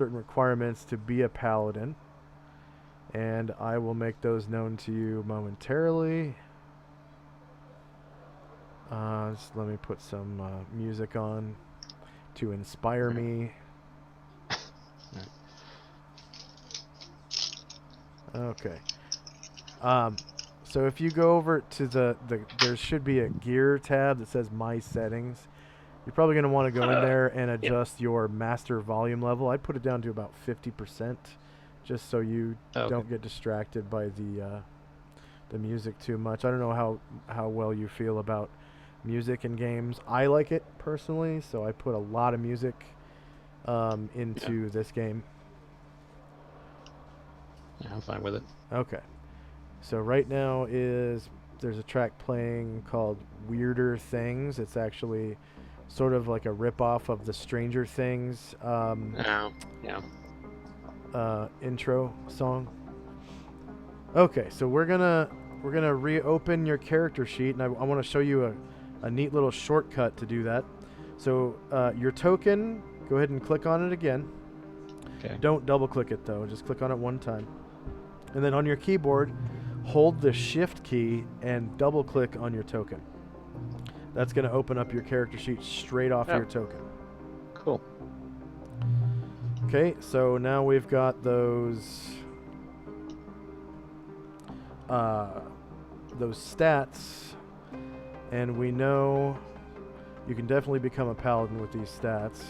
certain requirements to be a paladin, and I will make those known to you momentarily. Just let me put some music on to inspire me. Okay. So if you go over to there should be a gear tab that says My Settings. You're probably going to want to go in there and adjust your master volume level. I'd put it down to about 50%, just so you don't get distracted by the music too much. I don't know how well you feel about music in games. I like it personally, so I put a lot of music into this game. Yeah, I'm fine with it. Okay. So right now there's a track playing called Weirder Things. It's actually sort of like a ripoff of the Stranger Things intro song. Okay, so we're gonna reopen your character sheet, and I want to show you a neat little shortcut to do that. So your token, go ahead and click on it again. Okay. Don't double click it though, just click on it one time. And then on your keyboard, hold the shift key and double click on your token. That's going to open up your character sheet straight off your token. Cool. Okay, so now we've got those stats, and we know you can definitely become a paladin with these stats,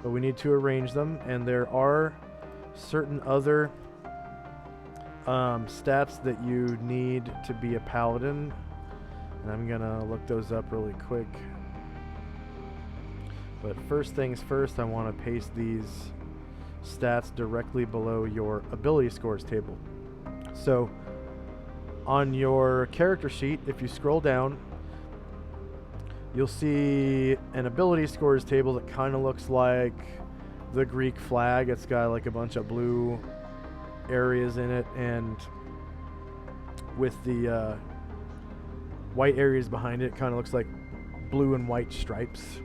but we need to arrange them, and there are certain other stats that you need to be a paladin, and I'm gonna look those up really quick. But first things first, I want to paste these stats directly below your ability scores table. So on your character sheet, if you scroll down, you'll see an ability scores table that kind of looks like the Greek flag. It's got like a bunch of blue areas in it, and with the white areas behind it, kind of looks like blue and white stripes.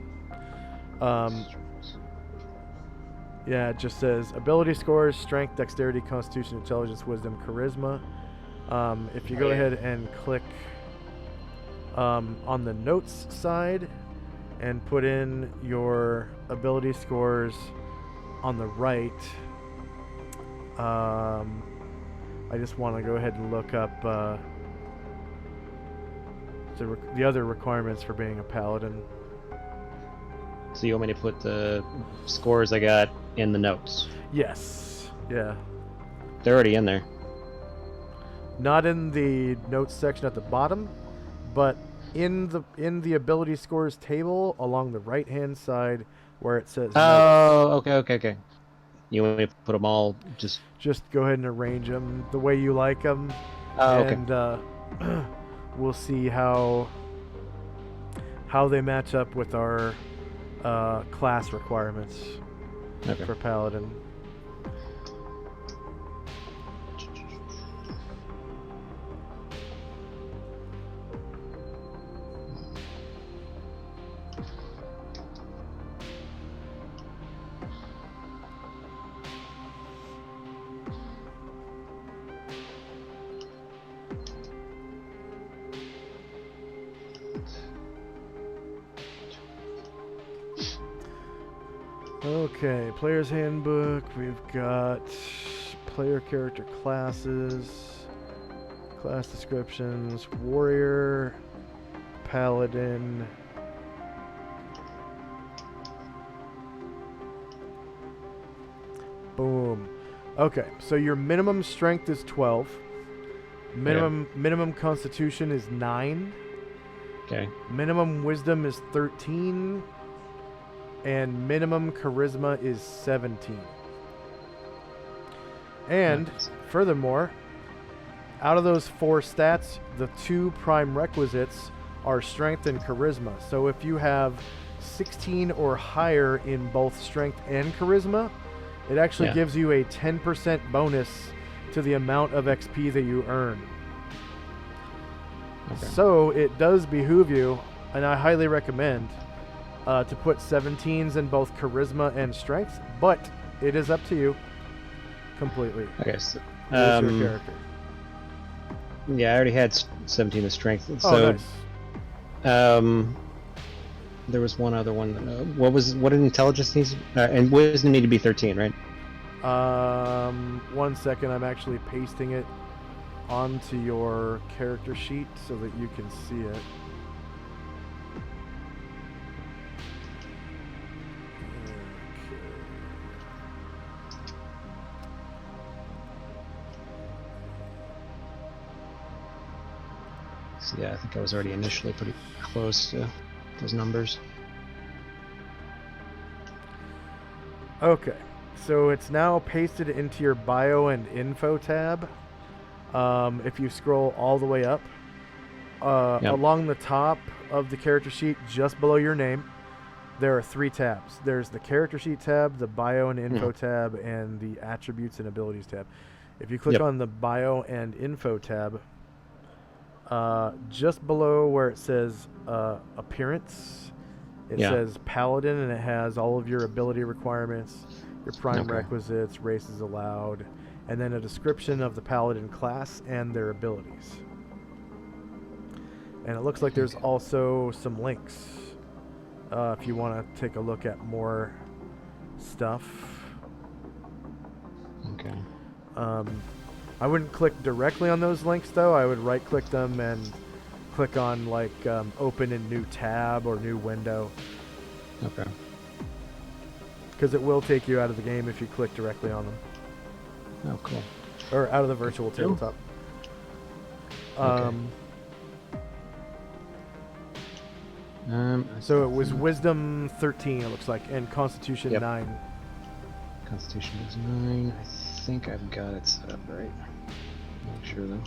Yeah, it just says ability scores: strength, dexterity, constitution, intelligence, wisdom, charisma. If you go ahead and click on the notes side and put in your ability scores on the right, I just want to go ahead and look up the other requirements for being a paladin. So you want me to put the scores I got in the notes? Yes. Yeah. They're already in there. Not in the notes section at the bottom, but in the ability scores table along the right hand side where it says notes. Okay. You want me to put them all just go ahead and arrange them the way you like them. And we'll see how they match up with our class requirements for paladin. Okay, player's handbook. We've got player character classes, class descriptions, warrior, paladin. Boom. Okay, so your minimum strength is 12. Minimum constitution is 9. Okay. Minimum wisdom is 13. And minimum charisma is 17. And furthermore, out of those 4 stats, the 2 prime requisites are strength and charisma. So if you have 16 or higher in both strength and charisma, it actually gives you a 10% bonus to the amount of XP that you earn. So it does behoove you, and I highly recommend to put 17s in both charisma and strength, but It is up to you. Completely. Okay, so Who's your character? yeah, I already had 17 of strength. Oh, So nice. there was one other one. What did intelligence needs? And wisdom need to be 13, right? 1 second. I'm actually pasting it onto your character sheet so that you can see it. So yeah, I think I was already initially pretty close to those numbers. Okay, so it's now pasted into your bio and info tab. If you scroll all the way up, Yep. along the top of the character sheet, just below your name, there are 3 tabs. There's the character sheet tab, the bio and info tab, and the attributes and abilities tab. If you click on the bio and info tab, just below where it says appearance, it says Paladin, and it has all of your ability requirements, your prime requisites, races allowed, and then a description of the Paladin class and their abilities. And it looks like there's also some links if you want to take a look at more stuff. Okay. I wouldn't click directly on those links though. I would right click them and click on like open in new tab or new window. Okay. Because it will take you out of the game if you click directly on them. Oh, cool. Or out of the virtual tabletop. So it was Wisdom 13, it looks like, and Constitution 9. Constitution is 9. I think I've got it set up right. Not sure though.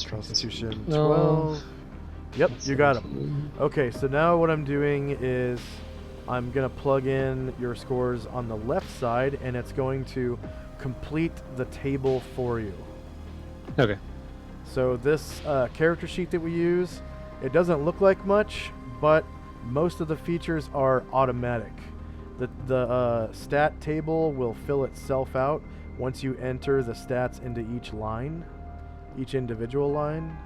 Constitution 12. Yep, you got them. Okay, so now what I'm doing is I'm going to plug in your scores on the left side, and it's going to complete the table for you. Okay. So this character sheet that we use, it doesn't look like much, but most of the features are automatic. The stat table will fill itself out once you enter the stats into each line, each individual line.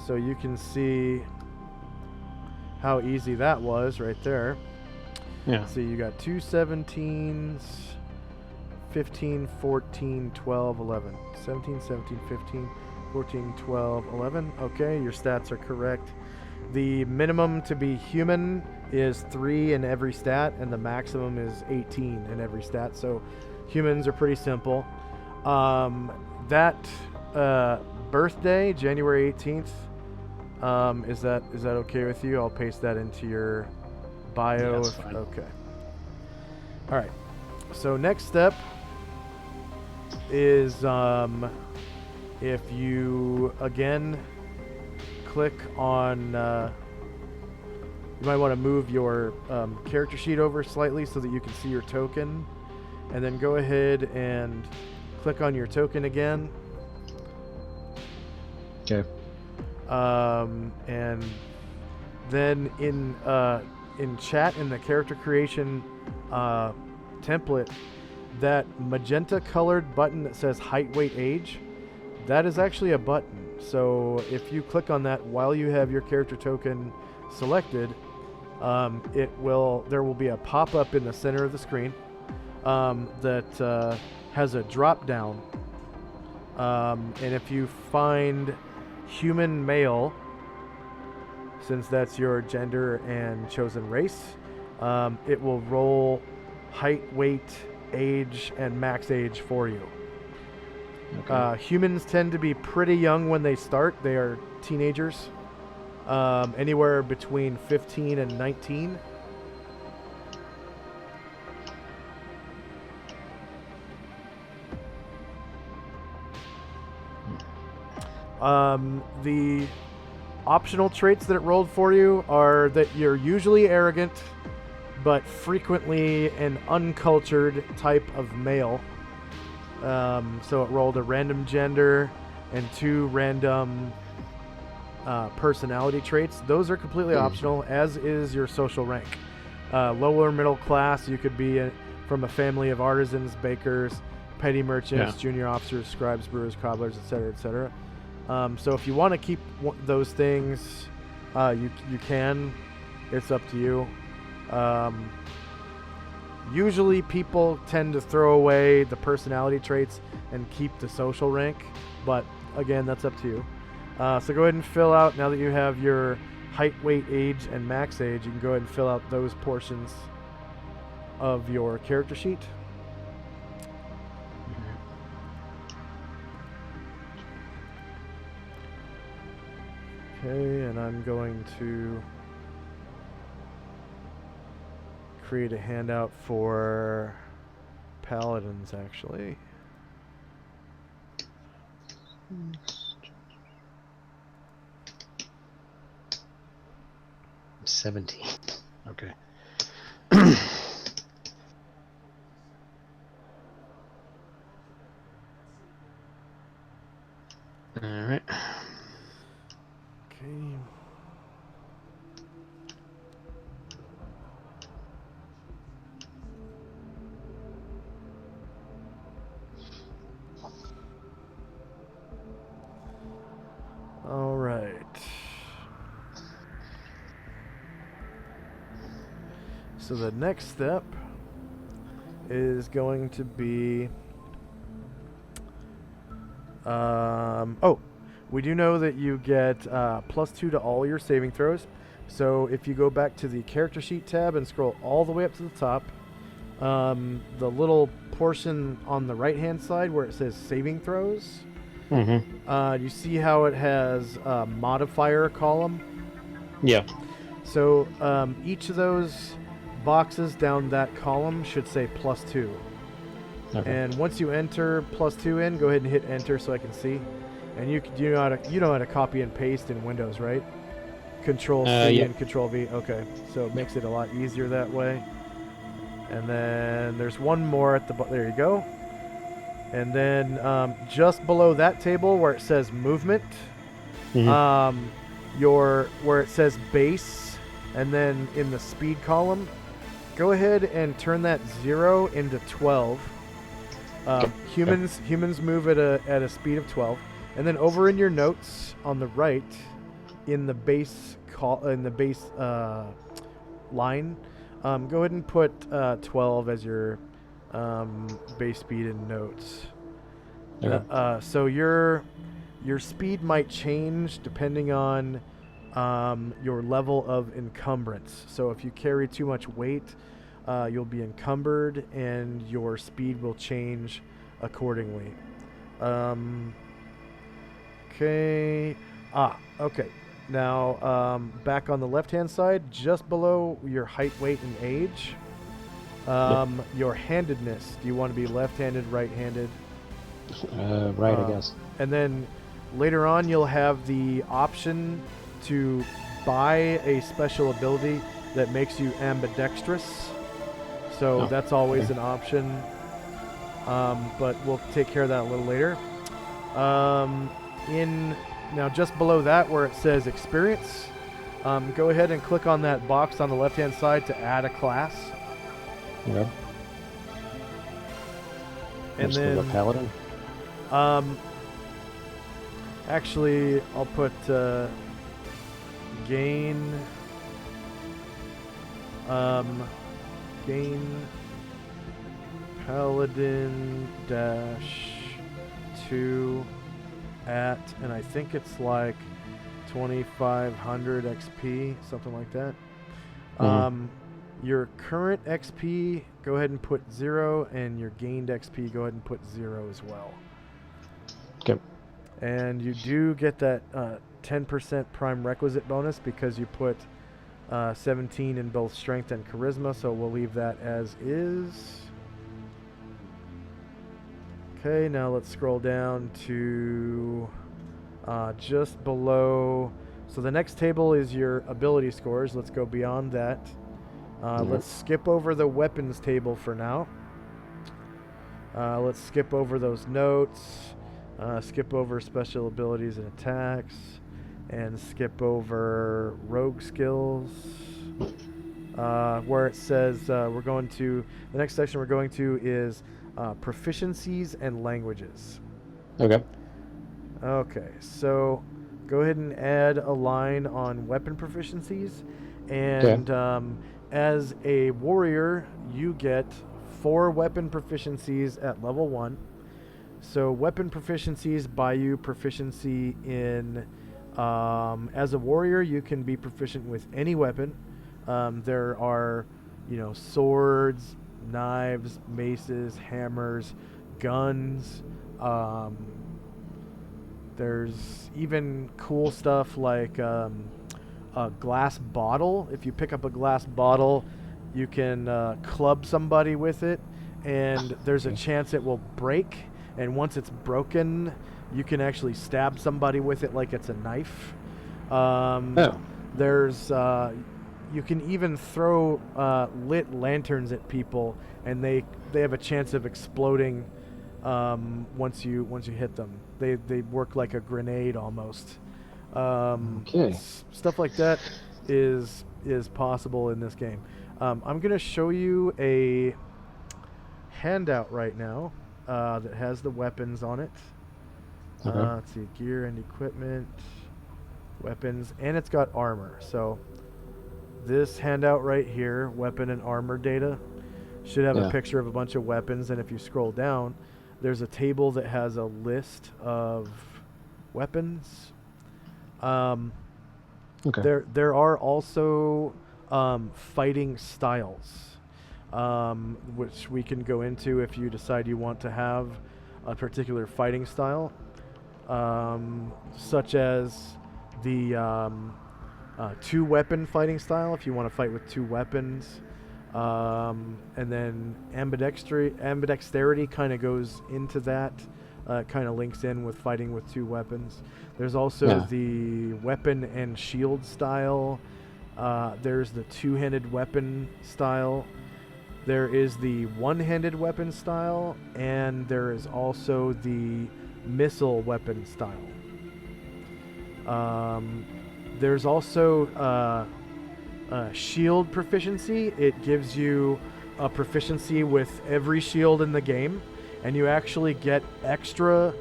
So you can see how easy that was right there. Yeah. So you got 2 17s, 15, 14, 12, 11. 17, 17, 15, 14, 12, 11. Okay, your stats are correct. The minimum to be human is 3 in every stat, and the maximum is 18 in every stat. So humans are pretty simple. That birthday, January 18th, is that okay with you? I'll paste that into your bio. Yeah, that's fine. Okay. All right. So next step is if you again click on you might want to move your character sheet over slightly so that you can see your token, and then go ahead and click on your token again. Okay. And then in chat, in the character creation template, that magenta colored button that says height, weight, age, that is actually a button. So if you click on that while you have your character token selected, there will be a pop-up in the center of the screen that has a drop down, and if you find human male, since that's your gender and chosen race, it will roll height, weight, age, and max age for you. Okay. Humans tend to be pretty young when they start. They are teenagers, anywhere between 15 and 19. The optional traits that it rolled for you are that you're usually arrogant, but frequently an uncultured type of male. So it rolled a random gender and 2 random personality traits. Those are completely optional, as is your social rank. Lower middle class, you could be from a family of artisans, bakers, petty merchants, junior officers, scribes, brewers, cobblers, etc., etc. So if you want to keep those things, you can. It's up to you. Usually people tend to throw away the personality traits and keep the social rank, but again, that's up to you. So go ahead and fill out, now that you have your height, weight, age, and max age, you can go ahead and fill out those portions of your character sheet. Okay, and I'm going to create a handout for Paladins, actually. $17. Okay. All right. Okay. All right. So the next step is going to be we do know that you get +2 to all your saving throws. So if you go back to the character sheet tab and scroll all the way up to the top, the little portion on the right hand side where it says saving throws, you see how it has a modifier column? Yeah. So each of those boxes down that column should say +2. Okay. And once you enter +2 in, go ahead and hit enter so I can see. And you know how to copy and paste in Windows, right? Control C yeah. and Control V. Okay, so it makes it a lot easier that way. And then there's one more at the there you go. And then just below that table where it says movement, where it says base, and then in the speed column, go ahead and turn that 0 into 12. Humans move at a speed of 12, and then over in your notes on the right, in the base line, go ahead and put 12 as your base speed in notes. Okay. So your speed might change depending on your level of encumbrance. So if you carry too much weight, you'll be encumbered and your speed will change accordingly. Okay. Okay. Now, back on the left-hand side, just below your height, weight, and age, your handedness. Do you want to be left-handed, right-handed? Right, I guess. And then later on, you'll have the option to buy a special ability that makes you ambidextrous. So that's always an option. But we'll take care of that a little later. Now just below that where it says experience, go ahead and click on that box on the left-hand side to add a class. Okay. And then Paladin. Actually, I'll put gain Paladin -2 at, and I think it's like 2500 XP, something like that. Your current XP, go ahead and put 0, and your gained XP, go ahead and put 0 as well. Okay. And you do get that 10% prime requisite bonus because you put 17 in both strength and charisma, so we'll leave that as is. Okay, now let's scroll down to just below. So the next table is your ability scores. Let's go beyond that. Let's skip over the weapons table for now. Let's skip over those notes. Skip over special abilities and attacks. And skip over rogue skills. where it says we're going to the next section we're going to is proficiencies and languages. Okay. Okay, so go ahead and add a line on weapon proficiencies, Okay. and as a warrior, you get 4 weapon proficiencies at level 1. So weapon proficiencies buy you proficiency in. As a warrior, you can be proficient with any weapon. There are, swords, knives, maces, hammers, guns. There's even cool stuff like a glass bottle. If you pick up a glass bottle, you can club somebody with it, and there's a chance it will break. And once it's broken, you can actually stab somebody with it like it's a knife. Oh. There's you can even throw lit lanterns at people, and they have a chance of exploding once you hit them. They work like a grenade almost. Okay. Stuff like that is possible in this game. I'm gonna show you a handout right now that has the weapons on it. Okay. Let's see, gear and equipment, weapons, and it's got armor. So this handout right here, weapon and armor data, should have a picture of a bunch of weapons, and if you scroll down, there's a table that has a list of weapons. Okay. There are also fighting styles, which we can go into if you decide you want to have a particular fighting style, such as the 2-weapon fighting style, if you want to fight with 2 weapons. And then ambidexterity kind of goes into that, kind of links in with fighting with 2 weapons. There's also the weapon and shield style. There's the 2-handed weapon style. There is the 1-handed weapon style, and there is also the missile weapon style. There's also shield proficiency. It gives you a proficiency with every shield in the game, and you actually get extra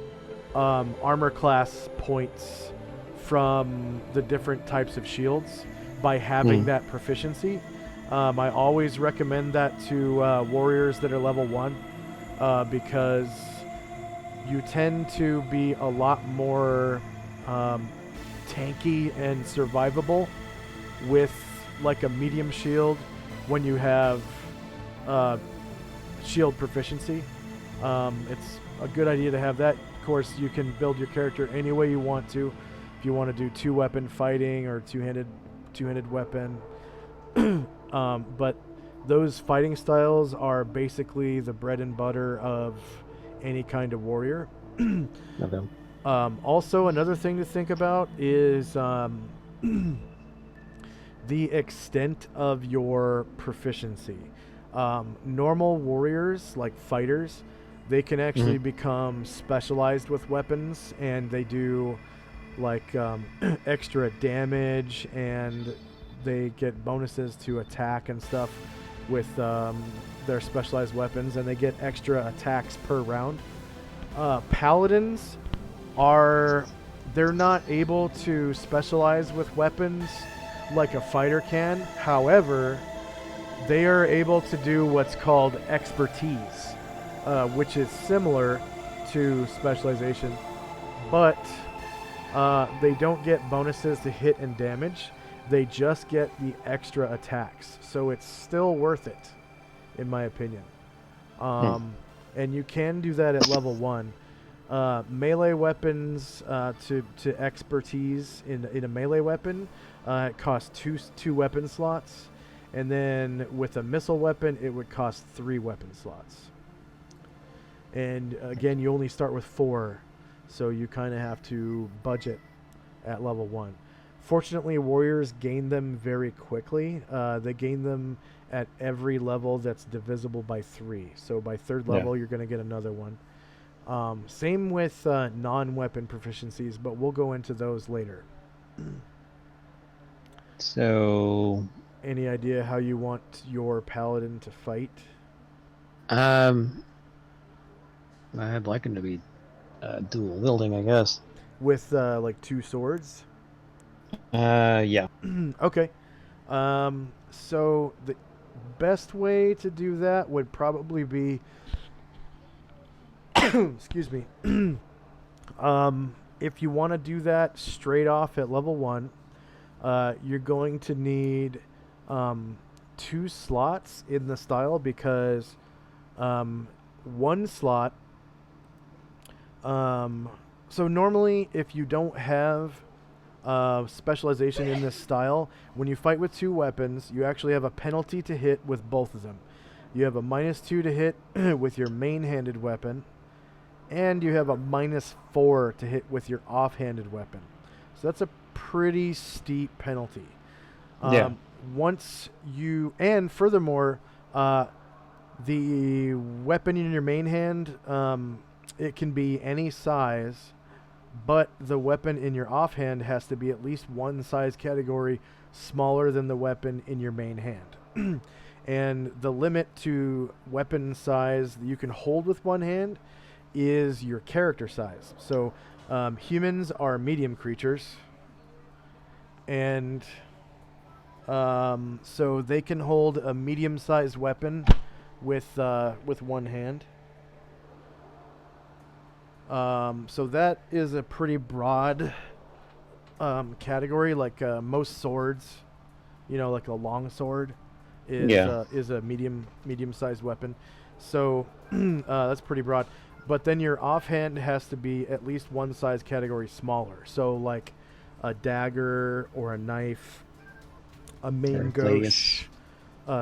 armor class points from the different types of shields by having that proficiency. I always recommend that to warriors that are level 1 because you tend to be a lot more tanky and survivable with like a medium shield when you have shield proficiency. It's a good idea to have that. Of course, you can build your character any way you want to. If you want to do 2-weapon fighting or two-handed weapon, but those fighting styles are basically the bread and butter of any kind of warrior. Okay. Also, another thing to think about is the extent of your proficiency. Normal warriors, like fighters, they can actually become specialized with weapons, and they do like extra damage, and they get bonuses to attack and stuff with their specialized weapons, and they get extra attacks per round. Paladins they're not able to specialize with weapons like a fighter can. However, they are able to do what's called expertise, which is similar to specialization, but they don't get bonuses to hit and damage. They just get the extra attacks, so it's still worth it, in my opinion. And you can do that at level 1. Melee weapons to expertise in a melee weapon, it costs two weapon slots, and then with a missile weapon, it would cost 3 weapon slots. And again, you only start with 4, so you kind of have to budget at level 1. Fortunately, warriors gain them very quickly. They gain them at every level that's divisible by 3. So by 3rd level, you're going to get another one. Same with non-weapon proficiencies, but we'll go into those later. So any idea how you want your paladin to fight? I'd like him to be dual wielding, I guess. With like two swords? Yeah. Okay. So the best way to do that would probably be, excuse me. If you want to do that straight off at level 1, you're going to need 2 slots in the style because one slot. So normally, if you don't have specialization in this style, when you fight with 2 weapons, you actually have a penalty to hit with both of them. You have a -2 to hit with your main-handed weapon, and you have a -4 to hit with your off-handed weapon. So that's a pretty steep penalty. Yeah. Once you, and furthermore, the weapon in your main hand, it can be any size, but the weapon in your offhand has to be at least one size category smaller than the weapon in your main hand. And the limit to weapon size that you can hold with one hand is your character size. So humans are medium creatures, and so they can hold a medium-sized weapon with one hand. So that is a pretty broad category. Like most swords, like a long sword is a medium-sized weapon. So that's pretty broad. But then your offhand has to be at least one size category smaller. So like a dagger or a knife, a main gauche.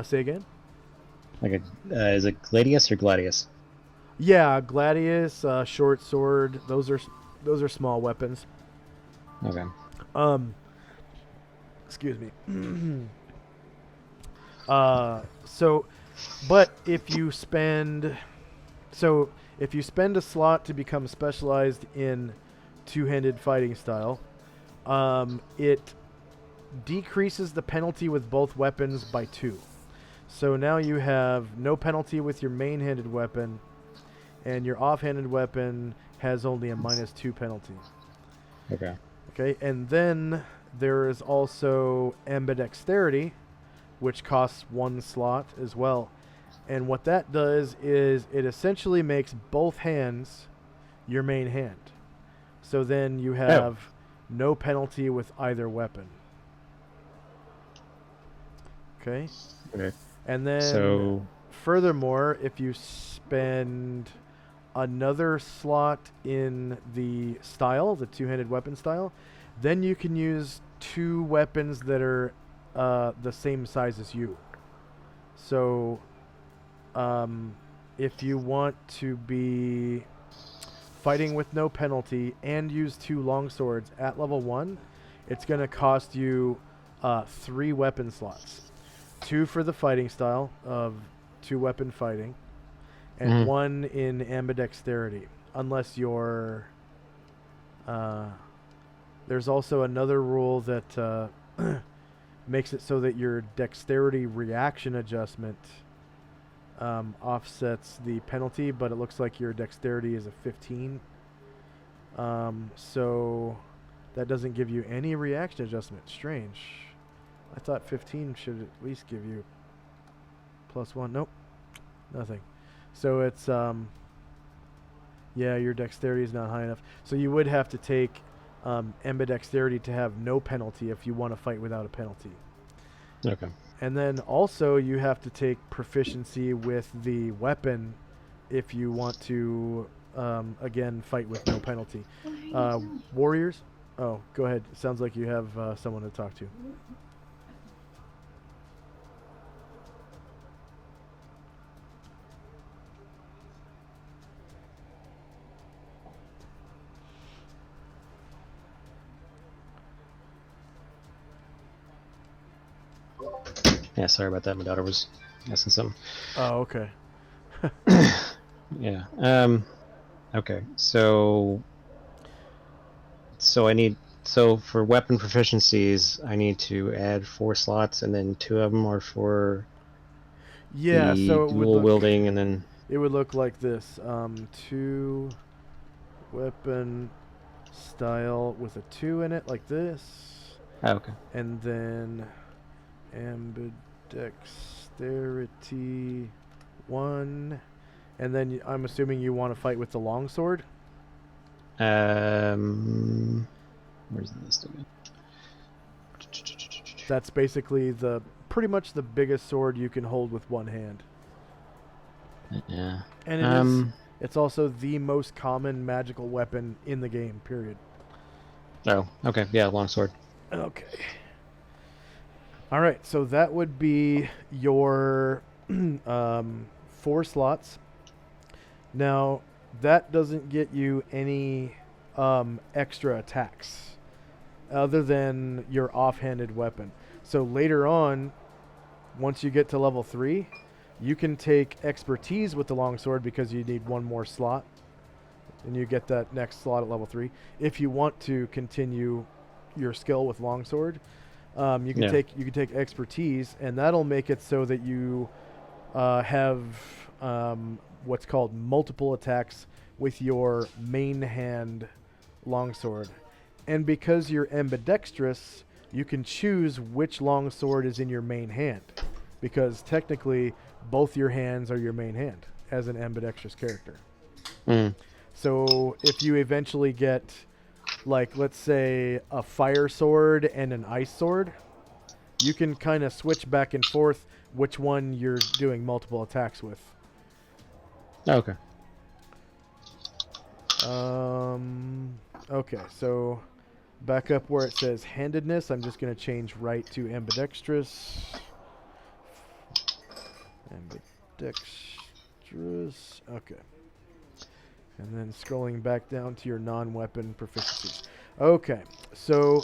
Say again? Like is it gladius or gladius? Yeah, gladius, short sword. Those are small weapons. Okay. Excuse me. But if you spend a slot to become specialized in two-handed fighting style, it decreases the penalty with both weapons by 2. So now you have no penalty with your main-handed weapon, and your off-handed weapon has only a -2 penalty. Okay. Okay, and then there is also ambidexterity, which costs 1 slot as well. And what that does is it essentially makes both hands your main hand. So then you have no penalty with either weapon. Okay? Okay. And then furthermore, if you spend another slot in the style, the two-handed weapon style, then you can use 2 weapons that are the same size as you. So if you want to be fighting with no penalty and use 2 longswords at level 1, it's going to cost you 3 weapon slots. 2 for the fighting style of 2-weapon fighting, and 1 in ambidexterity, unless you're... there's also another rule that makes it so that your dexterity reaction adjustment offsets the penalty, but it looks like your dexterity is a 15. So that doesn't give you any reaction adjustment. Strange. I thought 15 should at least give you +1. Nope. Nothing. So it's, yeah, your dexterity is not high enough. So you would have to take ambidexterity to have no penalty if you want to fight without a penalty. Okay. And then also you have to take proficiency with the weapon if you want to, again, fight with no penalty. Warriors? Oh, go ahead. Sounds like you have someone to talk to. Yeah, sorry about that. My daughter was asking something. Oh, okay. Yeah. Okay. So I need So for weapon proficiencies, I need to add 4 slots, and then 2 of them are for Yeah, the so dual wielding, and then it would look like this. 2 weapon style with a 2 in it, like this. okay. And then ambidexterity 1. And then I'm assuming you want to fight with the longsword? Where's the list again? That's basically pretty much the biggest sword you can hold with one hand. Yeah. And it's also the most common magical weapon in the game, period. Oh, okay. Yeah, longsword. Okay. All right, so that would be your 4 slots. Now, that doesn't get you any extra attacks other than your offhanded weapon. So later on, once you get to level 3, you can take expertise with the longsword because you need 1 more slot, and you get that next slot at level 3. If you want to continue your skill with longsword, you can take expertise, and that'll make it so that you have what's called multiple attacks with your main hand longsword. And because you're ambidextrous, you can choose which longsword is in your main hand, because technically both your hands are your main hand as an ambidextrous character. So if you eventually get, like, let's say a fire sword and an ice sword, you can kind of switch back and forth which one you're doing multiple attacks with. Okay. Okay, so back up where it says handedness, I'm just going to change right to ambidextrous. Ambidextrous. Okay. And then scrolling back down to your non-weapon proficiencies. Okay, so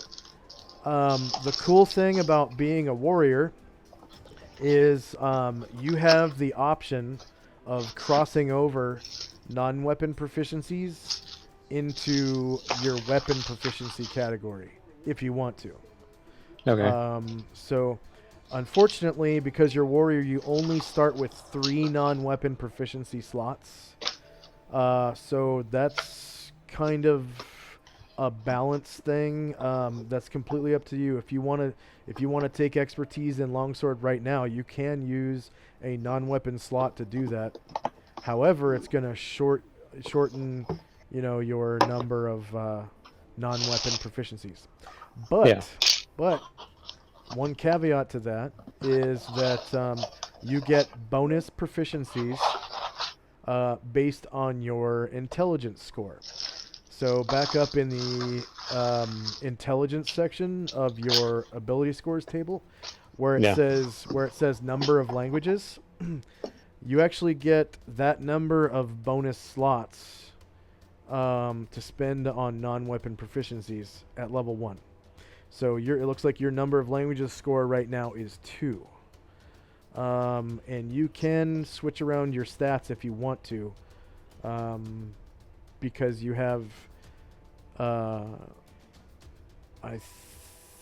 the cool thing about being a warrior is you have the option of crossing over non-weapon proficiencies into your weapon proficiency category if you want to. Okay. So unfortunately, because you're a warrior, you only start with 3 non-weapon proficiency slots. So that's kind of a balance thing. That's completely up to you. If you want to take expertise in longsword right now, you can use a non-weapon slot to do that. However, it's going to shorten, your number of non-weapon proficiencies. But one caveat to that is that you get bonus proficiencies based on your intelligence score. So back up in the intelligence section of your ability scores table, where it says number of languages, you actually get that number of bonus slots to spend on non-weapon proficiencies at level 1. So it looks like your number of languages score right now is 2. And you can switch around your stats if you want to, because you have, I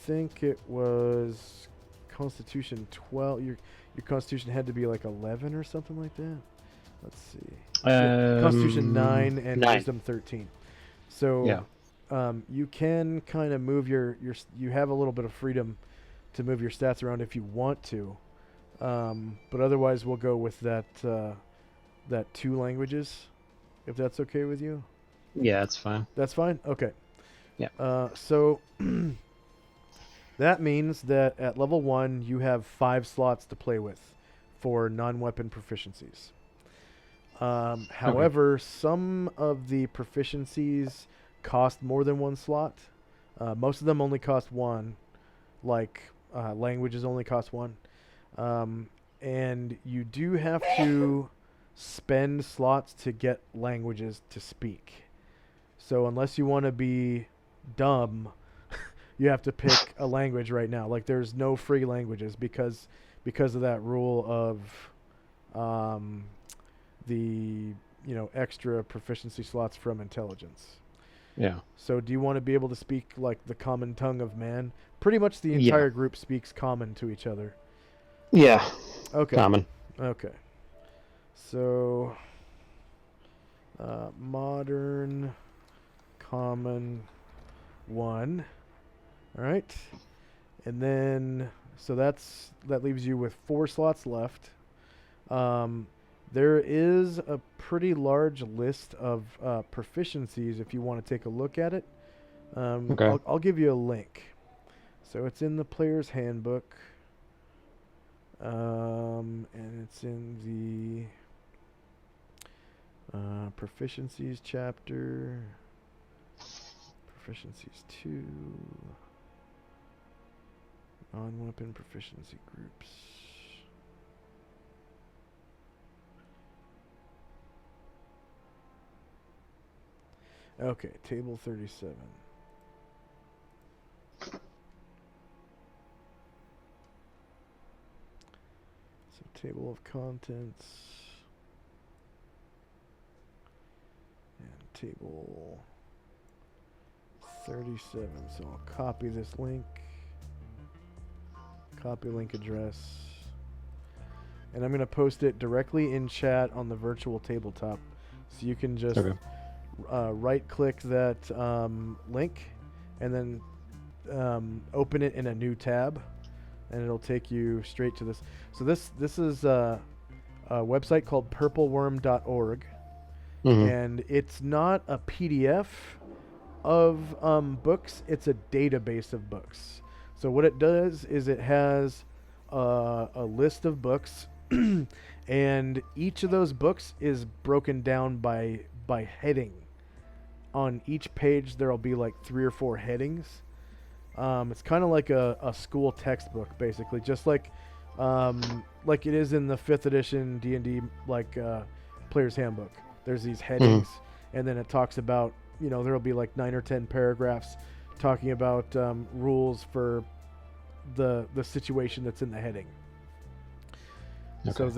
think it was Constitution 12. Your Constitution had to be like 11 or something like that. Let's see. Constitution 9 and 9. Wisdom 13. So you can kind of move you have a little bit of freedom to move your stats around if you want to. But otherwise, we'll go with that 2 languages, if that's okay with you. Yeah, that's fine. That's fine? Okay. Yeah. So that means that at level 1, you have 5 slots to play with for non-weapon proficiencies. However, some of the proficiencies cost more than 1 slot. Most of them only cost 1, like languages only cost 1. And you do have to spend slots to get languages to speak. So unless you want to be dumb, you have to pick a language right now. Like, there's no free languages because of that rule of the extra proficiency slots from intelligence. Yeah. So do you want to be able to speak like the common tongue of man? Pretty much the Yeah. entire group speaks common to each other. Yeah. Okay. Common. Okay. So modern common 1. All right. And then so that leaves you with 4 slots left. There is a pretty large list of proficiencies if you want to take a look at it. Okay. I'll give you a link. So it's in the player's handbook. And it's in the proficiencies chapter. Proficiencies 2. Non-weapon proficiency groups. Okay, table 37. So table of contents. And table 37. So I'll copy this link. Copy link address. And I'm going to post it directly in chat on the virtual tabletop. So you can just right-click that link and then open it in a new tab. And it'll take you straight to this. So this is a website called purpleworm.org. And it's not a PDF of books. It's a database of books. So what it does is it has a list of books, and each of those books is broken down by heading. On each page, there'll be like 3 or 4 headings. It's kind of like a school textbook, basically, just like it is in the 5th edition D&D player's handbook. There's these headings, and then it talks about, there'll be like 9 or 10 paragraphs talking about rules for the situation that's in the heading. Okay. So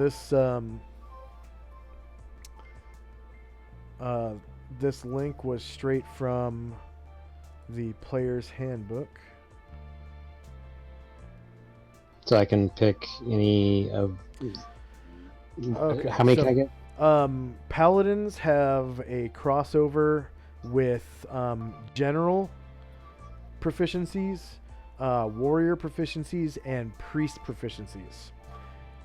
this link was straight from the player's handbook. So I can pick any of... Okay. How many can I get? Paladins have a crossover with general proficiencies, warrior proficiencies, and priest proficiencies.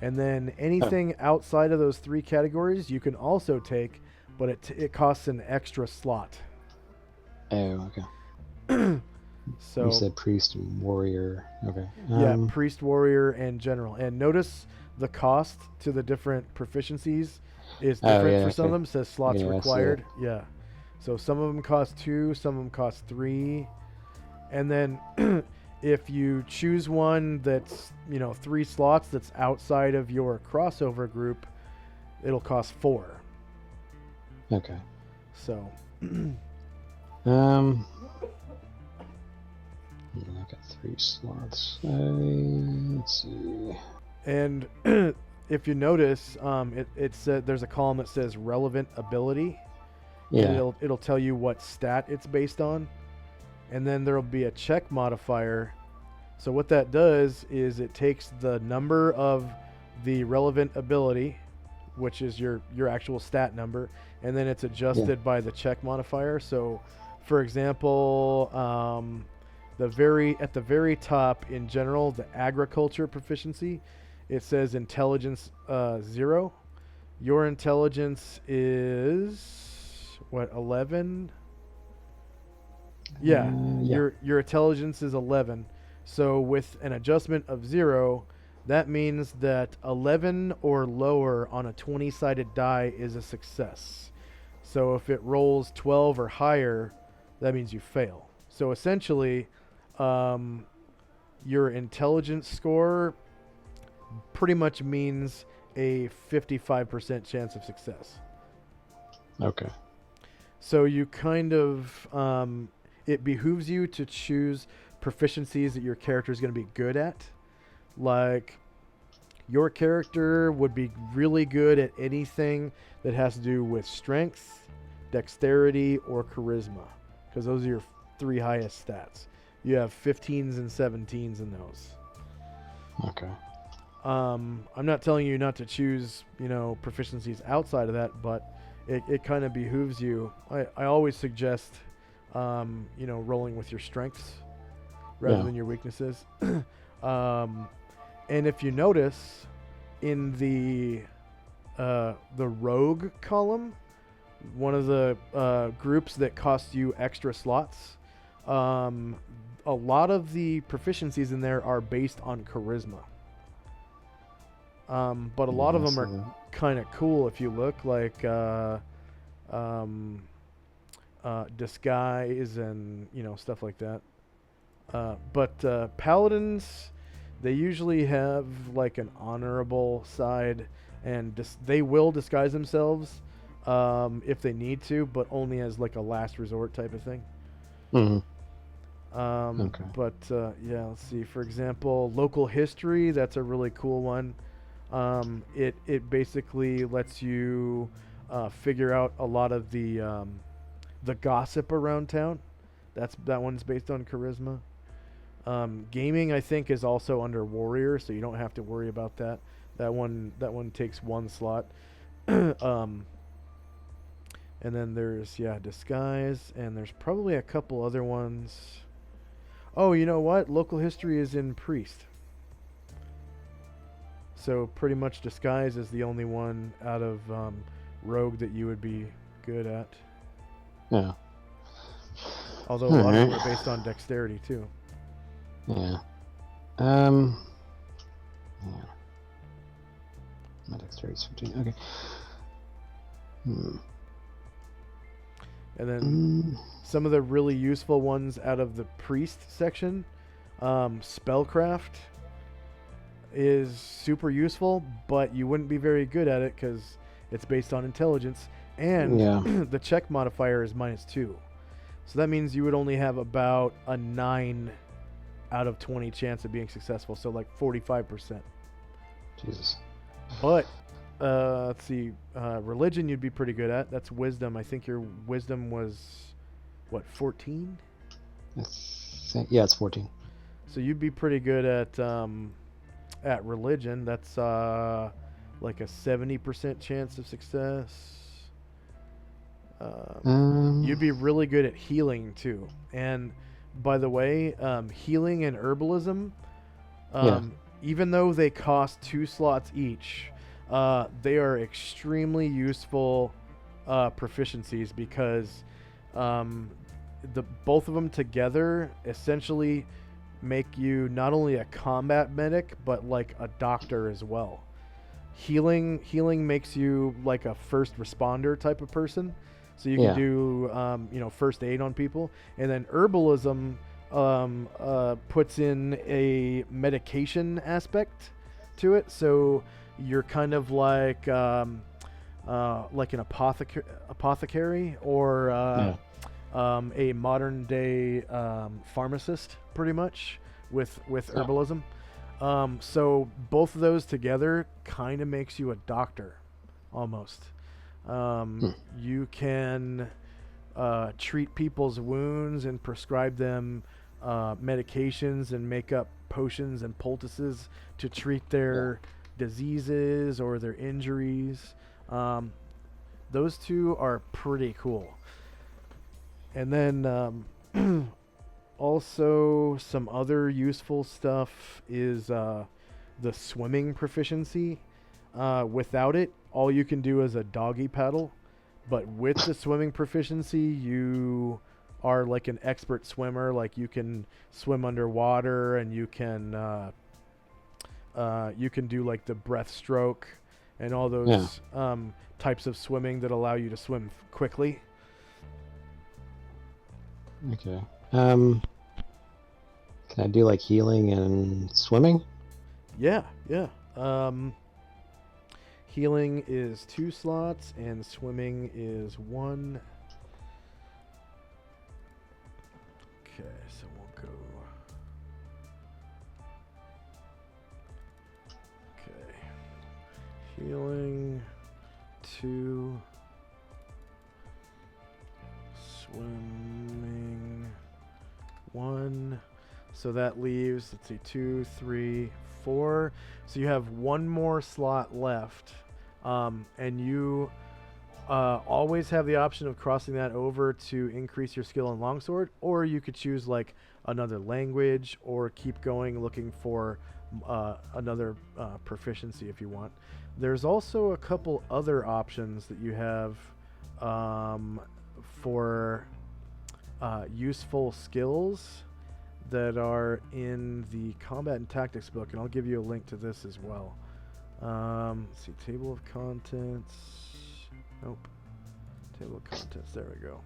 And then anything outside of those 3 categories you can also take, but it costs an extra slot. Oh, okay. So you said priest and warrior. Okay. Yeah, priest, warrior, and general. And notice the cost to the different proficiencies is different for some of them. It says slots required. Yeah. So some of them cost 2, some of them cost 3. And then if you choose one that's, 3 slots that's outside of your crossover group, it'll cost 4. Okay. So I got 3 slots. Let's see. And if you notice, it said there's a column that says relevant ability. Yeah. And it'll tell you what stat it's based on. And then there'll be a check modifier. So what that does is it takes the number of the relevant ability, which is your actual stat number, and then it's adjusted by the check modifier. So, for example, at the very top in general, the agriculture proficiency, it says intelligence 0. Your intelligence is 11? Yeah. Your intelligence is 11. So with an adjustment of 0, that means that 11 or lower on a 20-sided die is a success. So if it rolls 12 or higher, that means you fail. So essentially, your intelligence score pretty much means a 55% chance of success. Okay. So you kind of, it behooves you to choose proficiencies that your character is going to be good at. Like, your character would be really good at anything that has to do with strength, dexterity, or charisma, because those are your 3 highest stats. You have 15s and 17s in those. Okay. I'm not telling you not to choose, proficiencies outside of that, but it kind of behooves you. I always suggest, rolling with your strengths rather than your weaknesses. And if you notice, in the rogue column, one of the groups that costs you extra slots, a lot of the proficiencies in there are based on charisma. But a lot of them are kind of cool if you look, like disguise and stuff like that. But paladins, they usually have like an honorable side, and they will disguise themselves if they need to, but only as like a last resort type of thing. Mm-hmm. Okay. But yeah, let's see. For example, local history, that's a really cool one. It basically lets you figure out a lot of the gossip around town. That one's based on charisma. Gaming, I think, is also under warrior, so you don't have to worry about that. That one takes 1 slot. And then there's disguise, and there's probably a couple other ones. Oh, you know what? Local history is in priest. So pretty much disguise is the only one out of rogue that you would be good at. Yeah. Although a lot of them are based on dexterity too. Yeah. Yeah. My dexterity is 15. Okay. And then some of the really useful ones out of the priest section, spellcraft is super useful, but you wouldn't be very good at it because it's based on intelligence, and the check modifier is -2. So that means you would only have about a 9 out of 20 chance of being successful, so like 45%. Jesus. But let's see, religion you'd be pretty good at. That's wisdom. I think your wisdom was, what, 14? Yeah, it's 14. So you'd be pretty good at religion. That's like a 70% chance of success. You'd be really good at healing too. And by the way, healing and herbalism, even though they cost 2 slots each, they are extremely useful proficiencies because both of them together essentially make you not only a combat medic but like a doctor as well. Healing makes you like a first responder type of person, so you can do first aid on people, and then herbalism puts in a medication aspect to it, so you're kind of like an apothecary or a modern day pharmacist, pretty much, with herbalism. So both of those together kind of makes you a doctor, almost. You can treat people's wounds and prescribe them medications and make up potions and poultices to treat their diseases or their injuries. Those two are pretty cool. And then also some other useful stuff is the swimming proficiency. Without it, all you can do is a doggy paddle, but with the swimming proficiency, you are like an expert swimmer. Like you can swim underwater, and you can do like the breaststroke and all those types of swimming that allow you to swim quickly. Okay. Can I do like healing and swimming? Yeah. Healing is 2 slots and swimming is 1. Okay, so we'll go. Okay. Healing 2. Swimming 1. So that leaves, let's see, 2, 3, 4. So you have one more slot left. And you always have the option of crossing that over to increase your skill in longsword, or you could choose like another language, or keep going looking for another proficiency if you want. There's also a couple other options that you have for useful skills that are in the combat and tactics book, and I'll give you a link to this as well. Let's see, table of contents. Nope. Table of contents. There we go.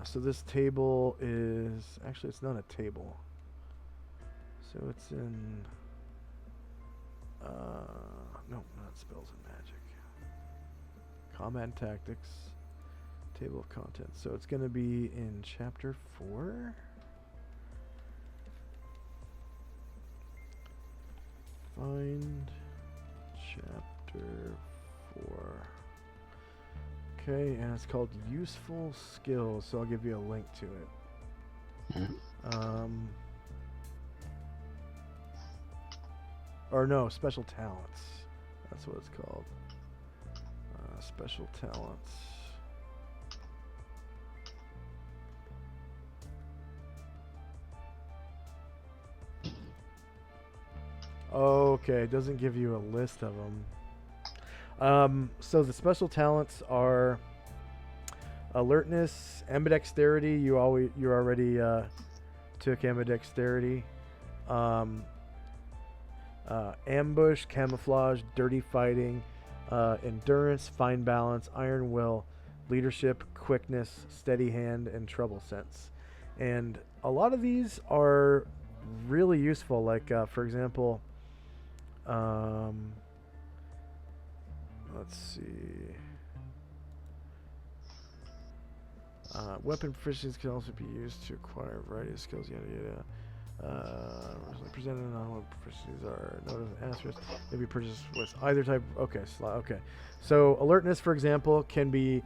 So this table is actually, it's not a table. So it's in. Nope, not spells and magic. Combat and tactics. Table of contents. So it's going to be in chapter 4. Find chapter 4. Okay, and it's called Useful Skills, so I'll give you a link to it. Or no, Special Talents. That's what it's called. Special Talents. Okay, it doesn't give you a list of them. So the special talents are alertness, ambidexterity. You already took ambidexterity. Ambush, camouflage, dirty fighting, endurance, fine balance, iron will, leadership, quickness, steady hand, and trouble sense. And a lot of these are really useful. Like for example, let's see. Weapon proficiencies can also be used to acquire a variety of skills. Yada yada. Presented non-weapon proficiencies are noted as asterisks. May be purchased with either type. Okay, okay. So alertness, for example, can be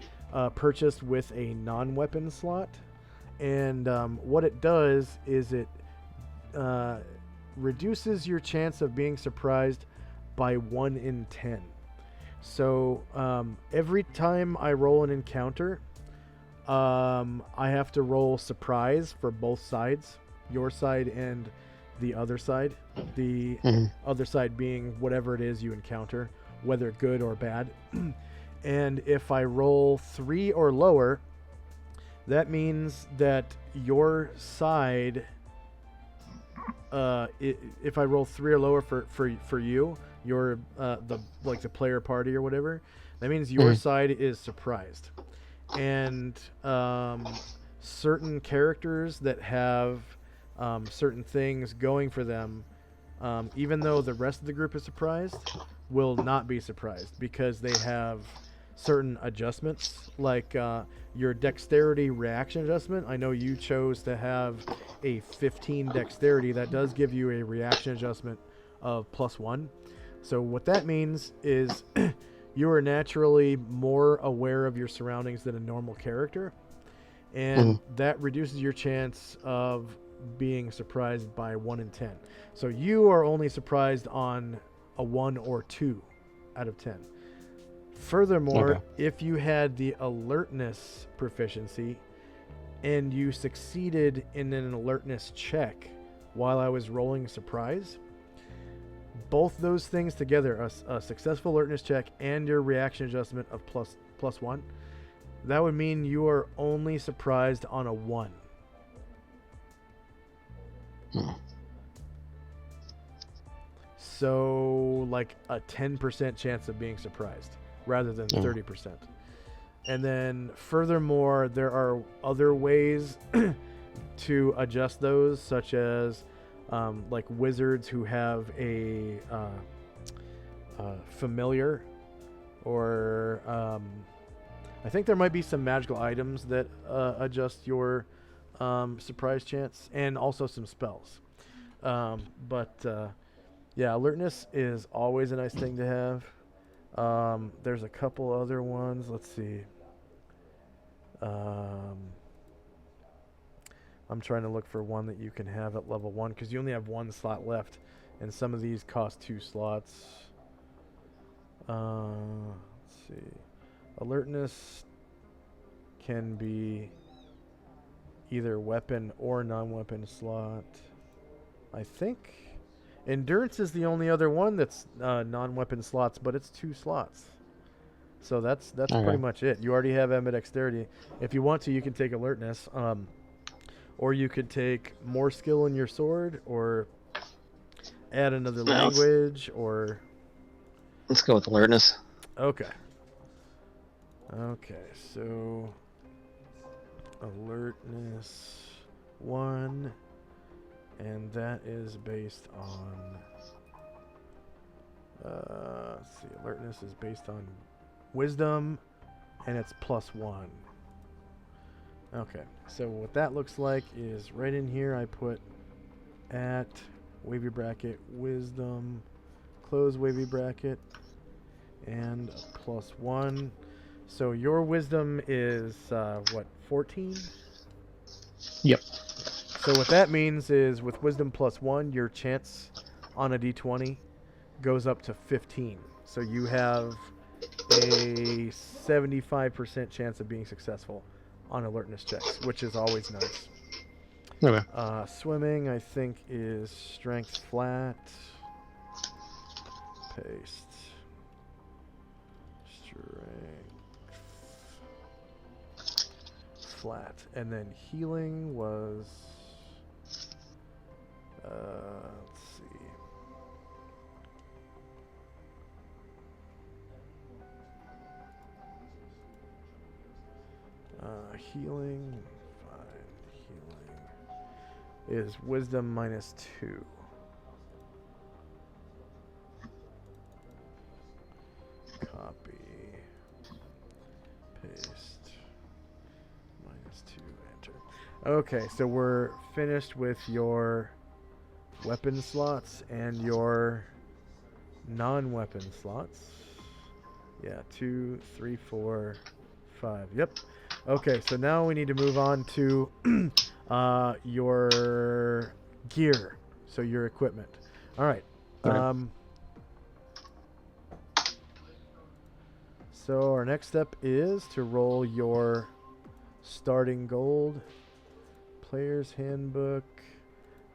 purchased with a non-weapon slot, and what it does is it reduces your chance of being surprised by 1 in 10. So every time I roll an encounter, I have to roll surprise for both sides, your side and the other side. The other side being whatever it is you encounter, whether good or bad. And if I roll 3 or lower, that means that your side, if I roll 3 or lower for you, you're the player party or whatever, that means your side is surprised. And certain characters that have certain things going for them, even though the rest of the group is surprised, will not be surprised because they have certain adjustments, like your dexterity reaction adjustment. I know you chose to have a 15 dexterity. That does give you a reaction adjustment of +1. So what that means is you are naturally more aware of your surroundings than a normal character, and that reduces your chance of being surprised by 1 in 10. So you are only surprised on a 1 or 2 out of 10. Furthermore, if you had the alertness proficiency and you succeeded in an alertness check while I was rolling surprise, both those things together, a successful alertness check and your reaction adjustment of +1, that would mean you are only surprised on a 1. So like a 10% chance of being surprised rather than 30%. And then furthermore, there are other ways to adjust those, such as like wizards who have a familiar, or I think there might be some magical items that adjust your surprise chance, and also some spells. Yeah, alertness is always a nice thing to have. There's a couple other ones. Let's see. I'm trying to look for one that you can have at level 1 because you only have 1 slot left, and some of these cost 2 slots. Let's see. Alertness can be either weapon or non-weapon slot. I think endurance is the only other one that's non-weapon slots, but it's 2 slots. So that's pretty much it. You already have ambidexterity. If you want to, you can take alertness, or you could take more skill in your sword, or add another language, or. Let's go with alertness. Okay. Okay, so alertness 1, and that is based on. Let's see, alertness is based on wisdom, and it's +1. Okay, so what that looks like is right in here I put at wavy bracket wisdom, close wavy bracket, and +1. So your wisdom is what, 14? Yep. So what that means is with wisdom +1, your chance on a d20 goes up to 15. So you have a 75% chance of being successful on alertness checks, which is always nice. Okay. Swimming, I think, is strength flat. Paste. Strength flat. And then healing was... let's see. Healing, fine. Healing is wisdom -2. Copy. Paste. -2. Enter. Okay, so we're finished with your weapon slots and your non-weapon slots. Yeah, 2, 3, 4, 5. Yep. Okay, so now we need to move on to your gear, so your equipment. All right. Okay. So our next step is to roll your starting gold, player's handbook,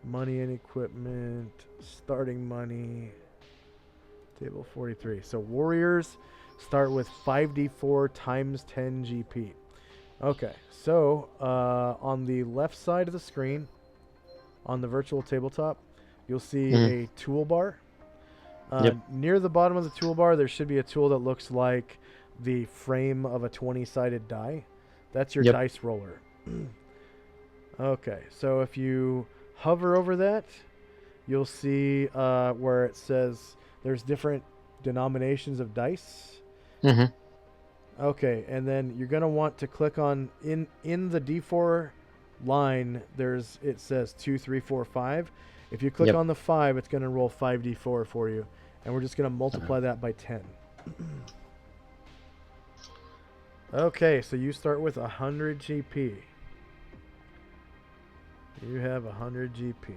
money and equipment, starting money, table 43. So warriors start with 5d4 times 10 GP. Okay, so on the left side of the screen, on the virtual tabletop, you'll see a toolbar. Near the bottom of the toolbar, there should be a tool that looks like the frame of a 20-sided die. That's your dice roller. Okay, so if you hover over that, you'll see where it says there's different denominations of dice. Mm-hmm. Okay, and then you're going to want to click on in the D4 line, it says 2, 3, 4, 5. If you click on the 5, it's going to roll 5d4 for you, and we're just going to multiply that by 10. Okay, so you start with 100 GP. You have 100 GP.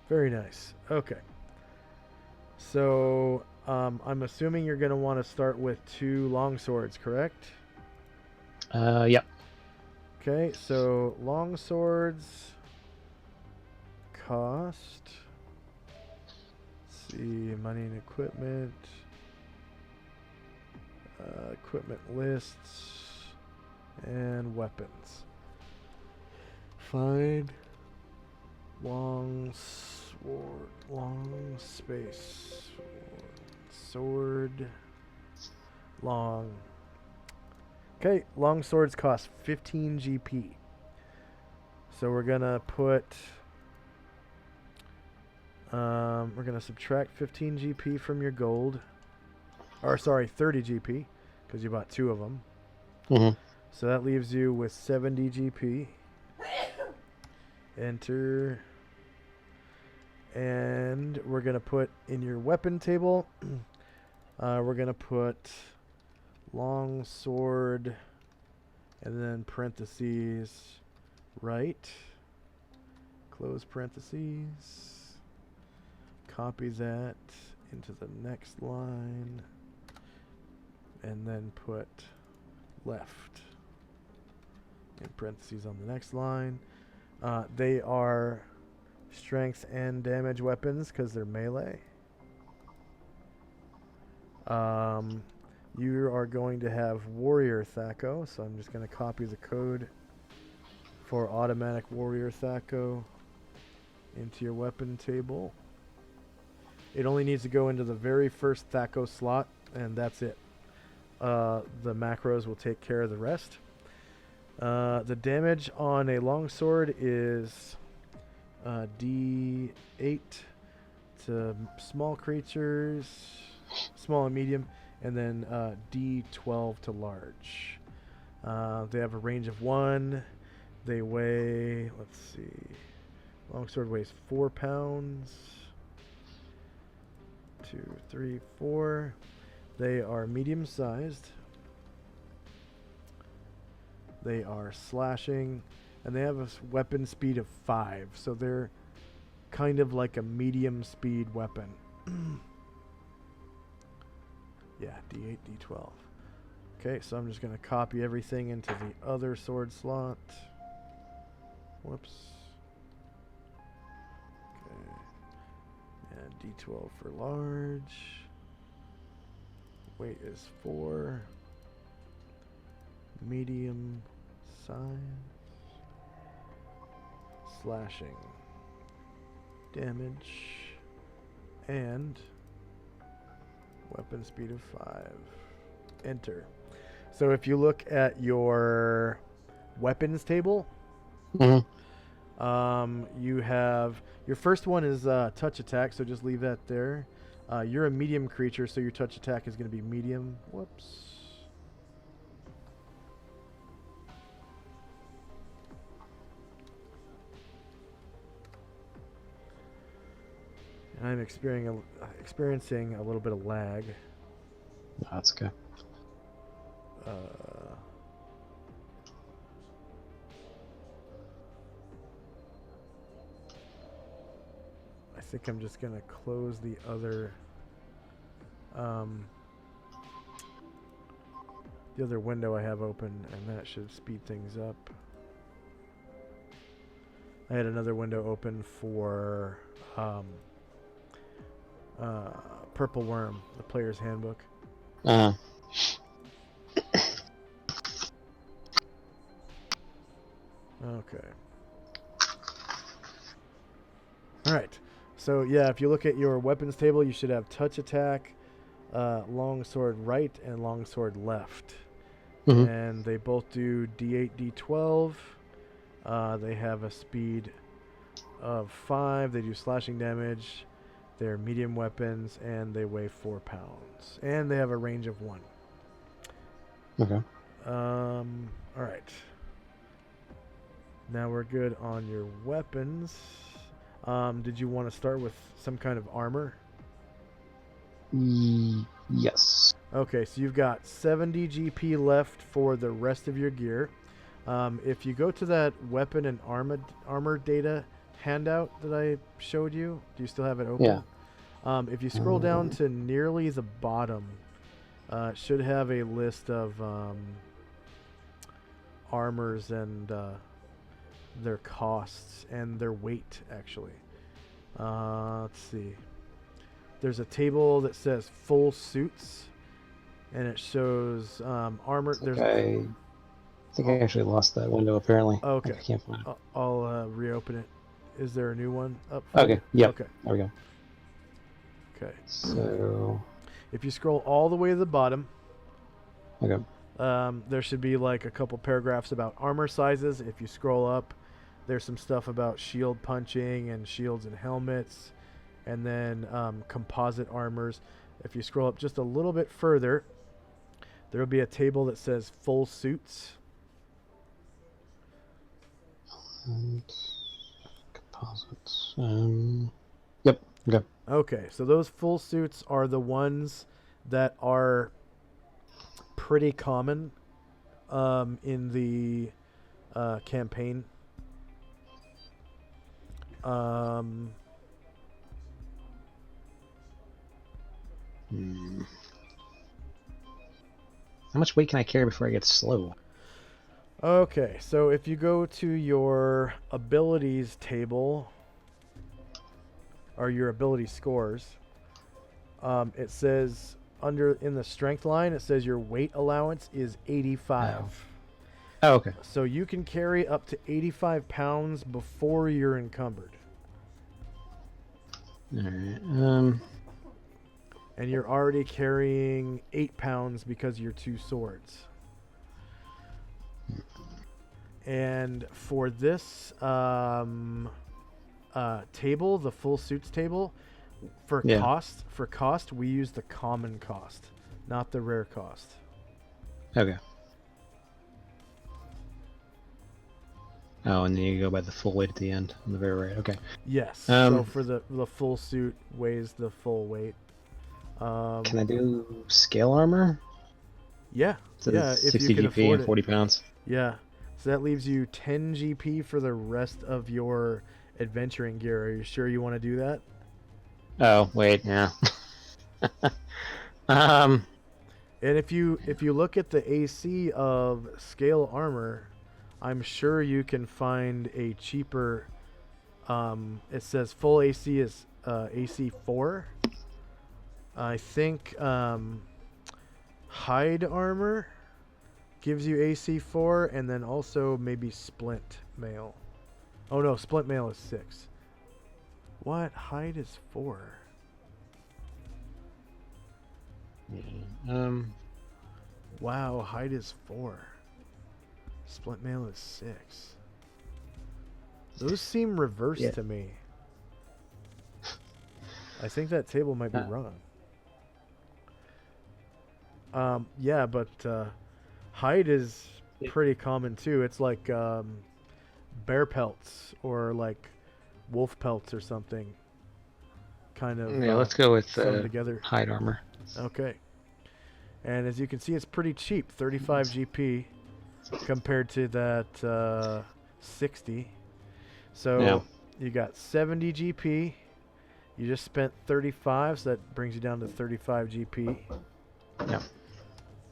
Very nice. Okay. So I'm assuming you're going to want to start with 2 longswords, correct? Yep. Okay, so longswords cost. Let's see, money and equipment. Equipment lists and weapons. Find long space, sword, long. Okay, long swords cost 15 GP. So we're gonna put, we're gonna subtract 15 GP from your gold. Or sorry, 30 GP, because you bought 2 of them. Mm-hmm. So that leaves you with 70 GP. Enter. And we're going to put in your weapon table, we're going to put long sword, and then parentheses, right. Close parentheses. Copy that into the next line. And then put left in parentheses on the next line. They are strength and damage weapons because they're melee. You are going to have warrior Thaco, so I'm just going to copy the code for automatic warrior Thaco into your weapon table. It only needs to go into the very first Thaco slot, and that's it. The macros will take care of the rest. The damage on a longsword is D8 to small creatures, small and medium, and then D12 to large. They have a range of 1. They weigh, let's see, longsword weighs 4 pounds. 2, 3, 4. They are medium-sized. They are slashing, and they have a weapon speed of 5, so they're kind of like a medium-speed weapon. Yeah, D8, D12. Okay, so I'm just going to copy everything into the other sword slot. Whoops. Okay. And D12 for large. Weight is 4. Medium size. Slashing. Damage. And weapon speed of 5. Enter. So if you look at your weapons table, you have your first one is touch attack, so just leave that there. You're a medium creature, so your touch attack is going to be medium. Whoops. And I'm experiencing a little bit of lag. No, that's okay. I think I'm just gonna close the other window I have open, and that should speed things up. I had another window open for Purple Worm, the player's handbook. Okay. Alright. So, yeah, if you look at your weapons table, you should have touch attack, longsword right, and longsword left. And they both do D8, D12. They have a speed of 5. They do slashing damage. They're medium weapons, and they weigh 4 pounds. And they have a range of 1. Okay. Alright. Now we're good on your weapons. Did you want to start with some kind of armor? Yes. Okay, so you've got 70 GP left for the rest of your gear. If you go to that weapon and armor data handout that I showed you, do you still have it open? Yeah. If you scroll down to nearly the bottom, it should have a list of armors and their costs and their weight, actually. Let's see. There's a table that says full suits, and it shows armor. I think I actually lost that window, apparently. Okay. I can't find it. I'll reopen it. Is there a new one up? Okay, yep. Okay. There we go. Okay. So... if you scroll all the way to the bottom, okay. There should be like a couple paragraphs about armor sizes. If you scroll up, there's some stuff about shield punching and shields and helmets, and then composite armors. If you scroll up just a little bit further, there will be a table that says full suits. And composites. Yep. Okay. Okay, so those full suits are the ones that are pretty common in the campaign. Um, How much weight can I carry before I get slow? okay, so if you go to your abilities table, or your ability scores, it says in the strength line, it says your weight allowance is 85. Oh. Oh, okay. So you can carry up to 85 pounds before you're encumbered. Alright, And you're already carrying 8 pounds because of your 2 swords. And for this table, the full suits table, for cost, we use the common cost, not the rare cost. okay. Oh, and then you go by the full weight at the end, on the very right. Okay. Yes. So for the full suit weighs the full weight. Can I do scale armor? Yeah. So yeah. If 60 you can GP afford and it. 40 pounds. Yeah. So that leaves you 10 GP for the rest of your adventuring gear. Are you sure you want to do that? Oh, wait, yeah. And if you look at the AC of scale armor, I'm sure you can find a cheaper. It says full AC is AC 4. I think hide armor gives you AC 4, and then also maybe splint mail. Oh no, splint mail is 6. What? Hide is 4. Yeah, Wow, hide is 4. Splint mail is 6. Those seem reversed to me. I think that table might be wrong. Yeah, but hide is pretty common too. It's like bear pelts or like wolf pelts or something. Kind of. Yeah, let's go with together. hide armor. Okay. And as you can see, it's pretty cheap, 35 GP compared to that 60. So you got 70 GP. You just spent 35, so that brings you down to 35 GP. Yeah.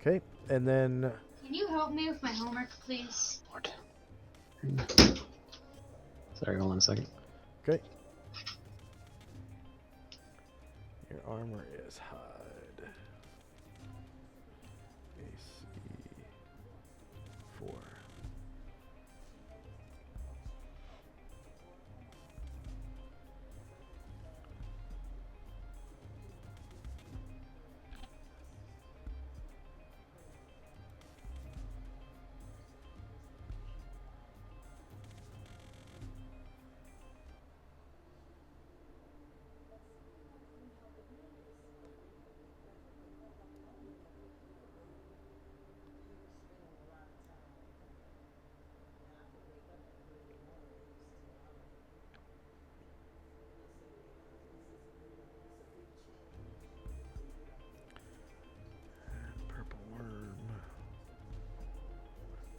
Okay, and then... Can you help me with my homework, please? Lord. Sorry, hold on a second. Okay. Your armor is hide. AC 4.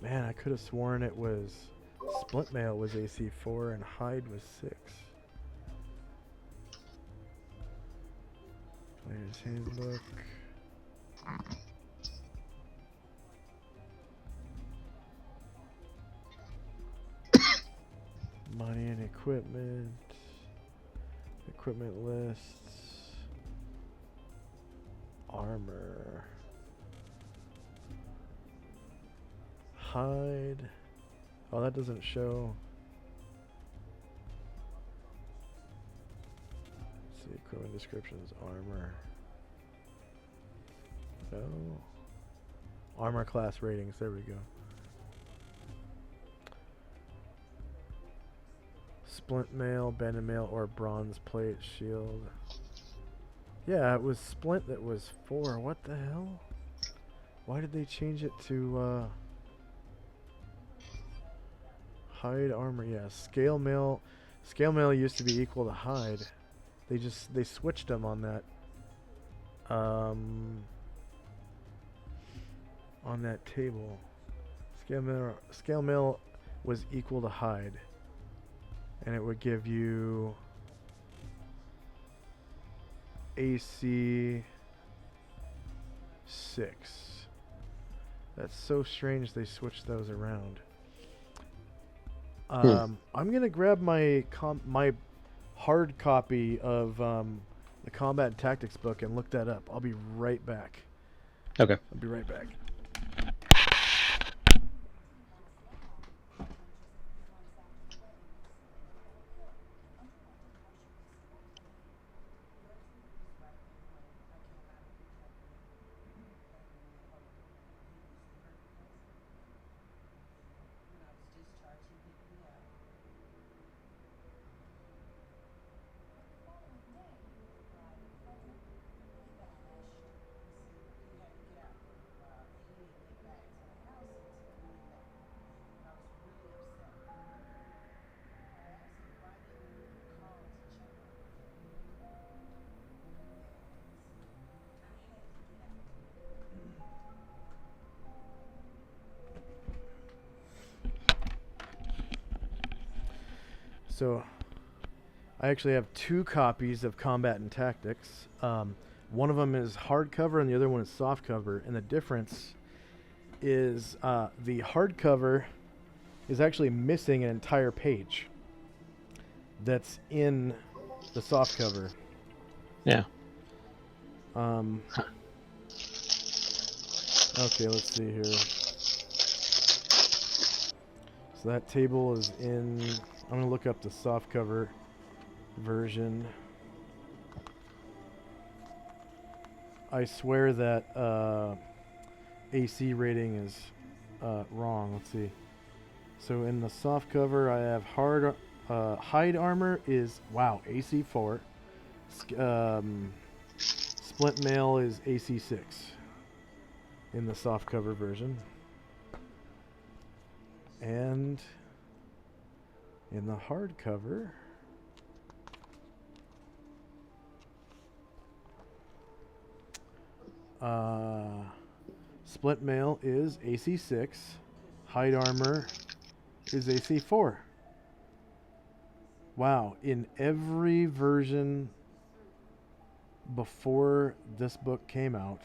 Man, I could have sworn it was splint mail was AC 4 and hide was 6. Player's handbook. Money and equipment. Equipment lists. Armor. Hide. Oh, that doesn't show. Let's see, equipment descriptions, armor. No. Armor class ratings, there we go. Splint mail, bended mail, or bronze plate shield. Yeah, it was splint that was 4. What the hell? Why did they change it to hide armor? Yeah, scale mail. Scale mail used to be equal to hide. They switched them on that. On that table. Scale mail was equal to hide. and it would give you AC 6. That's so strange they switched those around. I'm gonna grab my my hard copy of the Combat and Tactics book and look that up. I'll be right back. Okay. I'll be right back. So, I actually have 2 copies of Combat and Tactics. One of them is hardcover and the other one is softcover. And the difference is the hardcover is actually missing an entire page that's in the softcover. Yeah. Okay, let's see here. So that table is in... I'm going to look up the softcover version. I swear that AC rating is wrong. Let's see. So in the softcover, I have hide armor is, wow, AC 4. Splint mail is AC 6 in the softcover version. And in the hardcover, splint mail is AC 6, hide armor is AC 4. Wow, in every version before this book came out,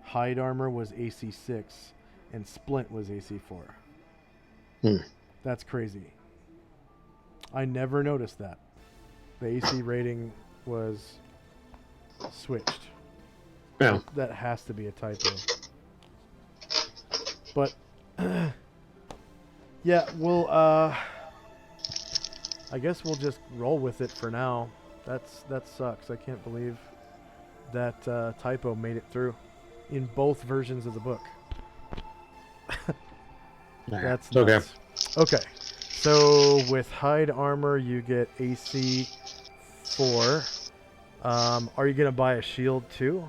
hide armor was AC 6 and splint was AC 4. That's crazy. I never noticed that. The AC rating was switched. Yeah. That has to be a typo. But yeah, we'll I guess we'll just roll with it for now. That sucks. I can't believe that typo made it through in both versions of the book. That's nuts. Okay. So with hide armor, you get AC 4. Are you gonna buy a shield too?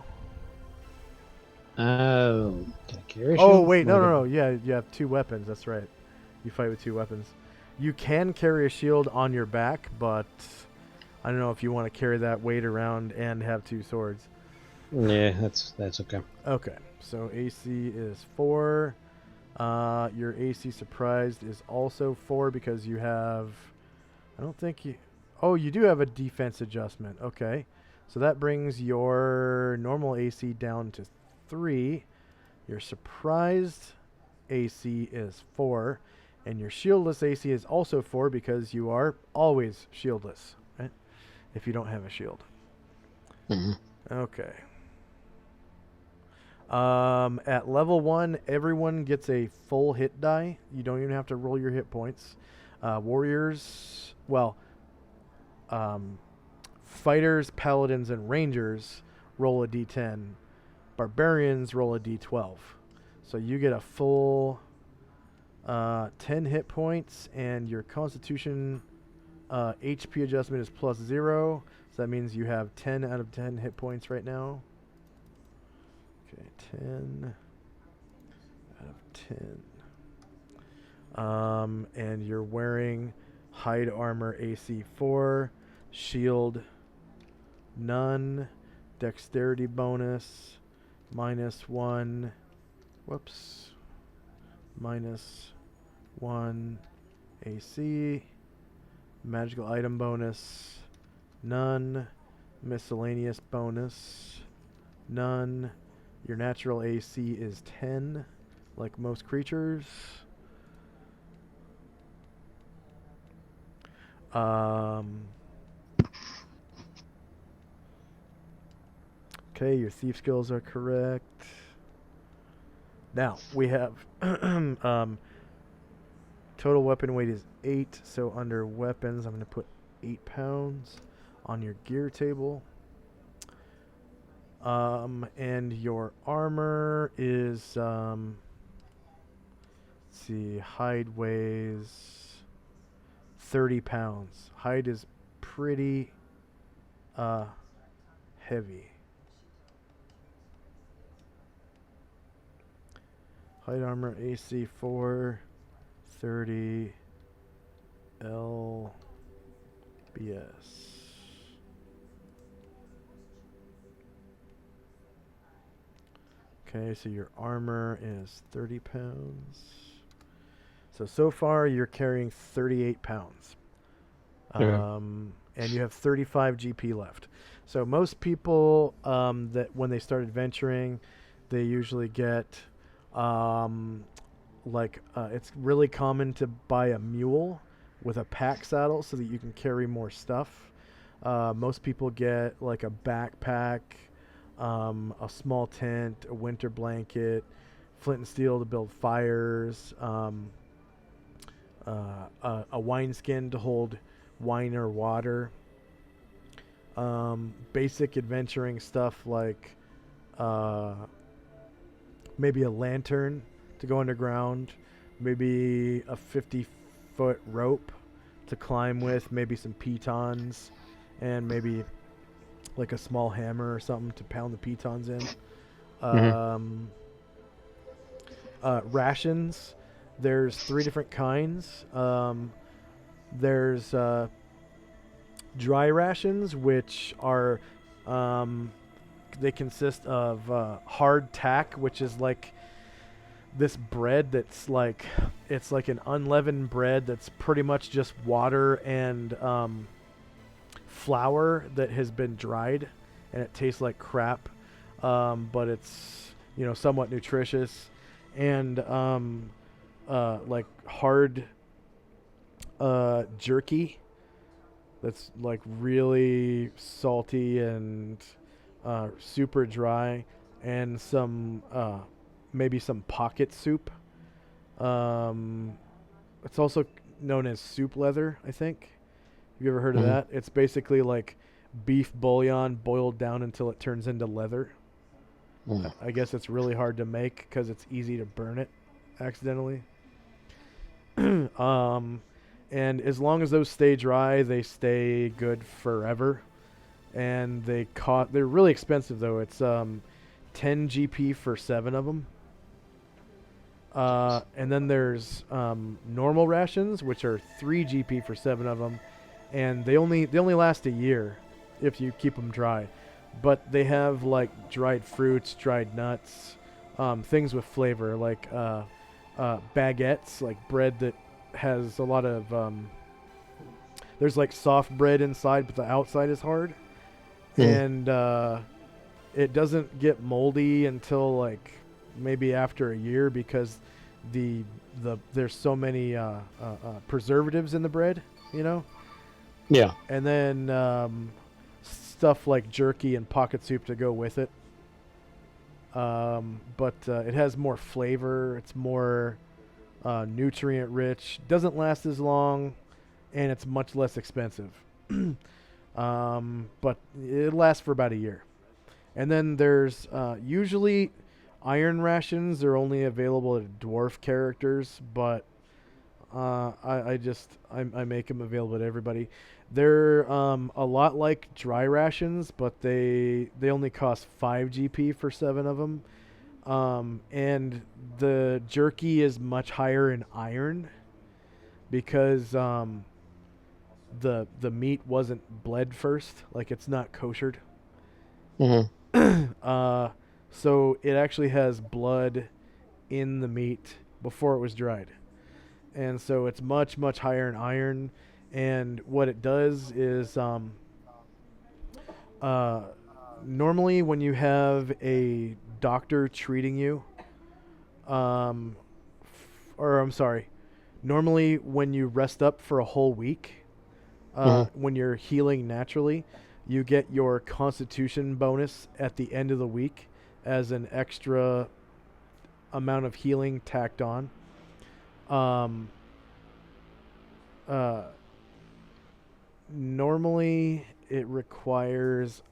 Can I carry a Oh shield? wait, no. Yeah, you have 2 weapons. That's right. You fight with 2 weapons. You can carry a shield on your back, but I don't know if you want to carry that weight around and have 2 swords. Yeah, that's okay. Okay, so AC is 4. Your AC surprised is also 4 because you have... I don't think you... Oh, you do have a defense adjustment. Okay. So that brings your normal AC down to 3. Your surprised AC is 4. And your shieldless AC is also 4 because you are always shieldless, right? If you don't have a shield. Okay. At level 1, everyone gets a full hit die. You don't even have to roll your hit points. Warriors, well, fighters, paladins, and rangers roll a d10. Barbarians roll a d12. So you get a full 10 hit points, and your constitution HP adjustment is +0. So that means you have 10 out of 10 hit points right now. Okay, 10 out of 10. And you're wearing hide armor AC 4, shield none, dexterity bonus -1, whoops, -1 AC, Magical item bonus, none. Miscellaneous bonus, none. Your natural AC is 10, like most creatures. Okay, your thief skills are correct. Now, we have total weapon weight is 8, so under weapons, I'm going to put 8 pounds on your gear table. And your armor is, let's see, hide weighs 30 pounds. Hide is pretty heavy. Hide armor AC 4, 30 LBS. Okay, so your armor is 30 pounds. So far you're carrying 38 pounds. And you have 35 GP left. So most people that when they start adventuring, they usually get it's really common to buy a mule with a pack saddle so that you can carry more stuff. Most people get like a backpack, a small tent, a winter blanket, flint and steel to build fires, a wineskin to hold wine or water. Basic adventuring stuff like maybe a lantern to go underground, maybe a 50-foot rope to climb with, maybe some pitons, and maybe like a small hammer or something to pound the pitons in. Rations, there's 3 different kinds. There's dry rations, which are they consist of hard tack, which is like this bread that's like, it's like an unleavened bread that's pretty much just water and flour that has been dried, and it tastes like crap, but it's, you know, somewhat nutritious. And like hard jerky that's like really salty and super dry, and some maybe some pocket soup. It's also known as soup leather, I think. Have you ever heard of that? It's basically like beef bouillon boiled down until it turns into leather. I guess it's really hard to make because it's easy to burn it accidentally. And as long as those stay dry, they stay good forever. And they're really expensive though. It's 10 GP for 7 of them. And then there's normal rations, which are 3 GP for 7 of them, and they only last a year if you keep them dry. But they have like dried fruits, dried nuts, things with flavor, like baguettes, like bread that has a lot of there's like soft bread inside, but the outside is hard. And it doesn't get moldy until like maybe after a year, because there's so many preservatives in the bread, you know. Yeah. And then stuff like jerky and pocket soup to go with it. But it has more flavor. It's more nutrient rich. Doesn't last as long, and it's much less expensive. But it lasts for about a year. And then there's usually iron rations. Are only available to dwarf characters, but I make them available to everybody. They're a lot like dry rations, but they only cost 5 GP for 7 of them. And the jerky is much higher in iron because the meat wasn't bled first, like it's not koshered. So it actually has blood in the meat before it was dried. And so it's much, much higher in iron. And what it does is normally when you have a doctor treating you, or I'm sorry, normally when you rest up for a whole week, when you're healing naturally, you get your constitution bonus at the end of the week as an extra amount of healing tacked on. Normally it requires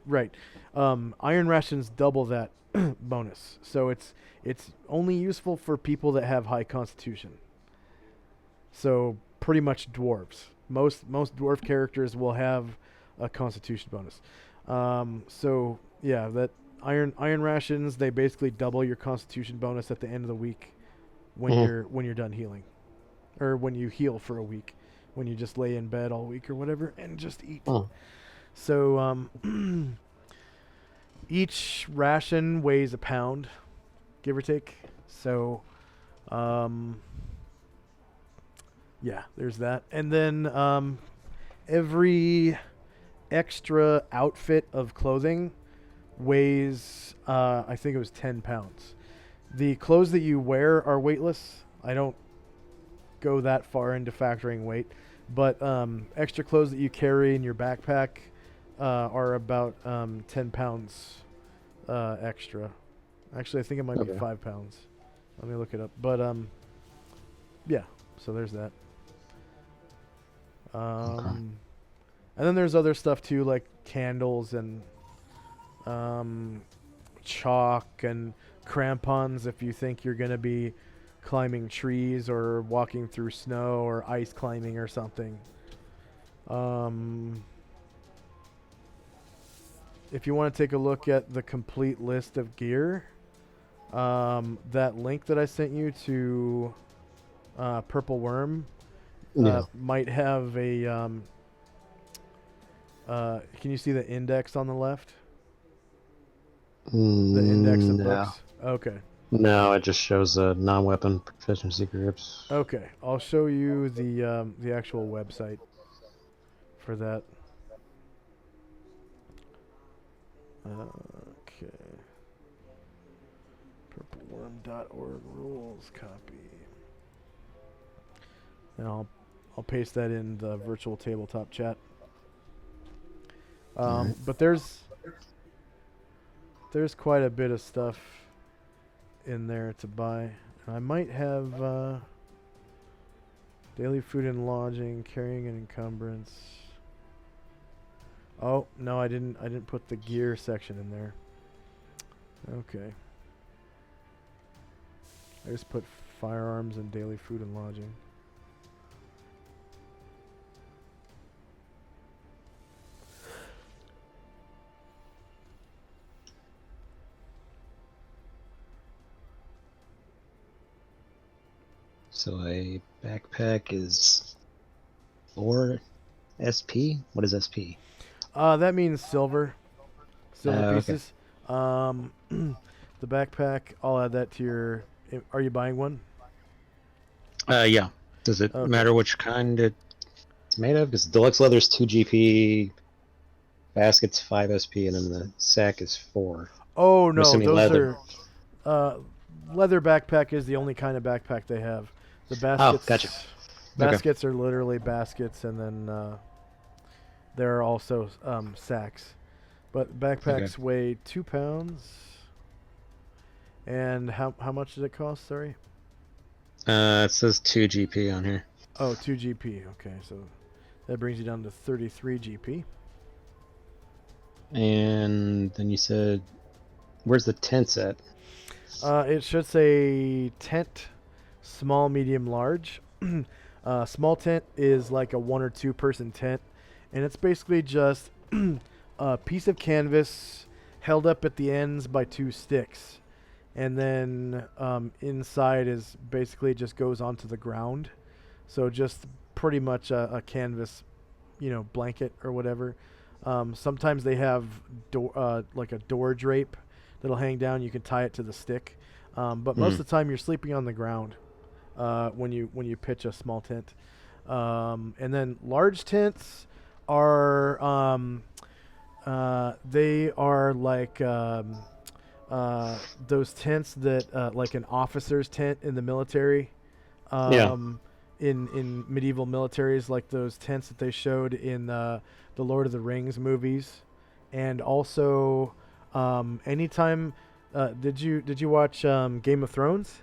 right. Iron rations double that bonus, so it's only useful for people that have high constitution. So pretty much dwarves. Most dwarf characters will have a constitution bonus. So yeah, that iron rations, they basically double your constitution bonus at the end of the week when you're done healing, or when you heal for a week, when you just lay in bed all week or whatever and just eat. So each ration weighs a pound, give or take. So yeah, there's that. And then every extra outfit of clothing weighs, I think it was 10 pounds. The clothes that you wear are weightless. I don't go that far into factoring weight, but extra clothes that you carry in your backpack are about 10 pounds extra. Actually, I think it might be 5 pounds. Let me look it up. But yeah, so there's that. And then there's other stuff too, like candles and chalk and crampons if you think you're going to be climbing trees or walking through snow or ice climbing or something. If you want to take a look at the complete list of gear, that link that I sent you to Purple Worm might have a can you see the index on the left? The index of books? Okay. No, it just shows non-weapon proficiency groups. Okay, I'll show you the actual website for that. Okay. Purpleworm.org rules copy. And I'll paste that in the virtual tabletop chat. But there's quite a bit of stuff in there to buy. I might have daily food and lodging, carrying an encumbrance. Oh no, I didn't put the gear section in there. Okay. I just put firearms and daily food and lodging. So a backpack is 4 SP? What is SP? That means silver pieces. Okay. The backpack, I'll add that to your... Are you buying one? Yeah. Does it matter which kind it's made of? Because deluxe leather is 2 GP, basket's 5 SP, and then the sack is 4. Oh no, those leather. are... leather backpack is the only kind of backpack they have. The baskets... Oh, gotcha. Baskets are literally baskets, and then there are also sacks. But backpacks weigh 2 pounds. And how much did it cost? Sorry. It says 2 GP on here. Oh, 2 GP. Okay, so that brings you down to 33 GP. And then you said, where's the tents at? It should say tent, small, medium, large. Small tent is like a 1 or 2 person tent, and it's basically just a piece of canvas held up at the ends by 2 sticks, and then inside is basically just goes onto the ground, so just pretty much a canvas, blanket or whatever. Sometimes they have like a door drape that'll hang down. You can tie it to the stick, but most of the time you're sleeping on the ground when you pitch a small tent. And then large tents are they are like those tents that like an officer's tent in the military. Yeah. In medieval militaries, like those tents that they showed in the Lord of the Rings movies, and also anytime did you watch Game of Thrones?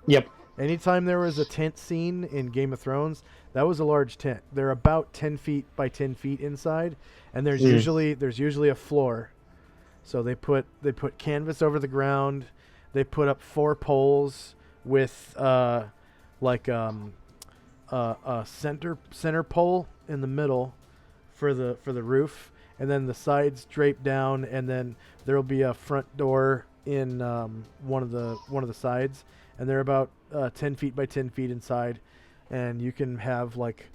Yep. Anytime there was a tent scene in Game of Thrones, that was a large tent. They're about 10 feet by 10 feet inside, and there's usually a floor. So they put canvas over the ground. They put up 4 poles with like a center pole in the middle for the roof, and then the sides drape down, and then there'll be a front door in one of the sides, and they're about 10 feet by 10 feet inside, and you can have like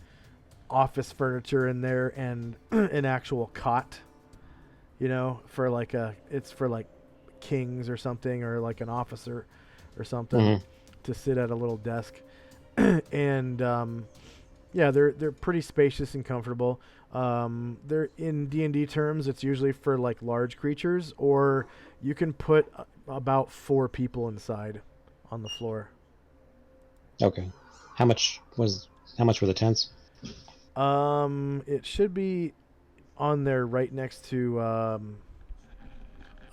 office furniture in there and an actual cot, for like it's for like kings or something, or like an officer or something to sit at a little desk. And yeah, they're pretty spacious and comfortable. They're in D&D terms, it's usually for like large creatures, or you can put about 4 people inside on the floor. Okay. How much were the tents? It should be on there right next to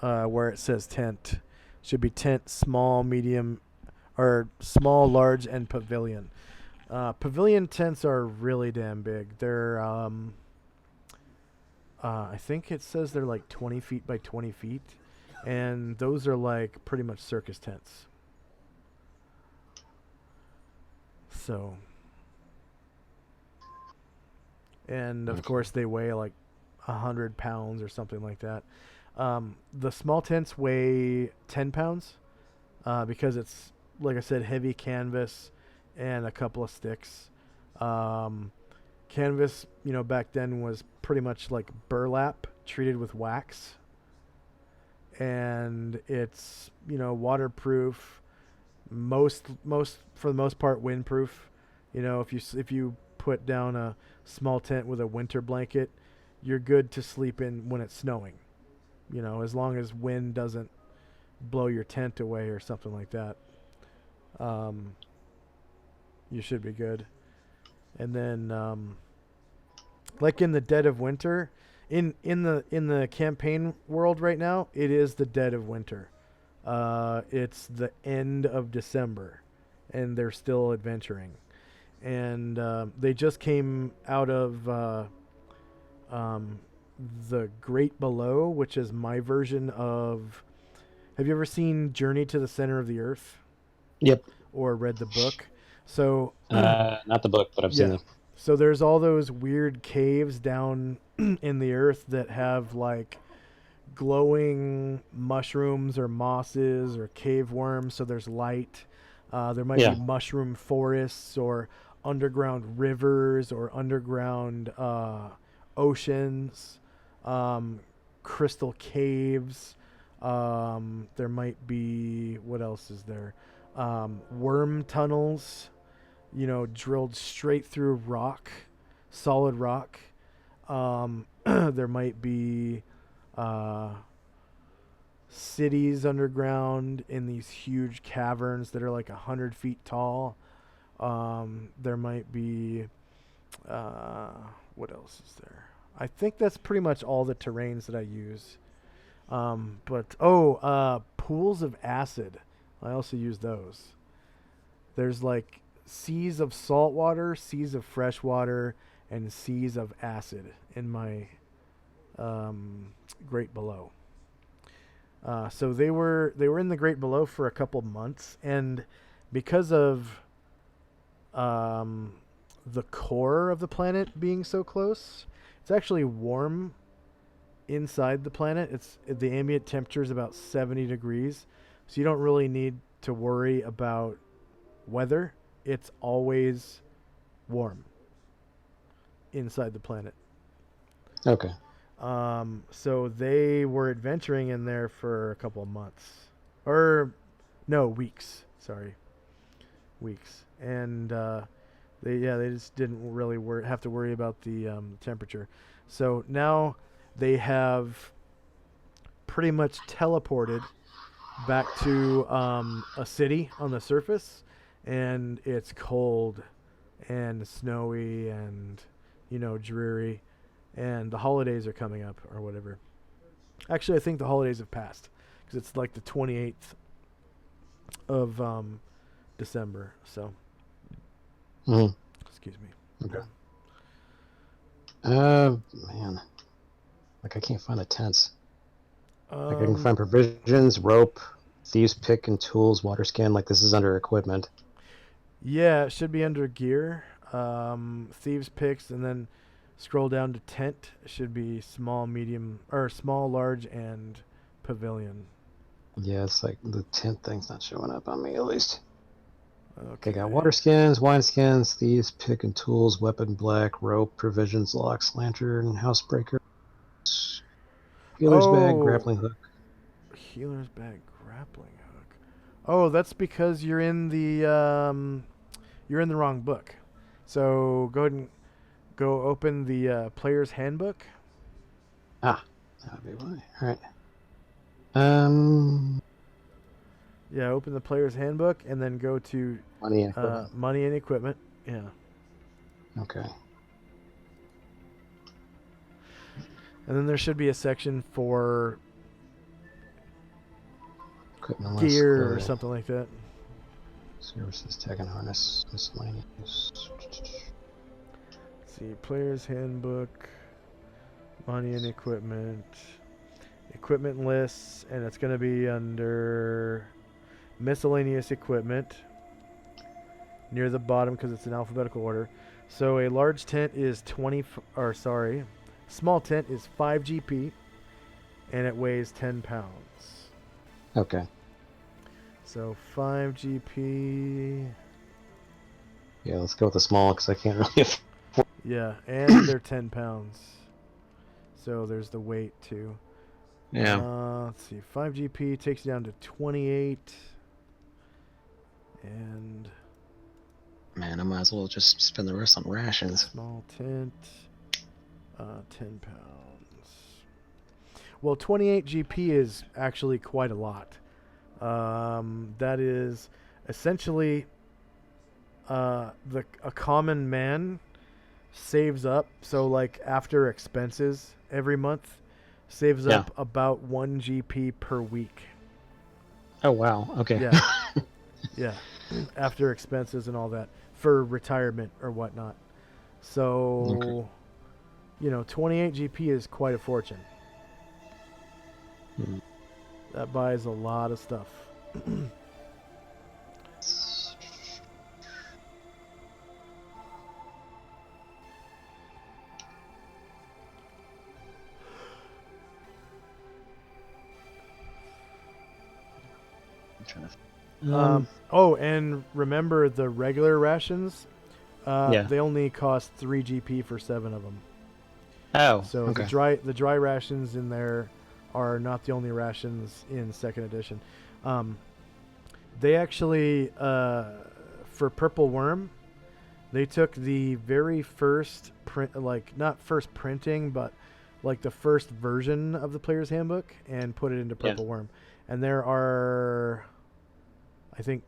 where it says tent. Should be tent, small, medium, or small, large, and pavilion. Pavilion tents are really damn big. They're I think it says they're like 20 feet by 20 feet, and those are like pretty much circus tents. So, and of course they weigh like 100 pounds or something like that. The small tents weigh 10 pounds because it's, like I said, heavy canvas and a couple of sticks. Canvas, back then was pretty much like burlap treated with wax, and it's waterproof, most for the most part windproof. If you put down a small tent with a winter blanket, you're good to sleep in when it's snowing. As long as wind doesn't blow your tent away or something like that. You should be good. And then like in the dead of winter, in the campaign world right now, it is the dead of winter. It's the end of December, and they're still adventuring. And they just came out of the Great Below, which is my version of... Have you ever seen Journey to the Center of the Earth? Yep. Or read the book? So not the book, but I've seen it. So there's all those weird caves down in the earth that have like glowing mushrooms or mosses or cave worms, so there's light. There might be mushroom forests or underground rivers or underground oceans, crystal caves. There might be, what else is there? Worm tunnels, drilled straight through rock, solid rock. There might be cities underground in these huge caverns that are like 100 feet tall. There might be, what else is there? I think that's pretty much all the terrains that I use. Pools of acid. I also use those. There's like seas of salt water, seas of fresh water, and seas of acid in my Great Below. So they were in the Great Below for a couple months, and because of the core of the planet being so close, it's actually warm inside the planet. The ambient temperature is about 70 degrees, so you don't really need to worry about weather. It's always warm inside the planet. Okay. So they were adventuring in there for a couple of months. Or, no, weeks. Sorry. Weeks. And They just didn't really have to worry about the temperature. So now they have pretty much teleported back to a city on the surface, and it's cold and snowy and dreary, and the holidays are coming up or whatever. Actually, I think the holidays have passed because it's like the 28th of December. So, excuse me. Okay. Man, like I can't find the tents. Like I can find provisions, rope, thieves' pick, and tools, water scan. Like this is under equipment. Yeah, it should be under gear. Thieves' picks, and then scroll down to tent. It should be small, medium, or small, large, and pavilion. Yeah, it's like the tent thing's not showing up on me at least. Okay. They got water skins, wine skins, thieves' pick and tools, weapon black, rope, provisions, locks, lantern, housebreaker, healer's bag, grappling hook. Healer's bag, grappling hook. Oh, that's because you're in the wrong book. So go ahead and go open the player's handbook. Ah, that would be why. All right. Yeah, open the player's handbook and then go to money and equipment. Money and equipment. Yeah. Okay. And then there should be a section for equipment gear or something like that. Services, tag and harness, miscellaneous. Let's see, player's handbook, money and equipment lists, and it's going to be under miscellaneous equipment near the bottom because it's in alphabetical order. So a large tent is small tent is 5 GP, and it weighs 10 pounds. Okay. So 5 GP. Yeah, let's go with the small because I can't really afford. Yeah, and they're 10 pounds. So there's the weight too. Yeah. Let's see. 5 GP takes you down to 28. And man, I might as well just spend the rest on rations. Small tent, 10 pounds. Well, 28 GP is actually quite a lot. That is essentially a common man saves up. So like after expenses every month, saves up about 1 GP per week. Oh wow! Okay. Yeah, yeah. After expenses and all that for retirement or whatnot. So, 28 GP is quite a fortune. That buys a lot of stuff. And remember the regular rations? They only cost 3 GP for 7 of them. Oh, so okay. the dry rations in there are not the only rations in 2nd edition. They actually, for Purple Worm, they took the very first print, like not first printing, but like the first version of the player's handbook and put it into Purple Worm. And there are, I think,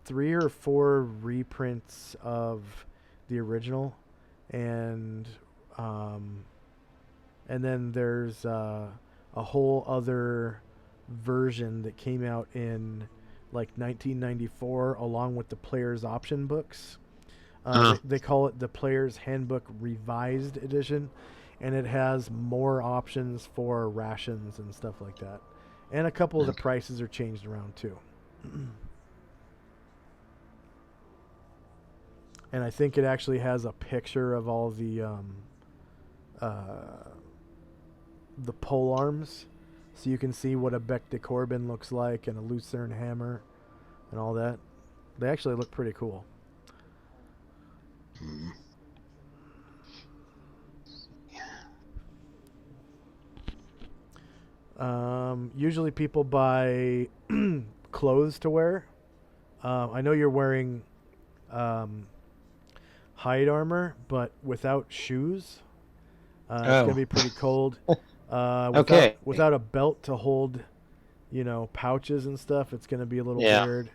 3 or 4 reprints of the original, and then there's a whole other version that came out in like 1994 along with the player's option books. They call it the player's handbook revised edition, and it has more options for rations and stuff like that, and a couple of the prices are changed around too. And I think it actually has a picture of all the pole arms, so you can see what a Bec de Corbin looks like and a Lucerne hammer and all that. They actually look pretty cool. Usually people buy clothes to wear. I know you're wearing hide armor, but without shoes. It's gonna be pretty cold. Okay. Without a belt to hold, pouches and stuff, it's gonna be a little Yeah. weird.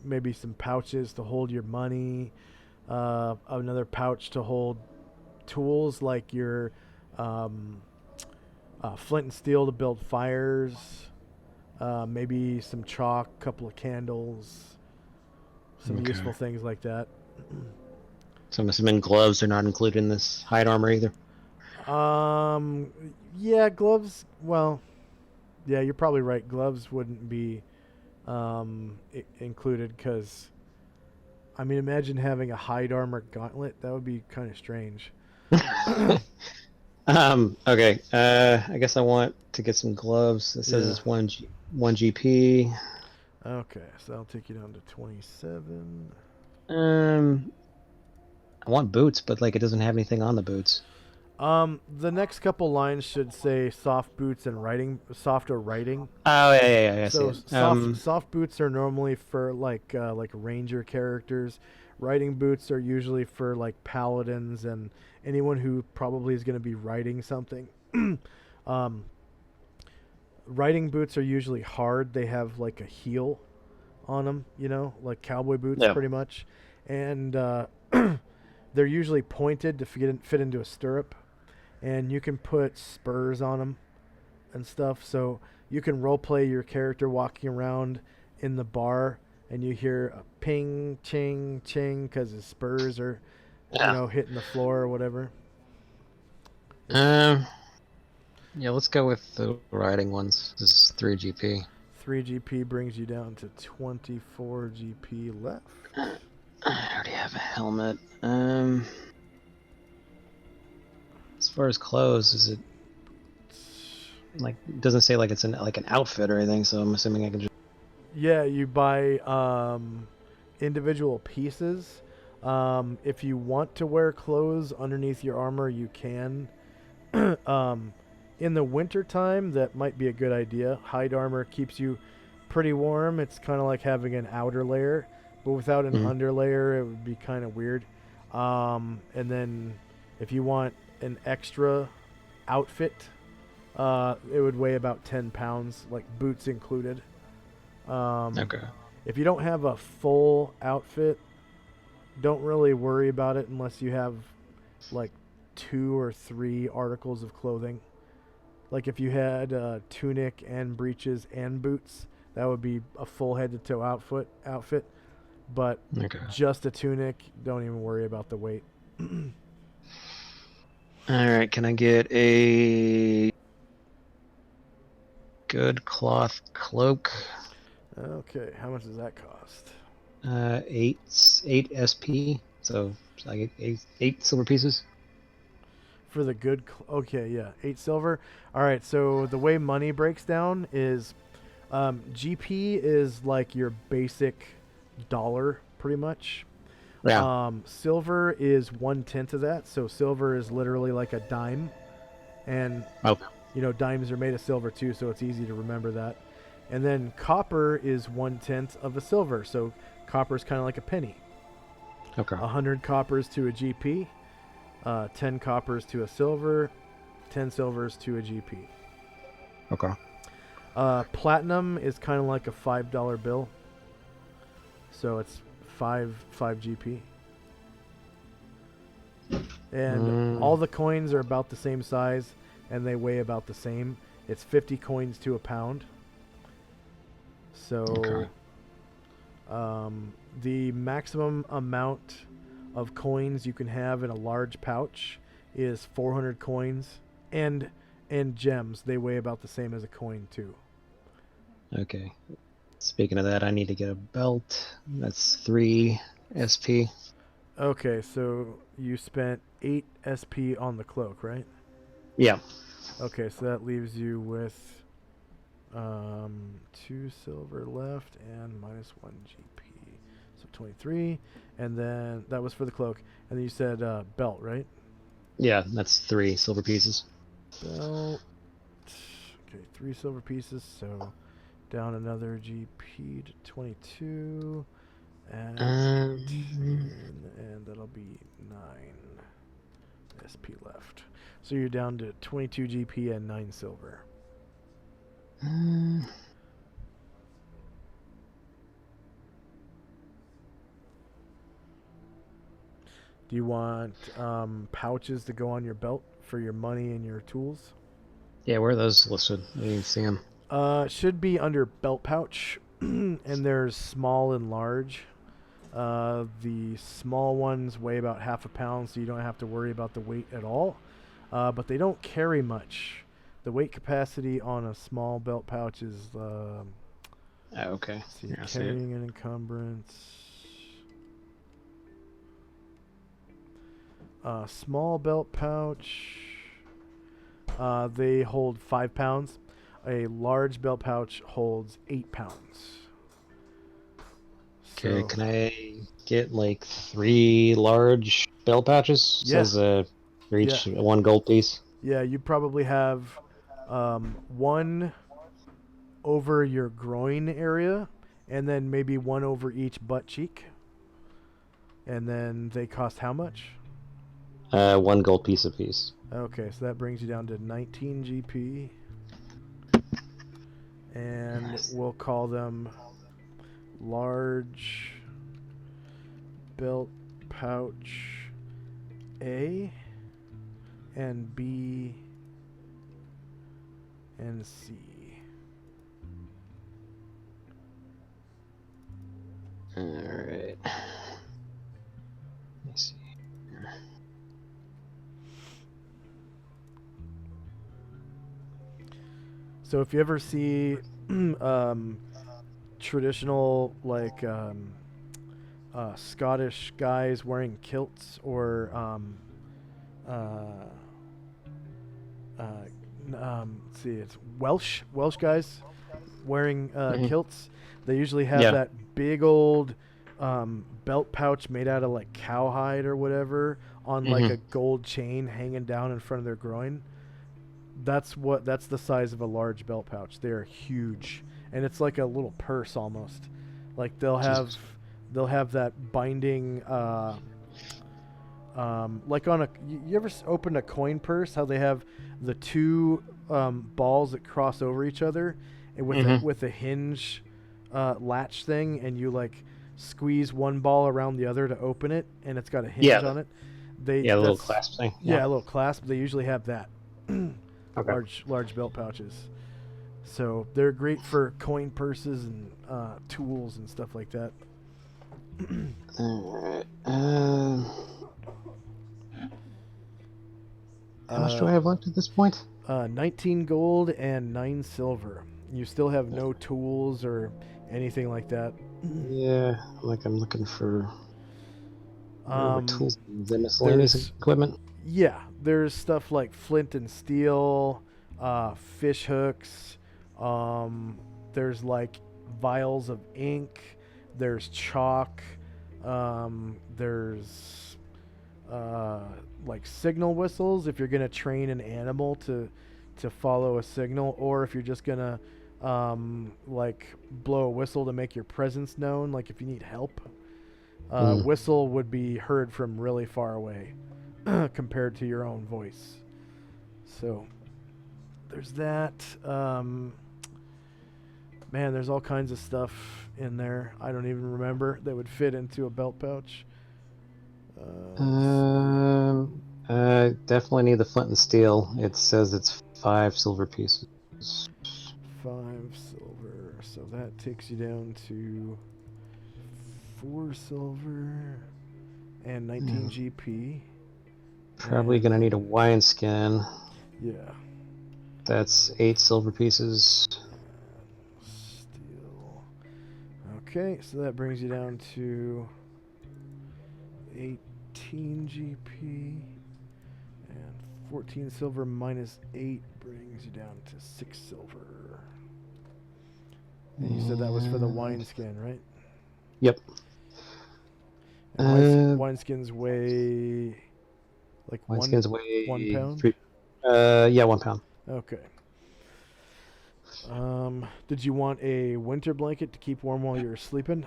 Maybe some pouches to hold your money. Another pouch to hold tools like your flint and steel to build fires. Maybe some chalk, couple of candles, some Okay. useful things like that. So I'm assuming gloves are not included in this hide armor either. Yeah, gloves. Well, yeah, you're probably right. Gloves wouldn't be included because, I mean, imagine having a hide armor gauntlet. That would be kind of strange. Okay. I guess I want to get some gloves. It says Yeah. it's one GP. Okay, so that'll take you down to 27. I want boots, but like it doesn't have anything on the boots. The next couple lines should say soft boots and softer writing. Oh yeah. I So see it. soft boots are normally for like ranger characters. Riding boots are usually for like paladins and anyone who probably is going to be riding something. um, riding boots are usually hard. They have like a heel on them, like cowboy boots Yeah. pretty much, and they're usually pointed to fit into a stirrup, and you can put spurs on them and stuff. So you can role play your character walking around in the bar, and you hear a ping, ching, ching, because his spurs are, hitting the floor or whatever. Yeah, let's go with the riding ones. This is 3 GP. 3 GP brings you down to 24 GP left. I already have a helmet. As far as clothes, is it like it doesn't say like it's an outfit or anything? So I'm assuming I can just. Yeah, you buy individual pieces. If you want to wear clothes underneath your armor, you can. In the winter time, that might be a good idea. Hide armor keeps you pretty warm. It's kind of like having an outer layer, but without an underlayer, it would be kind of weird. And then if you want an extra outfit, it would weigh about 10 pounds, like boots included. Okay. If you don't have a full outfit, don't really worry about it unless you have like 2 or 3 articles of clothing. Like if you had a tunic and breeches and boots, that would be a full head-to-toe outfit. But just a tunic, don't even worry about the weight. All right, can I get a good cloth cloak? Okay, how much does that cost? 8 SP, so I get 8 silver pieces. For the good, okay, yeah, 8 silver. All right, so the way money breaks down is GP is like your basic dollar, pretty much. Yeah. Silver is 1/10 of that, so silver is literally like a dime, and dimes are made of silver too, so it's easy to remember that. And then copper is 1/10 of a silver, so copper is kind of like a penny. Okay. 100 coppers to a GP, 10 coppers to a silver, 10 silvers to a GP. Okay. Platinum is kind of like a $5 bill, so it's 5 GP. And all the coins are about the same size, and they weigh about the same. It's 50 coins to a pound. So the maximum amount of coins you can have in a large pouch is 400 coins, and gems. They weigh about the same as a coin too. Okay. Speaking of that, I need to get a belt. That's 3 SP. Okay, so you spent 8 SP on the cloak, right? Yeah. Okay, so that leaves you with 2 silver left and minus 1 GP. So 23. And then that was for the cloak. And then you said belt, right? Yeah, that's 3 silver pieces. Belt. Okay, 3 silver pieces. So down another GP to 22. At Um, 10, and that'll be 9 SP left. So you're down to 22 GP and 9 silver. uh, Do you want pouches to go on your belt for your money and your tools? yeah, where are those listed? I didn't even see them. Should be under belt pouch, and there's small and large. The small ones weigh about half a pound, so you don't have to worry about the weight at all. But they don't carry much. The weight capacity on a small belt pouch is, Oh, okay. see, Yeah, I see it. carrying an encumbrance. Small belt pouch. They hold 5 pounds. A large belt pouch holds 8 pounds. Okay, So, can I get like 3 large belt pouches? Yeah. Says for each 1 gold piece. yeah, you probably have one over your groin area, and then maybe one over each butt cheek. And then they cost how much? 1 gold piece apiece. Okay, so that brings you down to 19 GP. And Nice. we'll call them large belt pouch A and B and C. Alright. Let me see. So if you ever see traditional Scottish guys wearing kilts or let's see, it's Welsh guys wearing kilts. They usually have Yeah. that big old belt pouch made out of like cowhide or whatever on like a gold chain hanging down in front of their groin. That's the size of a large belt pouch. They're huge, and it's like a little purse almost. Like they'll have that binding like on a you ever opened a coin purse, how they have the two balls that cross over each other and with a hinge latch thing, and you like squeeze one ball around the other to open it, and it's got a hinge on it. The little clasp thing. Yeah, a little clasp. They usually have that. Okay. Large belt pouches. So they're great for coin purses and tools and stuff like that. Alright. How much do I have left at this point? 19 gold and 9 silver. You still have no tools or anything like that. Yeah, I'm looking for tools, the miscellaneous there's- equipment. Yeah, there's stuff like flint and steel, fish hooks. There's like vials of ink. There's chalk. There's like signal whistles if you're gonna train an animal to follow a signal, or if you're just gonna like blow a whistle to make your presence known, like if you need help. Whistle would be heard from really far away compared to your own voice. So there's that. Man, there's all kinds of stuff in there I don't even remember that would fit into a belt pouch. Definitely need the flint and steel. It says it's 5 silver pieces. 5 silver, so that takes you down to 4 silver and 19 GP. Probably gonna need a wineskin. Yeah. That's 8 silver pieces. Steel. Okay, so that brings you down to 18 GP. And 14 silver minus 8 brings you down to 6 silver. And you said that was for the wineskin, right? Yep. And wineskins weigh like wineskins weigh 1 pound? 3, yeah, 1 pound. Okay. Did you want a winter blanket to keep warm while you're sleeping?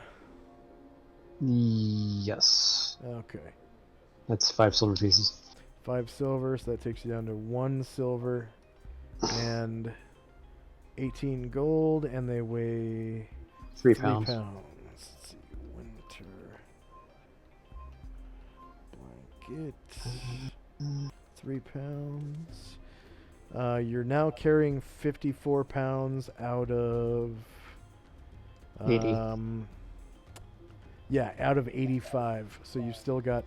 Yes. Okay. That's 5 silver pieces. 5 silver, so that takes you down to 1 silver and 18 gold, and they weigh 3 3 pounds. Let's see, winter blanket, 3 pounds. You're now carrying 54 pounds out of 80. Yeah, out of 85. So you've still got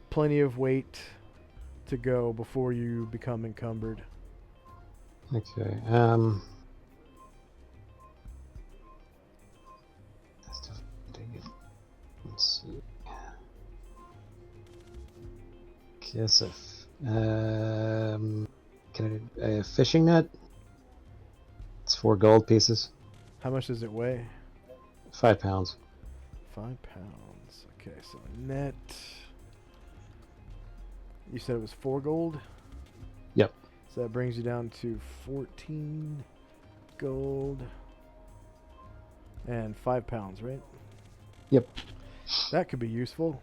plenty of weight to go before you become encumbered. Okay. Let's see. Guess can a fishing net? It's 4 gold pieces. How much does it weigh? 5 pounds. 5 pounds. Okay, so net. You said it was 4 gold? Yep. So that brings you down to 14 gold and 5 pounds, right? Yep. That could be useful.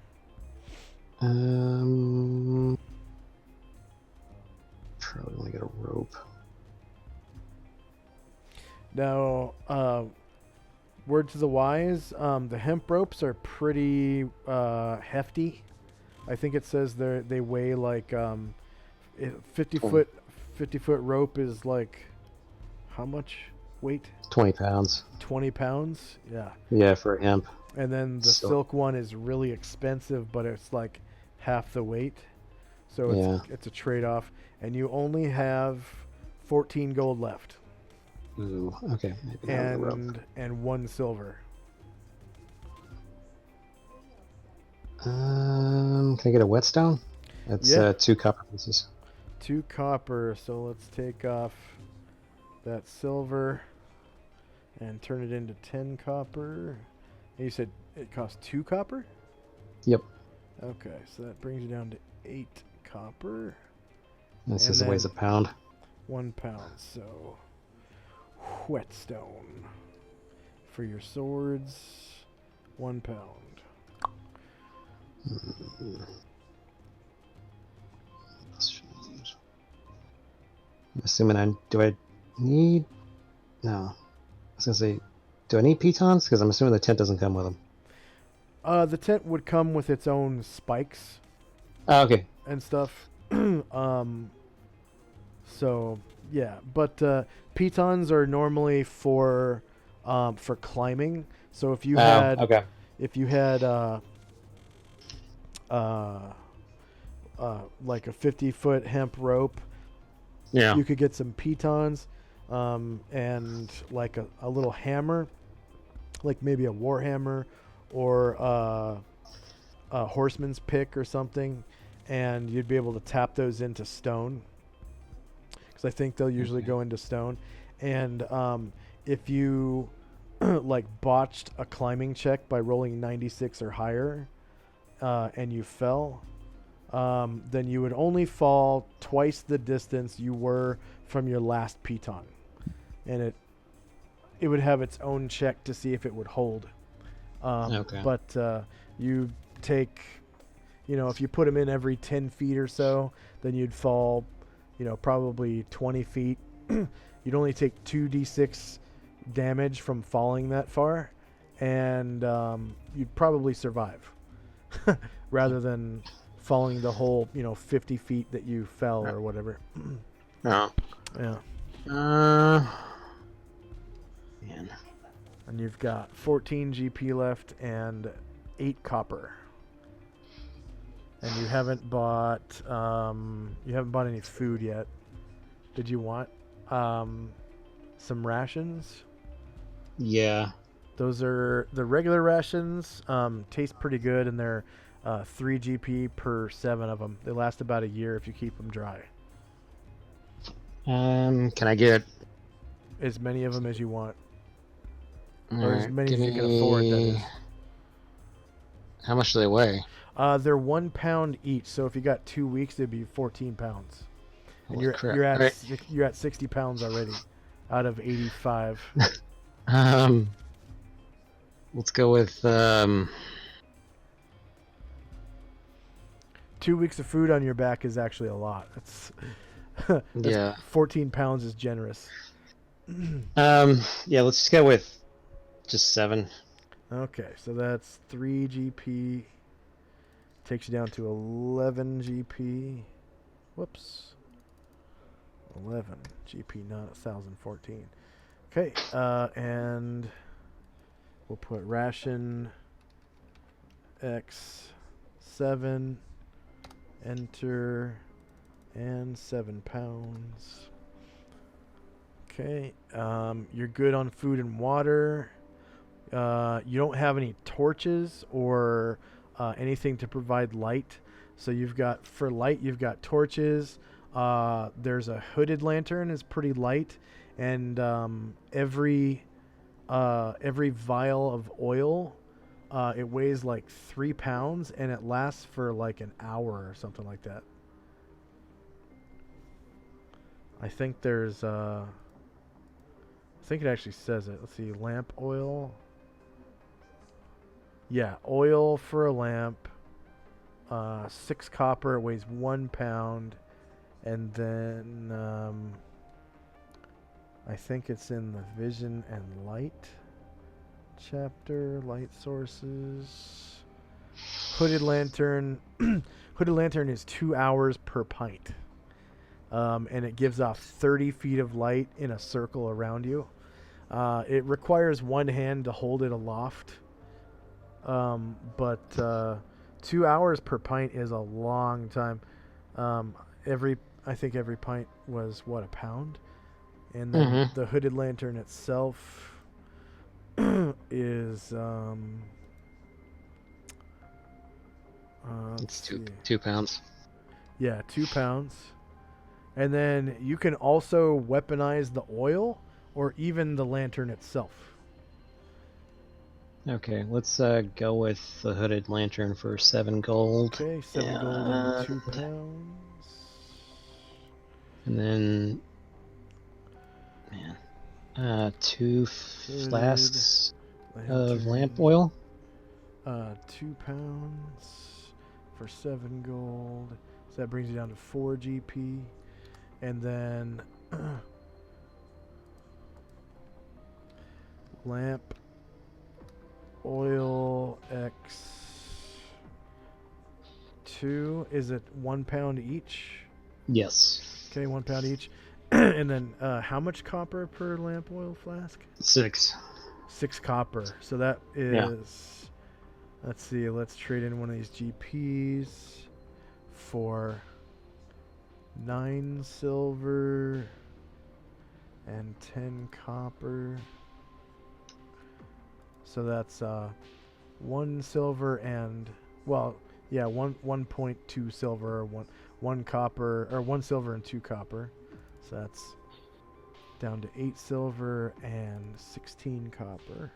Probably want to get a rope. Now, word to the wise, the hemp ropes are pretty hefty. I think it says they weigh like 50 foot rope is like how much weight? 20 pounds. 20 pounds? Yeah. Yeah, for hemp. And then the silk one is really expensive, but it's like half the weight. So it's a trade-off. And you only have 14 gold left. Ooh, okay. Maybe I'll have a rope. And 1 silver. Can I get a whetstone? That's 2 copper pieces. 2 copper. So let's take off that silver and turn it into 10 copper. And you said it costs 2 copper? Yep. Okay, so that brings you down to 8 copper. And it says it weighs a pound. 1 pound, so whetstone for your swords, 1 pound. I'm assuming do I need? No. I was gonna say, do I need pitons? Because I'm assuming the tent doesn't come with them. The tent would come with its own spikes. Oh, okay. And stuff. So yeah, but pitons are normally for climbing. So if you had like a 50-foot hemp rope, you could get some pitons, and like a little hammer, like maybe a war hammer or a horseman's pick or something, and you'd be able to tap those into stone, because I think they'll usually go into stone. And if you like botched a climbing check by rolling 96 or higher, and you fell, then you would only fall twice the distance you were from your last piton, and it would have its own check to see if it would hold. But you take, if you put them in every 10 feet or so, then you'd fall, probably 20 feet. You'd only take 2d6 damage from falling that far, and you'd probably survive rather than falling the whole 50 feet that you fell or whatever. Yeah. Man. And you've got 14 GP left and 8 copper. And you haven't bought any food yet. Did you want some rations? Yeah. Those are the regular rations. Taste pretty good, and they're 3 GP per 7 of them. They last about a year if you keep them dry. Can I get as many of them as you want, or as many as you can afford? That is. How much do they weigh? They're 1 pound each. So if you got 2 weeks, it'd be 14 pounds. And you're at 60 pounds already, out of 85. Let's go with 2 weeks of food on your back is actually a lot. That's Yeah. 14 pounds is generous. Yeah, let's just go with just 7. Okay, so that's 3 GP. Takes you down to 11 GP. Whoops. 11 GP, not 1,014. Okay, and we'll put ration X7, enter, and 7 pounds. Okay, you're good on food and water. You don't have any torches or anything to provide light. So for light, you've got torches. There's a hooded lantern, is pretty light, and every vial of oil, it weighs like 3 pounds, and it lasts for like an hour or something like that. I think there's I think it actually says it. Let's see, lamp oil. Yeah, oil for a lamp. 6 copper, it weighs 1 pound. And then I think it's in the vision and light chapter, light sources. Hooded lantern. Hooded lantern is 2 hours per pint. And it gives off 30 feet of light in a circle around you. It requires one hand to hold it aloft. But 2 hours per pint is a long time. I think every pint was what, a pound, and then the hooded lantern itself is It's 2 pounds. Yeah, 2 pounds, and then you can also weaponize the oil or even the lantern itself. Okay, let's go with the hooded lantern for 7 gold. Okay, 7 gold and 2 pounds. And then, 2 flasks of lamp oil. 2 pounds for 7 gold. So that brings you down to 4 GP. And then lamp oil X2. Is it 1 pound each? Yes. Okay, 1 pound each. And then how much copper per lamp oil flask? 6. 6 copper. So that is, let's see, let's trade in one of these GPs for 9 silver and 10 copper. So that's 1 silver and, well, yeah, 1.2 silver, or one copper, or 1 silver and 2 copper. So that's down to 8 silver and 16 copper.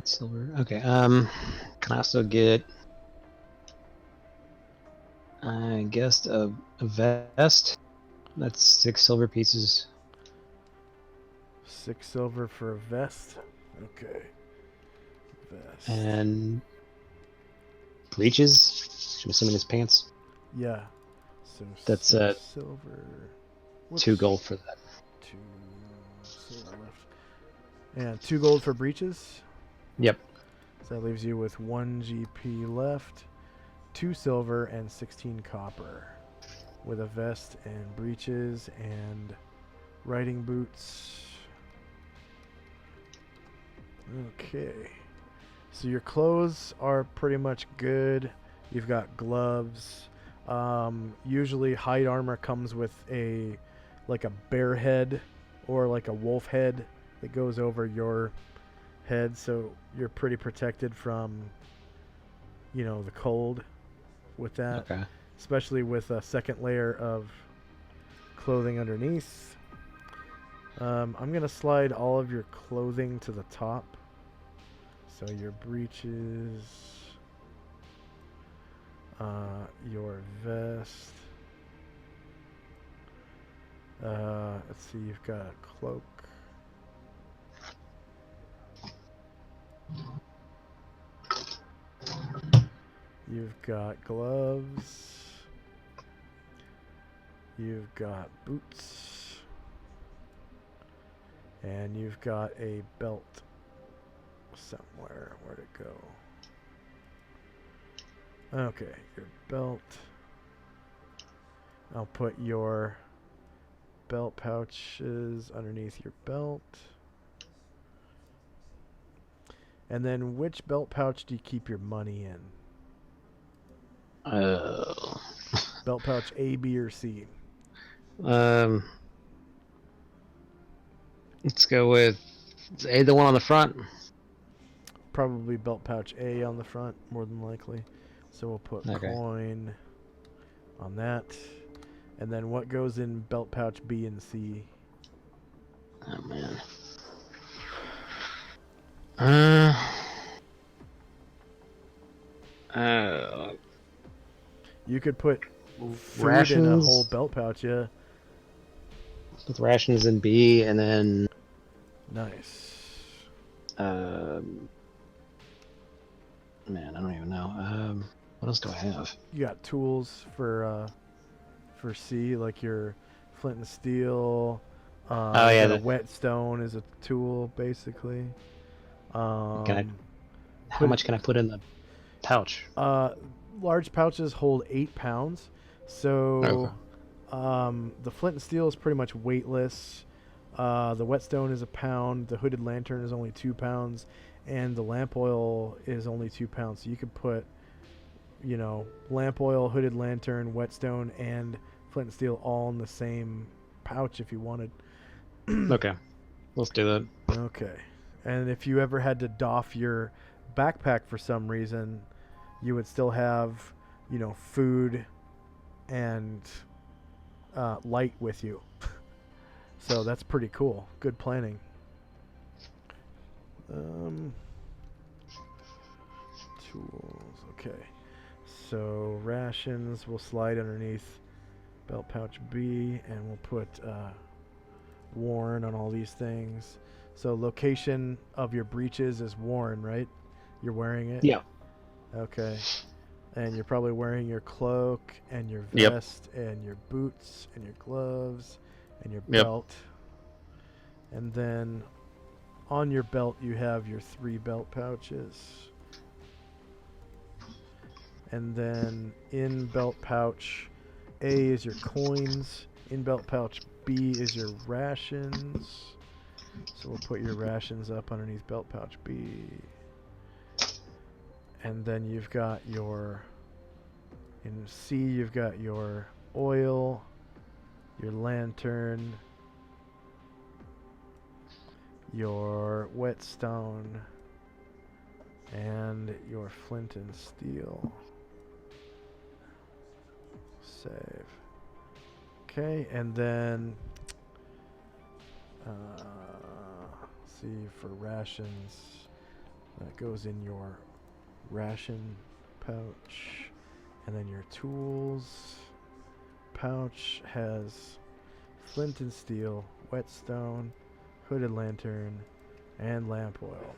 Silver. Okay. Can I also get, I guess, a vest? That's 6 silver pieces. 6 silver for a vest. Okay. Vest. And breeches. I'm assuming it's pants. Yeah. So that's 6 silver. 2 gold for that. 2 silver left. And 2 gold for breeches. Yep. So that leaves you with 1 GP left, 2 silver and 16 copper, with a vest and breeches and riding boots. Okay. So your clothes are pretty much good. You've got gloves. Usually hide armor comes with like a bear head or like a wolf head that goes over your head, so you're pretty protected from, the cold with that. Okay. Especially with a second layer of clothing underneath. I'm going to slide all of your clothing to the top. So your breeches, your vest. Let's see, you've got a cloak. You've got gloves. You've got boots. And you've got a belt somewhere. Where'd it go? Okay, your belt. I'll put your belt pouches underneath your belt. And then which belt pouch do you keep your money in? Belt pouch A, B, or C? Let's go with A, the one on the front. Probably belt pouch A on the front, more than likely. So we'll put coin on that. And then what goes in belt pouch B and C? Oh, man. You could put food rations in a whole belt pouch, yeah. With rations in B, and then Nice. man, I don't even know. What else do I have? You got tools for C, like your flint and steel. Oh yeah, the whetstone is a tool, basically. How much can I put in the pouch? Large pouches hold 8 pounds, so the flint and steel is pretty much weightless. The whetstone is a pound. The hooded lantern is only 2 pounds, and the lamp oil is only 2 pounds. So you could put, lamp oil, hooded lantern, whetstone, and flint and steel all in the same pouch if you wanted. Okay, let's do that. Okay, and if you ever had to doff your backpack for some reason, you would still have, food and light with you. So that's pretty cool. Good planning. Tools. Okay. So rations will slide underneath belt pouch B, and we'll put worn on all these things. So location of your breeches is worn, right? You're wearing it? Yeah. Okay. And you're probably wearing your cloak and your vest and your boots and your gloves and your belt. And then on your belt you have your 3 belt pouches. And then in belt pouch A is your coins. In belt pouch B is your rations. So we'll put your rations up underneath belt pouch B. And then you've got in C you've got your oil, your lantern, your whetstone, and your flint and steel. Save. Okay, and then see, for rations, that goes in your ration pouch. And then your tools pouch has flint and steel, whetstone, hooded lantern, and lamp oil.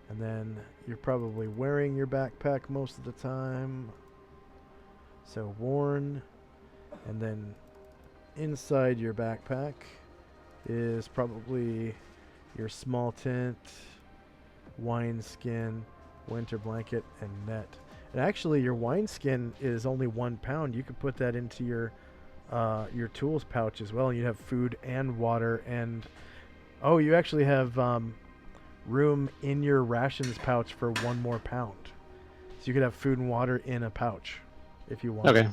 And then you're probably wearing your backpack most of the time. So worn. And then inside your backpack is probably your small tent, wineskin, winter blanket, and net. And actually your wineskin is only 1 pound. You could put that into your tools pouch as well, and you'd have food and water, and you actually have room in your rations pouch for 1 more pound. So you could have food and water in a pouch if you want. Okay.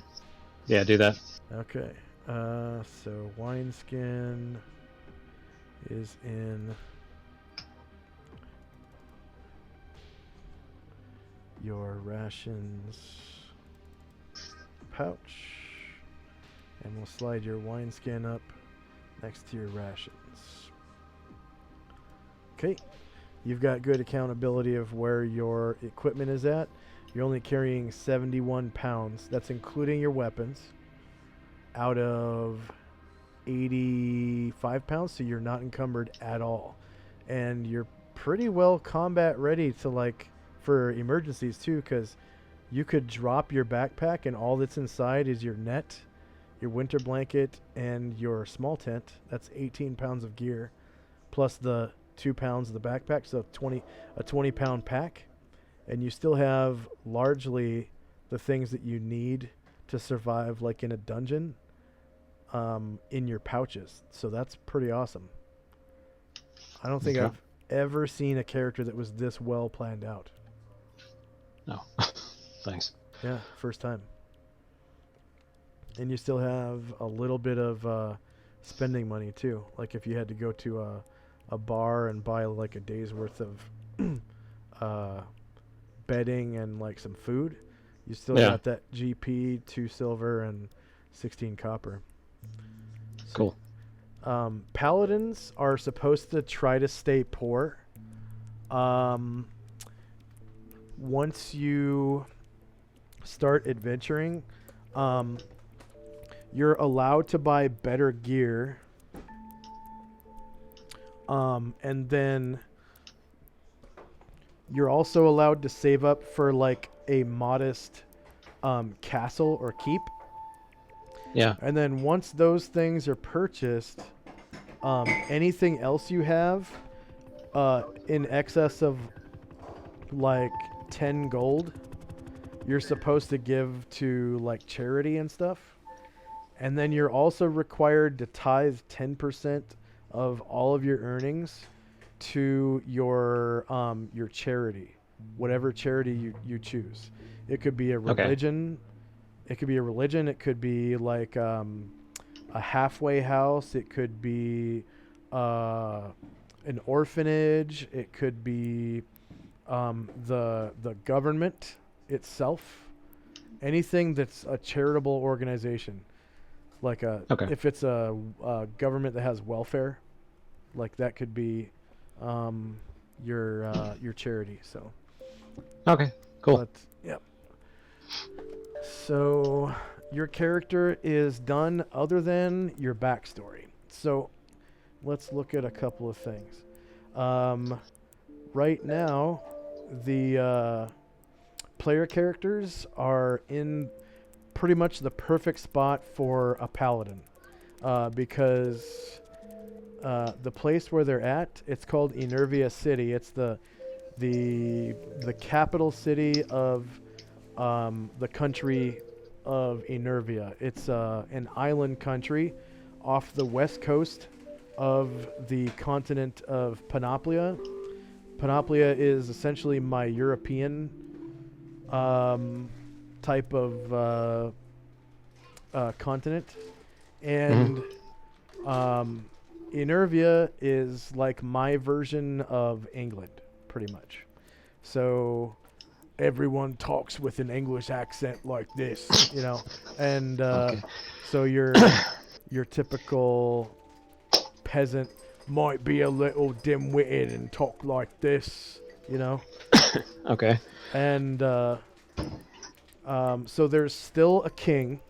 Yeah, do that. Okay. So wineskin is in your rations pouch, and we'll slide your wineskin up next to your rations. Okay, you've got good accountability of where your equipment is at. You're only carrying 71 pounds. That's including your weapons out of 85 pounds, so you're not encumbered at all. And you're pretty well combat ready to, for emergencies too, because you could drop your backpack and all that's inside is your net, your winter blanket, and your small tent. That's 18 pounds of gear, plus the 2 pounds of the backpack, so a 20-pound pack. And you still have largely the things that you need to survive, like in a dungeon, in your pouches. So that's pretty awesome. I don't think Okay. I've ever seen a character that was this well planned out. No. Thanks. Yeah, first time. And you still have a little bit of spending money too. Like if you had to go to a bar and buy like a day's worth of bedding and like some food, you still got that GP, 2 silver, and 16 copper. So, Cool. Paladins are supposed to try to stay poor. Once you start adventuring, you're allowed to buy better gear. And then you're also allowed to save up for like a modest castle or keep. Yeah. And then once those things are purchased, anything else you have in excess of like 10 gold, you're supposed to give to like charity and stuff. And then you're also required to tithe 10% of all of your earnings to your charity, whatever charity you choose. It could be a religion. Okay. It could be a religion. It could be like a halfway house. It could be an orphanage. It could be the government itself. Anything that's a charitable organization. Like if it's a government that has welfare, like that could be your charity. So. Okay. Cool. But, yep. So your character is done, other than your backstory. So let's look at a couple of things. Right now, the player characters are in pretty much the perfect spot for a paladin, because the place where they're at, it's called Enervia City. It's the capital city of the country of Enervia. It's an island country off the west coast of the continent of Panoplia. Panoplia is essentially my European type of continent, and Enervia is like my version of England, pretty much. So everyone talks with an English accent like this, you know, and so your typical peasant might be a little dim-witted and talk like this, you know. Okay. And so there's still a king,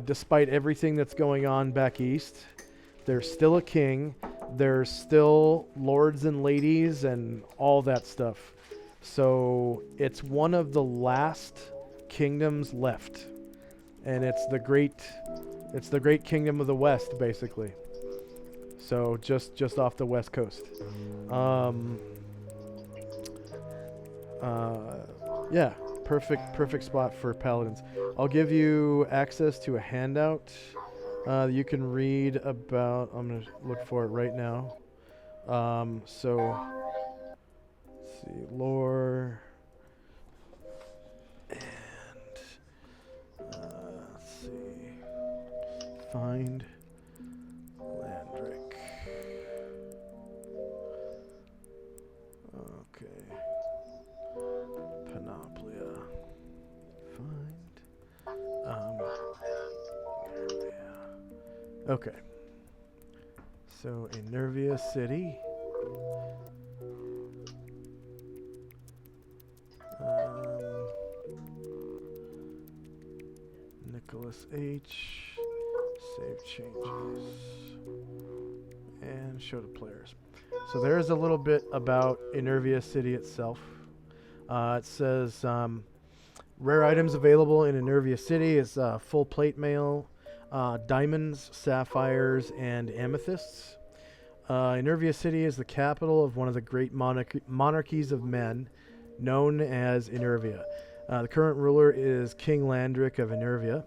despite everything that's going on back east. There's still a king. There's still lords and ladies and all that stuff. So it's one of the last kingdoms left, and it's the great kingdom of the West, basically. So just off the west coast. Yeah, perfect spot for paladins. I'll give you access to a handout. You can read about. I'm gonna look for it right now. So let's see, lore, and let's see, find Landric. Okay, Panoplia. Find. Yeah. Okay. So Enervia City. Nicholas H. Save changes. And show to players. So there's a little bit about Enervia City itself. It says rare items available in Enervia City is full plate mail, diamonds, sapphires, and amethysts. Enervia City is the capital of one of the great monarchies of men, known as Enervia. The current ruler is King Landric of Enervia.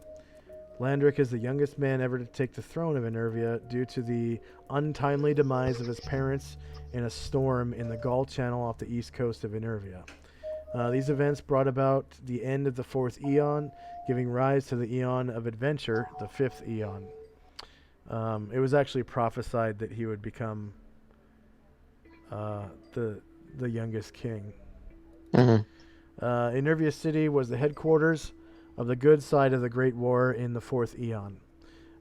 Landric is the youngest man ever to take the throne of Enervia due to the untimely demise of his parents in a storm in the Gaul Channel off the east coast of Enervia. These events brought about the end of the 4th Eon, giving rise to the Eon of Adventure, the 5th Eon. It was actually prophesied that he would become the youngest king. Enervia City was the headquarters of the good side of the Great War in the 4th Eon.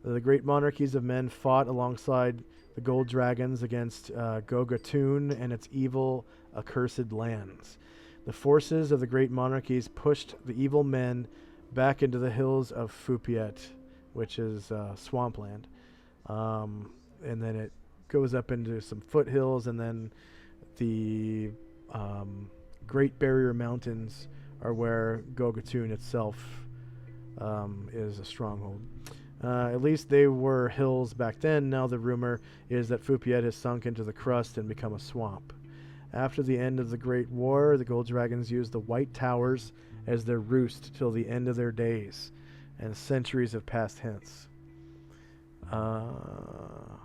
The great monarchies of men fought alongside the gold dragons against Gogatun and its evil, accursed lands. The forces of the great monarchies pushed the evil men back into the hills of Fupiet, which is swampland. And then it goes up into some foothills, and then the Great Barrier Mountains are where Gogatun itself is a stronghold. At least they were hills back then. Now the rumor is that Fupiet has sunk into the crust and become a swamp. After the end of the Great War, the Gold Dragons used the White Towers as their roost till the end of their days, and centuries have passed hence. Enervia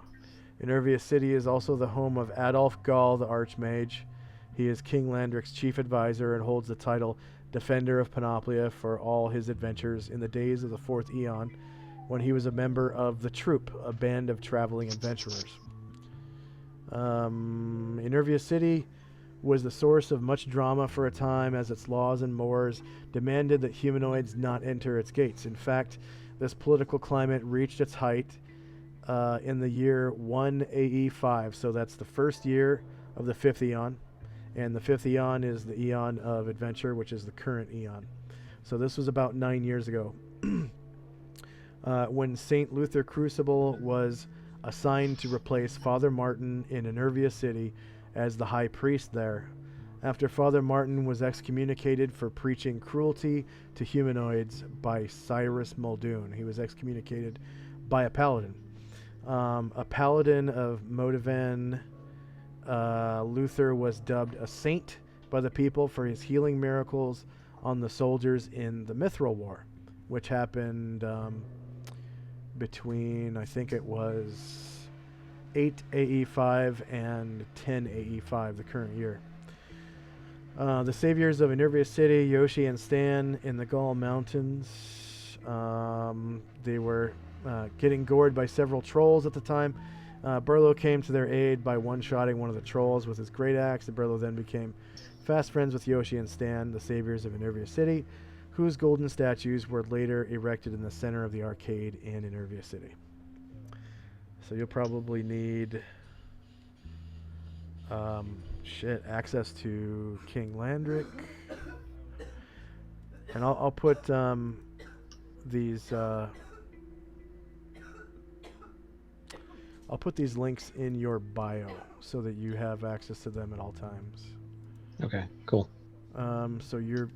City is also the home of Adolf Gall, the Archmage. He is King Landric's chief advisor and holds the title Defender of Panoplia for all his adventures in the days of the 4th Eon, when he was a member of the Troop, a band of traveling adventurers. Enervia City was the source of much drama for a time, as its laws and mores demanded that humanoids not enter its gates. In fact, this political climate reached its height in the year 1 AE5, so that's the first year of the 5th Eon, and the 5th Eon is the Eon of Adventure, which is the current Eon. So this was about 9 years ago. When St. Luther Crucible was assigned to replace Father Martin in Enervia City as the high priest there. After Father Martin was excommunicated for preaching cruelty to humanoids by Cyrus Muldoon. He was excommunicated by a paladin. A paladin of Modavan, Luther was dubbed a saint by the people for his healing miracles on the soldiers in the Mithril War, which happened between, I think it was 8 AE5 and 10 AE5, the current year. The saviors of Enervia City, Yoshi and Stan in the Gaul Mountains, they were getting gored by several trolls at the time. Burlo came to their aid by one-shotting one of the trolls with his great axe, and Burlo then became fast friends with Yoshi and Stan, the saviors of Enervia City, whose golden statues were later erected in the center of the arcade in Enervia City. So you'll probably need access to King Landric, and I'll put these links in your bio so that you have access to them at all times. Okay, cool. So you're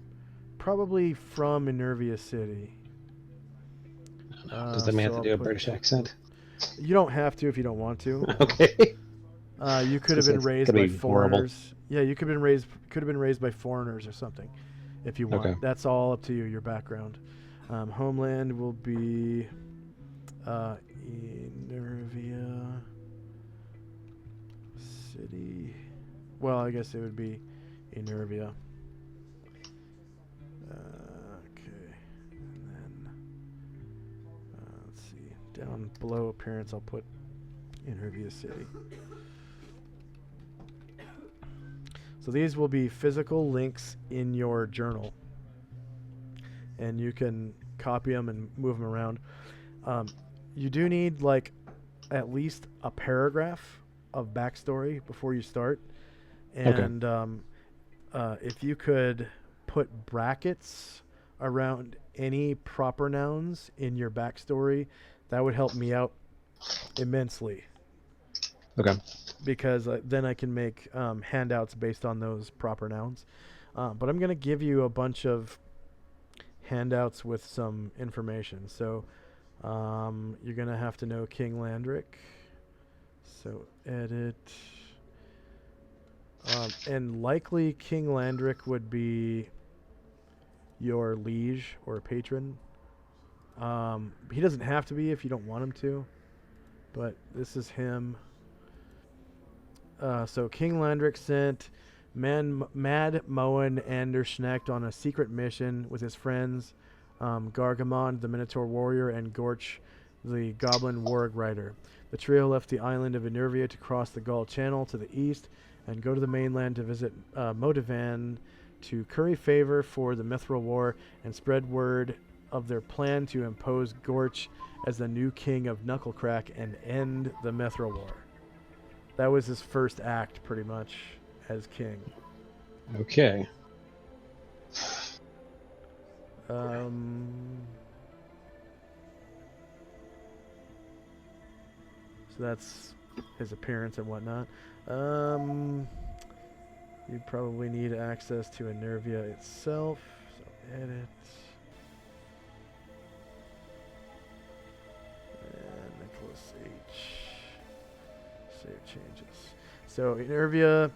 probably from Enervia City. Does that mean I have to do a British accent? You don't have to if you don't want to. Okay. You could have been raised by foreigners. Yeah, you could have been raised by foreigners or something, if you want. Okay. That's all up to you. Your background. Homeland will be Enervia City. Well, I guess it would be Enervia. Okay, and then let's see. Down below appearance, I'll put Enervia City. So these will be physical links in your journal, and you can copy them and move them around. You do need like at least a paragraph of backstory before you start, and if you could put brackets around any proper nouns in your backstory, that would help me out immensely. Okay. Because then I can make handouts based on those proper nouns. But I'm going to give you a bunch of handouts with some information. So you're going to have to know King Landric. So edit. And likely King Landric would be your liege or patron. He doesn't have to be if you don't want him to, but this is him. So King Landric sent Mad Moen Anderschnecht on a secret mission with his friends Gargamon, the Minotaur warrior, and Gorch, the Goblin Warg rider. The trio left the island of Enervia to cross the Gaul Channel to the east and go to the mainland to visit Modavan to curry favor for the Mithril War and spread word of their plan to impose Gorch as the new king of Knucklecrack and end the Mithril War. That was his first act, pretty much, as king. Okay. So that's his appearance and whatnot. You probably need access to Enervia itself. So edit. And Nicholas H. Save changes. So Enervia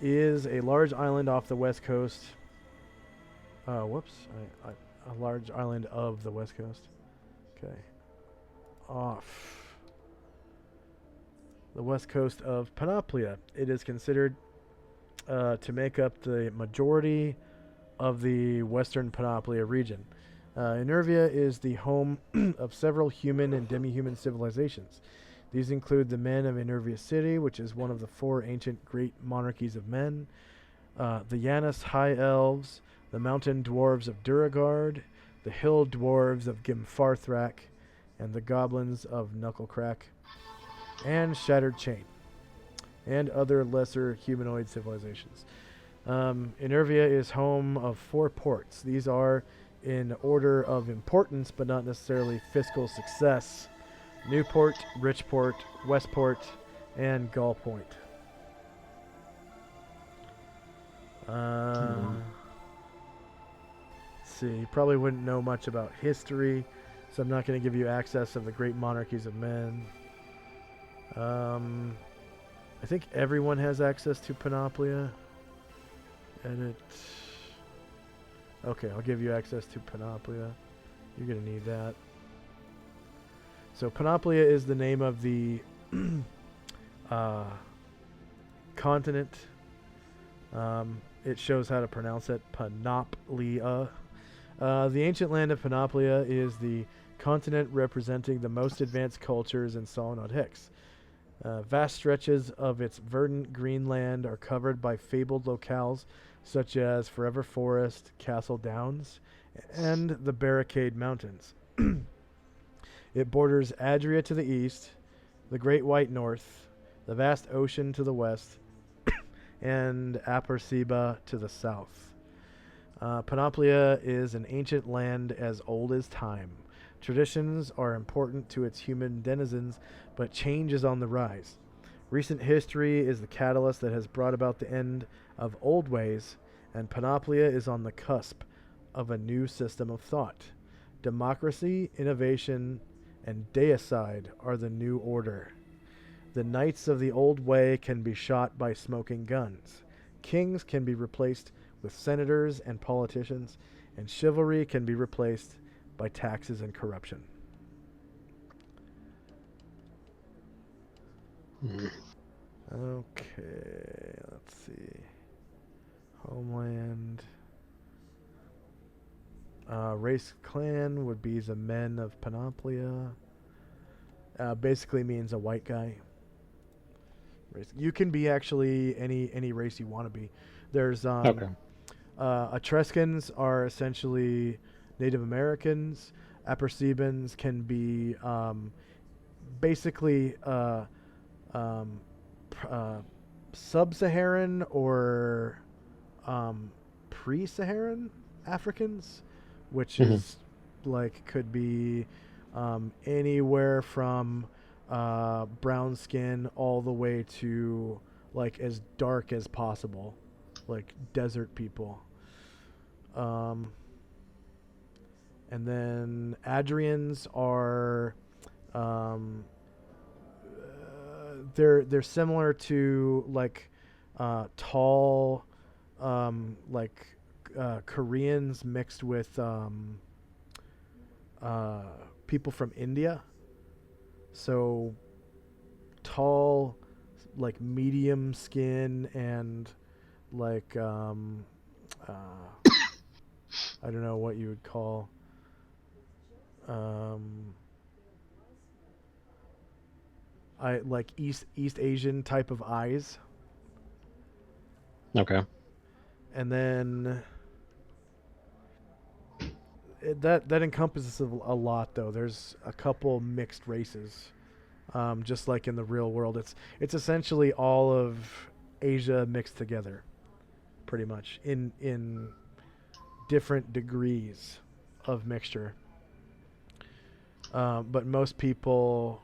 is a large island off the west coast. Whoops. A large island of the west coast. Okay. Off the west coast of Panoplia. It is considered to make up the majority of the western Panoplia region. Enervia is the home of several human and demi-human civilizations. These include the men of Enervia City, which is one of the 4 ancient great monarchies of men, the Yanis High Elves, the mountain dwarves of Duragard, the hill dwarves of Gimfarthrak, and the goblins of Knucklecrack, and Shattered Chain, and other lesser humanoid civilizations. Enervia is home of 4 ports. These are in order of importance, but not necessarily fiscal success: Newport, Richport, Westport, and Gull Point. Let's see, you probably wouldn't know much about history, so I'm not going to give you access of the great monarchies of men. I think everyone has access to Panoplia. Edit. Okay, I'll give you access to Panoplia. You're going to need that. So Panoplia is the name of the continent. It shows how to pronounce it, Panoplia. The ancient land of Panoplia is the continent representing the most advanced cultures in Solonod Hex. Vast stretches of its verdant green land are covered by fabled locales such as Forever Forest, Castle Downs, and the Barricade Mountains. It borders Adria to the east, the Great White North, the vast ocean to the west, and Aperceba to the south. Panoplia is an ancient land as old as time. Traditions are important to its human denizens, but change is on the rise. Recent history is the catalyst that has brought about the end of old ways, and Panoplia is on the cusp of a new system of thought. Democracy, innovation, and deicide are the new order. The knights of the old way can be shot by smoking guns. Kings can be replaced with senators and politicians, and chivalry can be replaced by taxes and corruption. Okay, let's see. Homeland. Race clan would be the men of Panoplia. Basically means a white guy. You can be actually any race you want to be. There's Etruscans are essentially Native Americans. Apercebans can be basically sub-Saharan or pre-Saharan Africans, which is like could be anywhere from brown skin all the way to like as dark as possible, like desert people. Um, and then Adrians are they're similar to like tall like Koreans mixed with people from India. So tall, like medium skin and like I don't know what you would call I like East Asian type of eyes. Okay. And then that encompasses a lot though. There's a couple mixed races. Just like in the real world, it's essentially all of Asia mixed together, pretty much in different degrees of mixture. But most people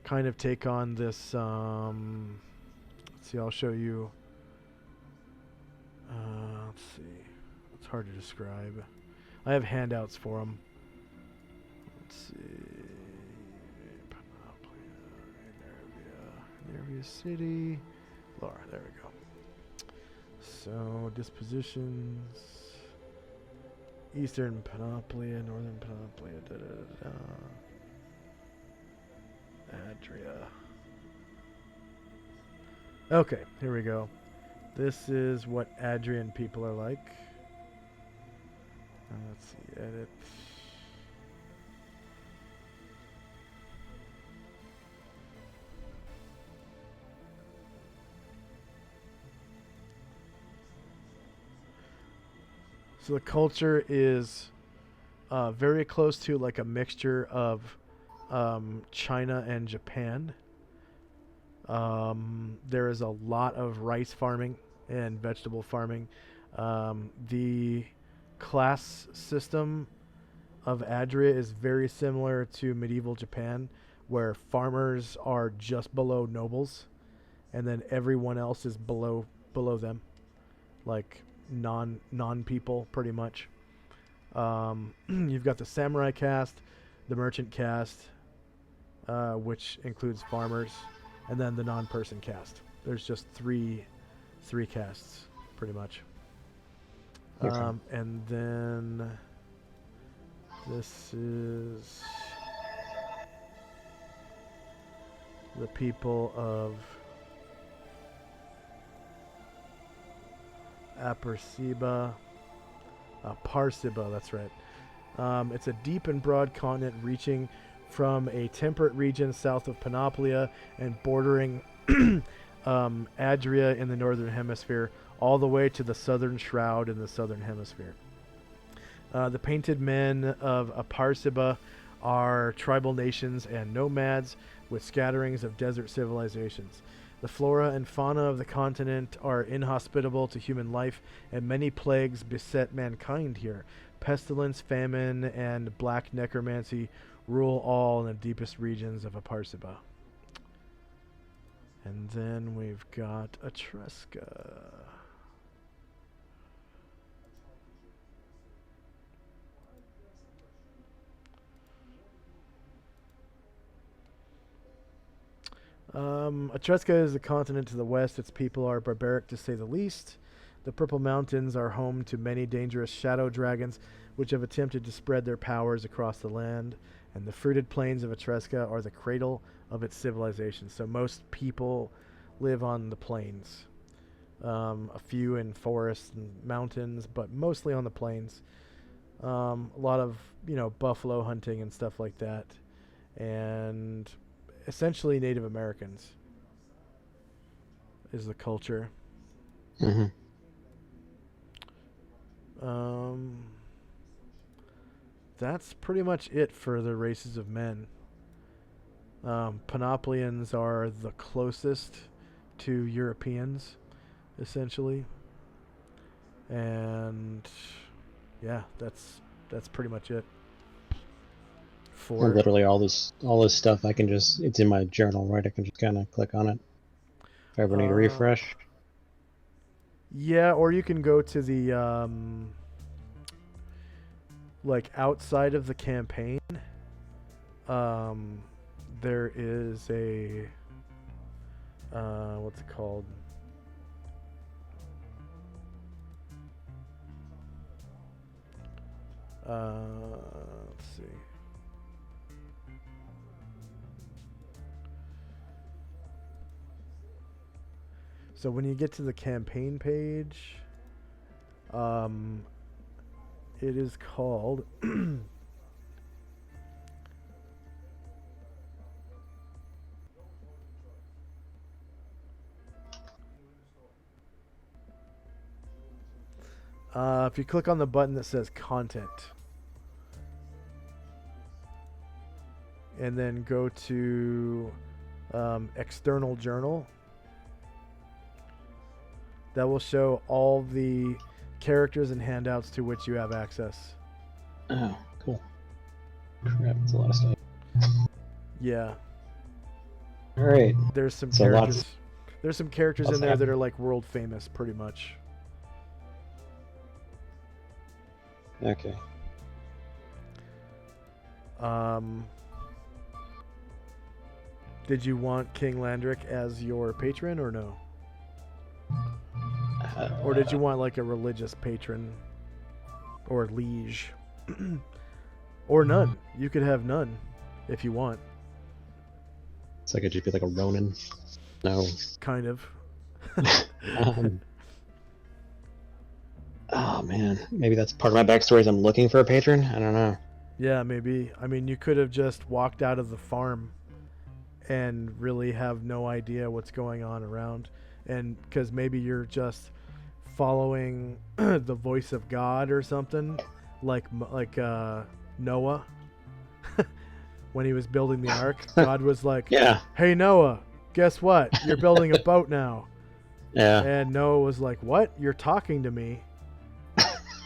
kind of take on this. Let's see, I'll show you. Let's see, it's hard to describe. I have handouts for them. Let's see. Nervia City. Laura, there we go. So, dispositions. Eastern Panoplia, Northern Panoplia, Adria. Okay, here we go. This is what Adrian people are like. Let's see, edit. So the culture is very close to like a mixture of China and Japan. There is a lot of rice farming and vegetable farming. The class system of Adria is very similar to medieval Japan, where farmers are just below nobles, and then everyone else is below them, like non people pretty much. You've got the samurai caste, the merchant caste, which includes farmers, and then the non-person caste. There's just three castes pretty much. Okay. And then this is the people of Parsiba, that's right. It's a deep and broad continent reaching from a temperate region south of Panoplia and bordering Adria in the northern hemisphere, all the way to the southern shroud in the southern hemisphere. The painted men of Parsiba are tribal nations and nomads with scatterings of desert civilizations. The flora and fauna of the continent are inhospitable to human life, and many plagues beset mankind here. Pestilence, famine, and black necromancy rule all in the deepest regions of Parsiba. And then we've got Etruska. Etruska is a continent to the west. Its people are barbaric to say the least. The Purple Mountains are home to many dangerous shadow dragons, which have attempted to spread their powers across the land. And the fruited plains of Etruska are the cradle of its civilization. So most people live on the plains. A few in forests and mountains, but mostly on the plains. A lot of, buffalo hunting and stuff like that. And essentially Native Americans is the culture. Mm-hmm. That's pretty much it for the races of men. Panoplians are the closest to Europeans, essentially. And yeah, that's pretty much it. And literally all this stuff it's in my journal, right? I can just kind of click on it if I ever need a refresh. Yeah, or you can go to the like outside of the campaign, there is a what's it called? Let's see. So when you get to the campaign page, it is called if you click on the button that says content and then go to external journal, that will show all the characters and handouts to which you have access. Oh, cool. Crap, that's a lot of stuff. Yeah. All right. There's some So characters. lots- There's some characters lots in there that happening. are like world famous, pretty much. Okay. Did you want King Landric as your patron or no? Or did you want like a religious patron or liege? Or none. You could have none if you want. So I could just be like a Ronin. No. Kind of. Oh man, maybe that's part of my backstory. Is I'm looking for a patron. I don't know. Yeah, maybe. I mean, you could have just walked out of the farm and really have no idea what's going on around, and because maybe you're just following the voice of God or something, like Noah. When he was building the ark, God was like, Yeah. "Hey Noah, guess what? You're building a boat now." Yeah. And Noah was like, "What? You're talking to me?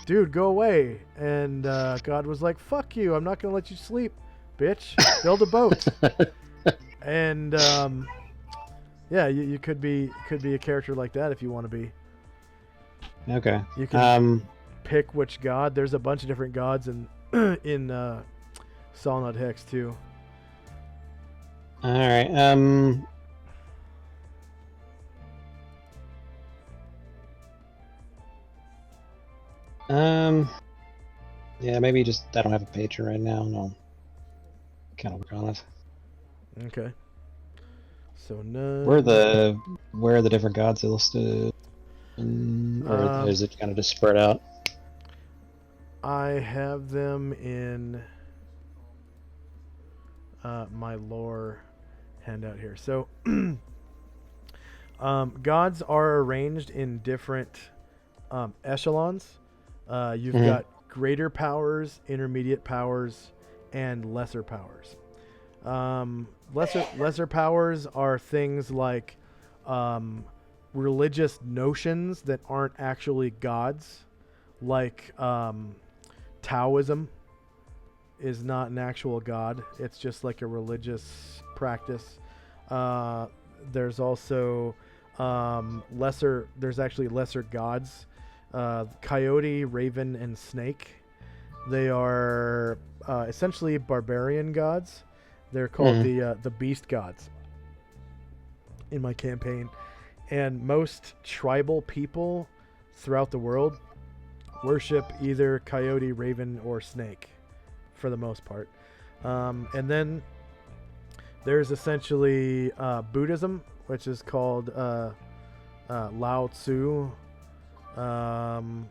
Dude, go away." And God was like, "Fuck you. I'm not going to let you sleep, bitch. Build a boat." And yeah, you could be a character like that if you want to be. Okay. You can pick which god. There's a bunch of different gods in Solnut Hex too. All right. Yeah, maybe just I don't have a patron right now, and I'll kind of work on it. Okay. So no. Where are the different gods listed? Or is it kind of just spread out? I have them in my lore handout here. So gods are arranged in different echelons. You've got greater powers, intermediate powers, and lesser powers. Lesser powers are things like religious notions that aren't actually gods, like Taoism is not an actual god. It's just like a religious practice. There's also there's actually lesser gods. Coyote, raven, and snake. They are essentially barbarian gods. They're called the beast gods in my campaign. And most tribal people throughout the world worship either coyote, raven, or snake for the most part. And then there's essentially Buddhism, which is called Lao Tzu. Lao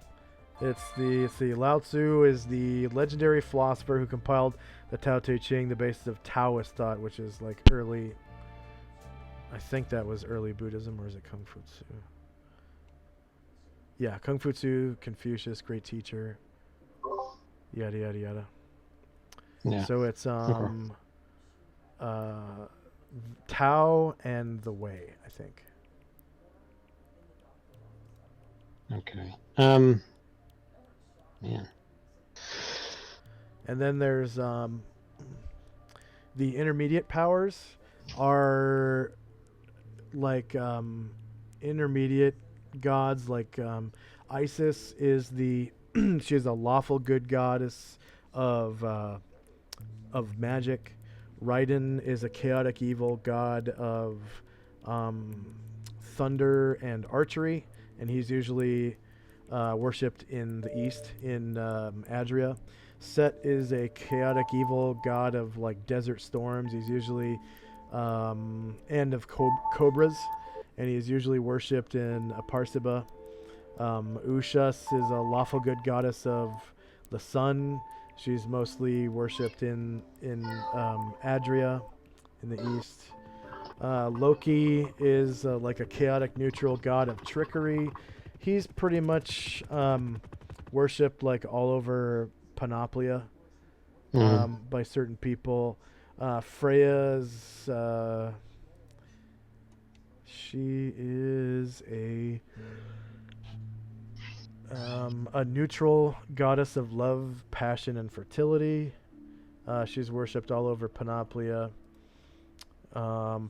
Tzu is the legendary philosopher who compiled the Tao Te Ching, the basis of Taoist thought, which is like early. I think that was early Buddhism, or is it Kung Fu Tzu? Yeah, Kung Fu Tzu, Confucius, great teacher. Yada yada yada. Yeah. So it's Tao and the Way, I think. Okay. Man. And then there's the intermediate powers are like intermediate gods, like Isis is she's a lawful good goddess. of magic. Raiden is a chaotic evil god of um, thunder and archery, and he's usually worshipped in the east in Adria. Set is a chaotic evil god of like desert storms. He's usually and of cobras, and he's usually worshipped in Aparsiba. Ushas is a lawful good goddess of the sun. She's mostly worshipped in Adria, in the east. Loki is like a chaotic neutral god of trickery. He's pretty much worshipped like all over Panoplia by certain people. Freya's she is a neutral goddess of love, passion, and fertility. She's worshipped all over Panoplia.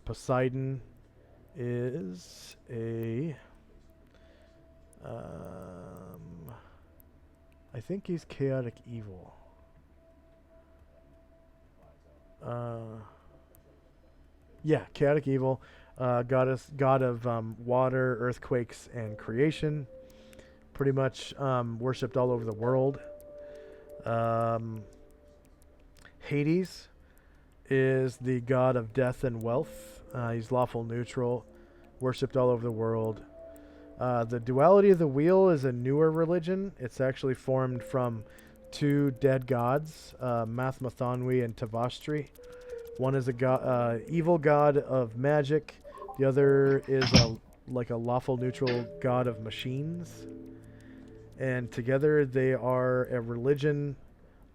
Poseidon is a I think he's chaotic evil. Yeah, chaotic evil. God of water, earthquakes, and creation. Pretty much worshipped all over the world. Hades is the god of death and wealth. He's lawful neutral, worshipped all over the world. The duality of the wheel is a newer religion. It's actually formed from two dead gods, Mathmathonwi and Tavastri. One is a evil god of magic. The other is like a lawful neutral god of machines. And together they are a religion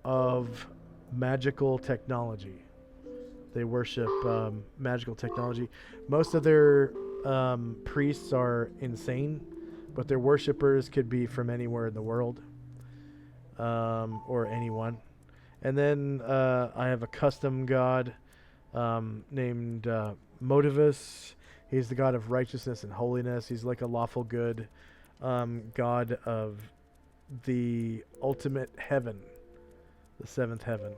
of magical technology. They worship magical technology. Most of their priests are insane, but their worshippers could be from anywhere in the world, or anyone. And then I have a custom god named Motivus. He's the god of righteousness and holiness. He's like a lawful good god of the ultimate heaven, the seventh heaven.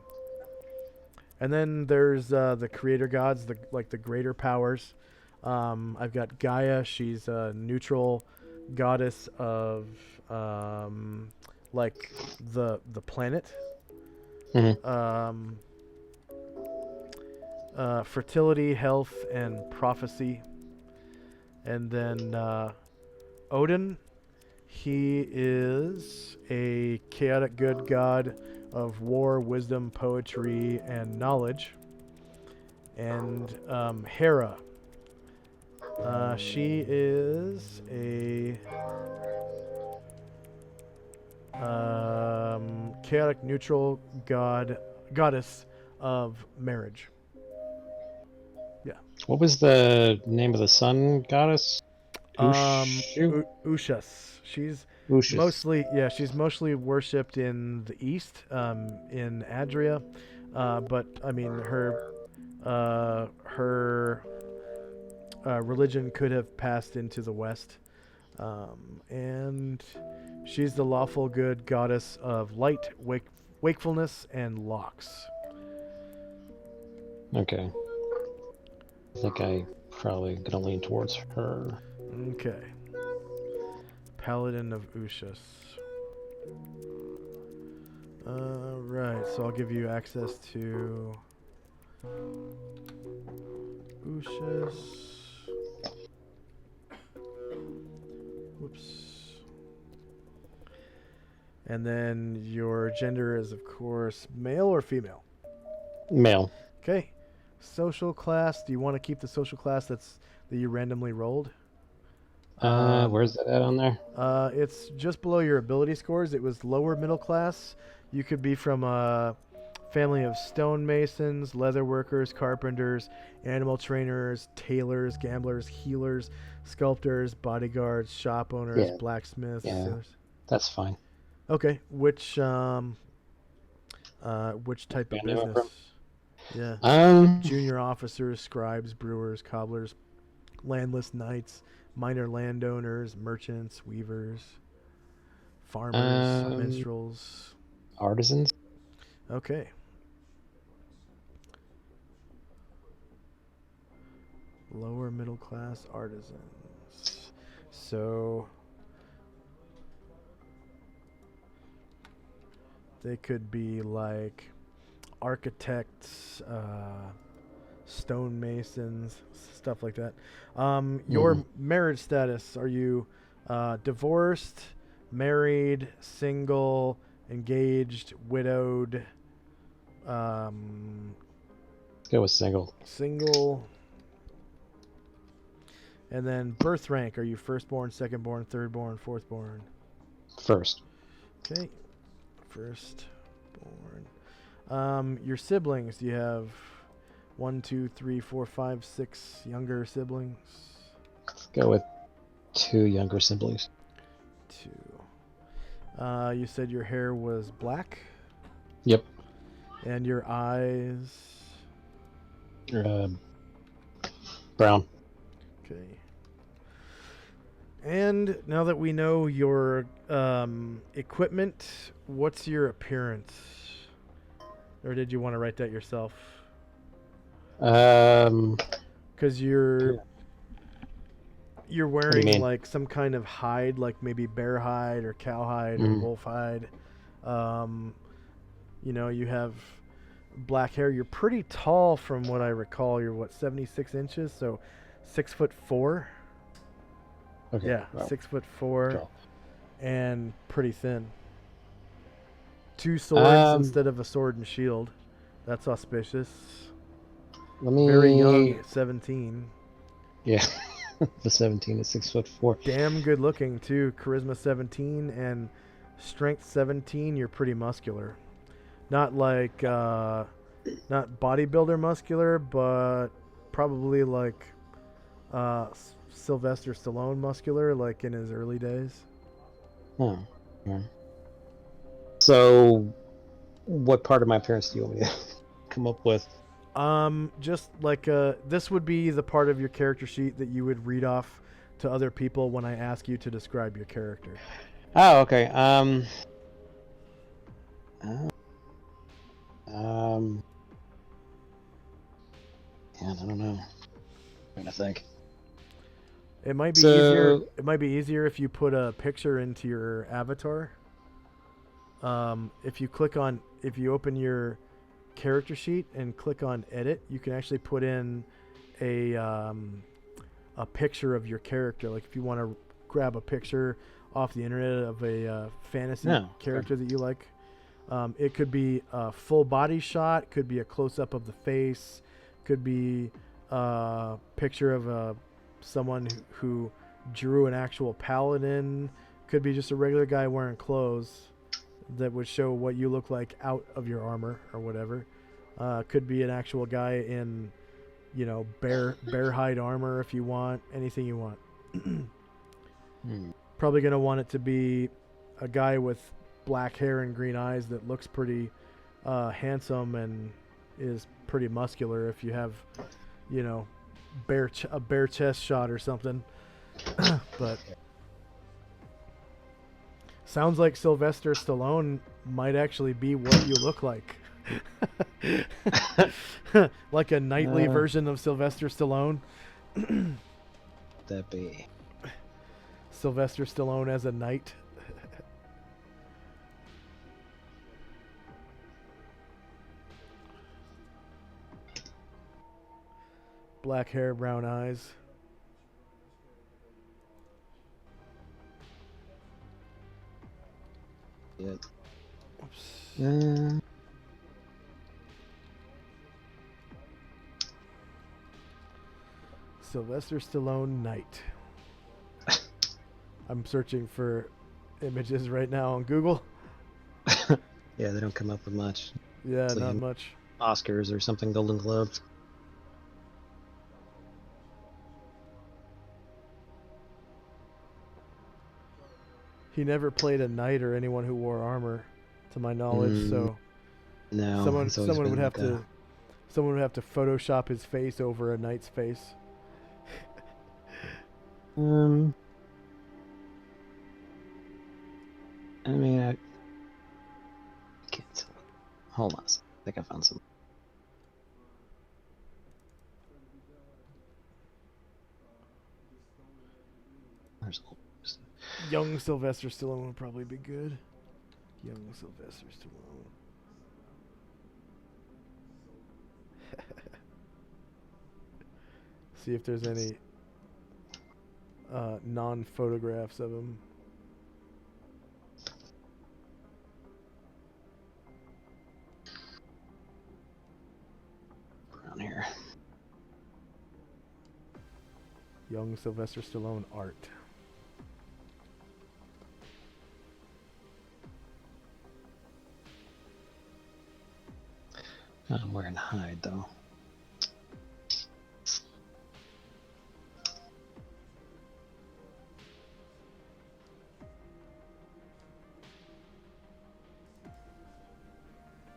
And then there's the creator gods, the greater powers. I've got Gaia. She's a neutral goddess of like the planet. Fertility, health, and prophecy. And then Odin. He is a chaotic good god of war, wisdom, poetry, and knowledge. And Hera. She is a chaotic neutral goddess of marriage. Yeah. What was the name of the sun goddess? Ushas. She's Ushas. she's mostly worshipped in the east, in Adria, but I mean her religion could have passed into the west, and she's the lawful good goddess of light, wakefulness, and locks. Okay. I think I probably gonna lean towards her. Okay. Paladin of Ushas. Right, so I'll give you access to Ushas. Whoops. And then your gender is, of course, male or female? Male. Okay. Social class. Do you want to keep the social class that you randomly rolled? Where's that at on there? It's just below your ability scores. It was lower middle class. You could be from a family of stonemasons, leather workers, carpenters, animal trainers, tailors, gamblers, healers, sculptors, bodyguards, shop owners, blacksmiths. Yeah, that's fine. Okay, which type of business? Yeah. Junior officers, scribes, brewers, cobblers, landless knights, minor landowners, merchants, weavers, farmers, minstrels. Artisans? Okay. Lower middle class artisans. So they could be like architects, stonemasons, stuff like that. Your marriage status, are you divorced, married, single, engaged, widowed, Let's go with single. single? And then birth rank, are you firstborn, secondborn, thirdborn, fourthborn? First. Okay, firstborn. Your siblings, do you have 1, 2, 3, 4, 5, 6 younger siblings? Let's go with 2 younger siblings. 2. You said your hair was black? Yep. And your eyes? Brown. Okay. And now that we know your equipment, what's your appearance? Or did you want to write that yourself? Because you're wearing like some kind of hide, like maybe bear hide or cow hide or wolf hide. You know, you have black hair. You're pretty tall from what I recall. You're what, 76 inches? So 6'4". Okay. Yeah, Wow. 6'4", Tall. and pretty thin. 2 swords instead of a sword and shield. That's auspicious. Very young, 17. Yeah, the 17 is 6'4". Damn good looking too. Charisma 17 and strength 17. You're pretty muscular. Not like not bodybuilder muscular, but probably like Sylvester Stallone muscular, like in his early days. Oh. Yeah. So, what part of my appearance do you want me to come up with? Just like this would be the part of your character sheet that you would read off to other people when I ask you to describe your character. Oh, okay. Yeah, I don't know. I'm trying to think. It might be easier. It might be easier if you put a picture into your avatar. If you open your character sheet and click on edit, you can actually put in a picture of your character. Like if you want to grab a picture off the internet of a fantasy character that you like, it could be a full body shot, could be a close up of the face, could be a picture of someone who drew an actual paladin, could be just a regular guy wearing clothes that would show what you look like out of your armor or whatever. Could be an actual guy in, you know, bear hide armor if you want, anything you want. Probably going to want it to be a guy with black hair and green eyes that looks pretty handsome and is pretty muscular if you have, you know, a bare chest shot or something. But sounds like Sylvester Stallone might actually be what you look like. Like a knightly version of Sylvester Stallone. That be Sylvester Stallone as a knight. Black hair, brown eyes. Yeah. Oops. Sylvester Stallone knight. I'm searching for images right now on Google. Yeah, they don't come up with much. Yeah, It's like not much. Oscars or something, Golden Globes. He never played a knight or anyone who wore armor, to my knowledge. So no, someone would have to Photoshop his face over a knight's face. I mean, I can't tell. hold on. I think I found some. There's Young Sylvester Stallone would probably be good. Young Sylvester Stallone. See if there's any non-photographs of him. around here. Young Sylvester Stallone art. I'm wearing hide though.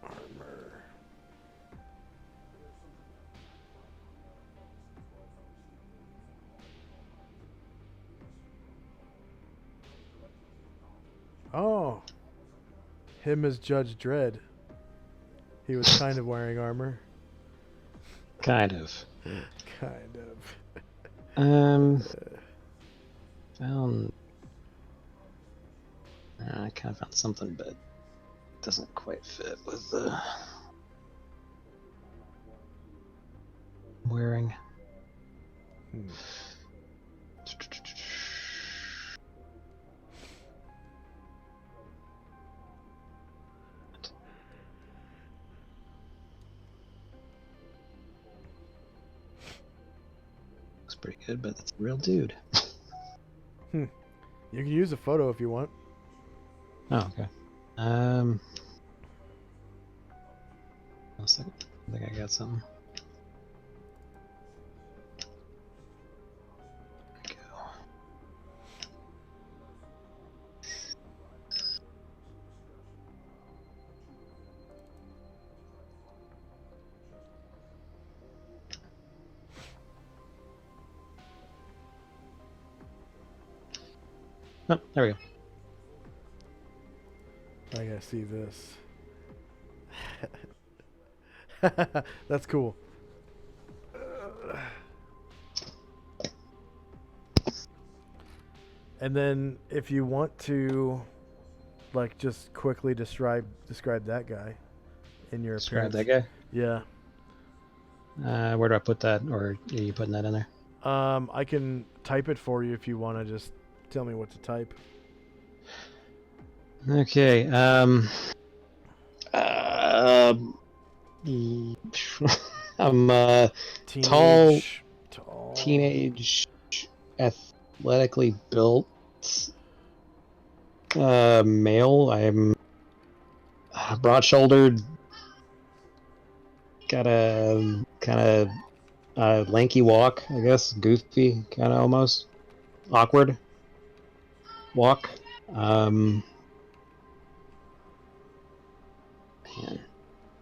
Armor. Oh. Him as Judge Dredd. He was kind of wearing armor. Kind of. Kind of. Found. I kind of found something, but it doesn't quite fit with the wearing. Hmm. Looks pretty good, but it's a real dude. You can use a photo if you want. Oh, okay. One second. I think I got something. There we go. Oh, there we go. I gotta see this. That's cool. And then if you want to, like, just quickly describe that guy in your Describe appearance. that guy. Yeah. Where do I put that, or are you putting that in there? I can type it for you if you want to just tell me what to type. Okay. I'm Teenage, tall. teenage, athletically built, male. I'm broad-shouldered, got a kind of lanky walk, I guess, goofy, kind of almost awkward walk. Man.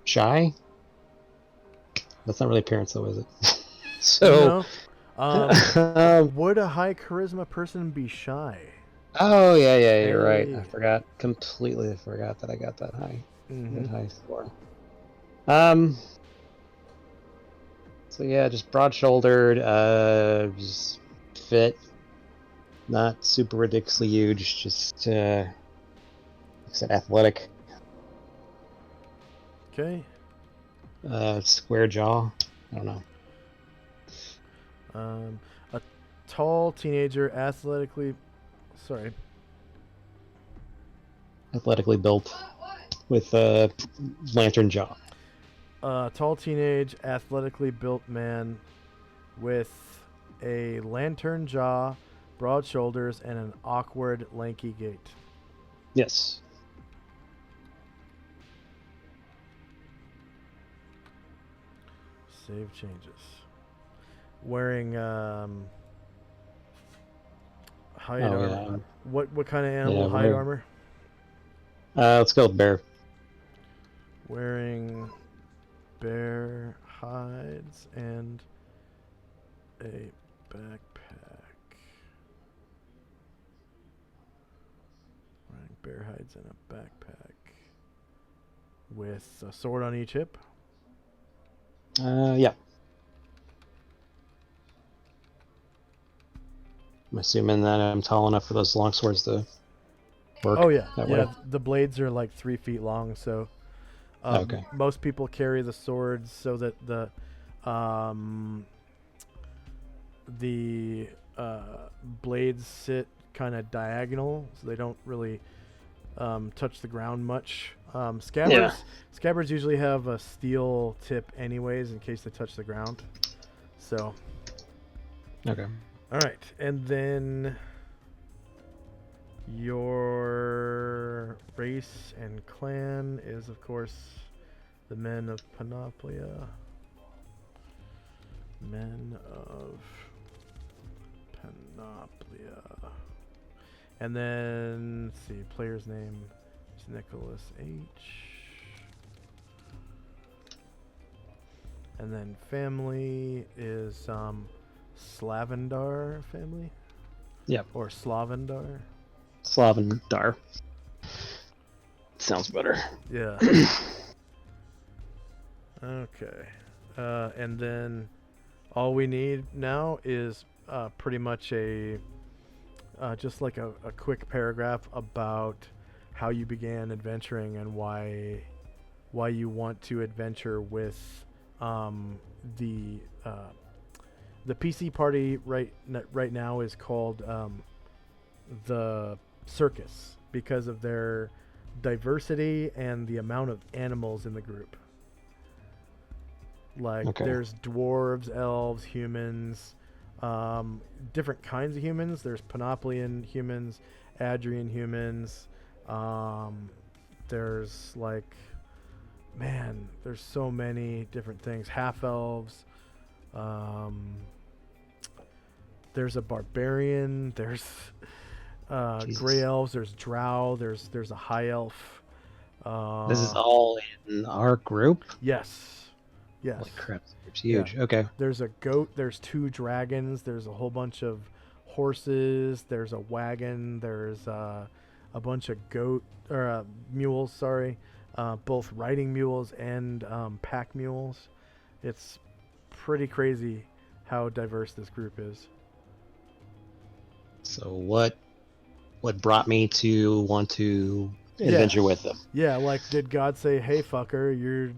Shy. That's not really appearance, though, is it? So. No. Would a high charisma person be shy? Oh yeah, you're right. Hey. I forgot completely. I forgot that I got that high, Mm-hmm. that high score. So yeah, just broad-shouldered, just fit, not super ridiculously huge, just like I said, athletic. Okay. Square jaw. I don't know. A tall teenager, Athletically built, with a lantern jaw. Tall teenage, athletically built man with a lantern jaw, broad shoulders, and an awkward, lanky gait. Yes. Save changes. Wearing hide armor. Yeah. What kind of animal hide armor? Let's go with bear. Wearing bear hides and a backpack. Wearing bear hides and a backpack. with a sword on each hip. Yeah. I'm assuming that I'm tall enough for those long swords to work. Oh yeah, that yeah. way. The blades are like 3 feet long, so Okay. most people carry the swords so that the blades sit kind of diagonal, so they don't really touch the ground much. Scabbards usually have a steel tip anyways in case they touch the ground. So. Okay. All right, and then your race and clan is, of course, the men of Panoplia. Men of Panoplia. And then, let's see, player's name is Nicholas H. And then family is Slavendar family? Yep. Or Slavendar? Slavendar. Sounds better. Yeah. Okay. And then all we need now is pretty much just like a quick paragraph about how you began adventuring and why you want to adventure with the PC party right now is called the Circus because of their diversity and the amount of animals in the group. Like there's dwarves, elves, humans, different kinds of humans. There's Panoplian humans, Adrian humans. There's like, man, there's so many different things. Half elves. There's a barbarian. There's gray elves. There's drow. There's a high elf. This is all in our group? Yes. Yes. Holy crap, it's huge. Yeah. Okay. There's a goat. There's 2 dragons. There's a whole bunch of horses. There's a wagon. There's a bunch of mules. Sorry, both riding mules and pack mules. It's pretty crazy how diverse this group is. So what brought me to want to adventure with them? Yeah, like did God say, "Hey fucker, you're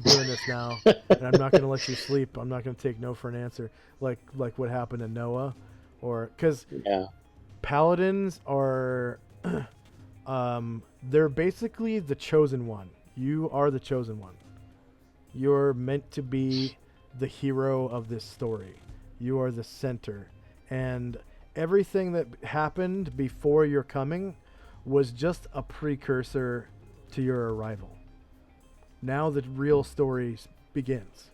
doing this now, and I'm not going to let you sleep. I'm not going to take no for an answer." Like what happened to Noah, or because paladins are, they're basically the chosen one. You are the chosen one. You're meant to be the hero of this story. You are the center, and everything that happened before your coming was just a precursor to your arrival. Now the real story begins.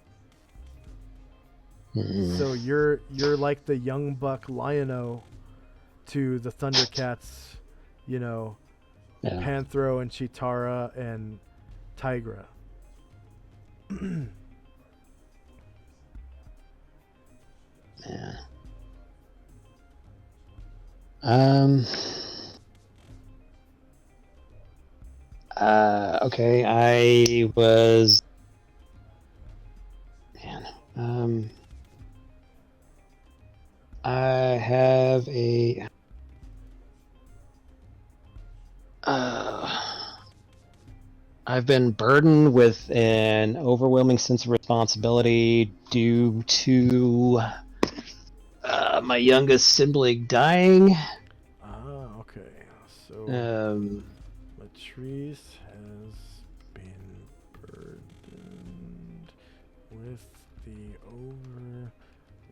So you're like the young buck Lion-O to the Thundercats, Panthro and Chitara and Tigra. Yeah. Okay, I was... Man. I have a... I've been burdened with an overwhelming sense of responsibility due to my youngest sibling dying. Okay. So Matris has been burdened with the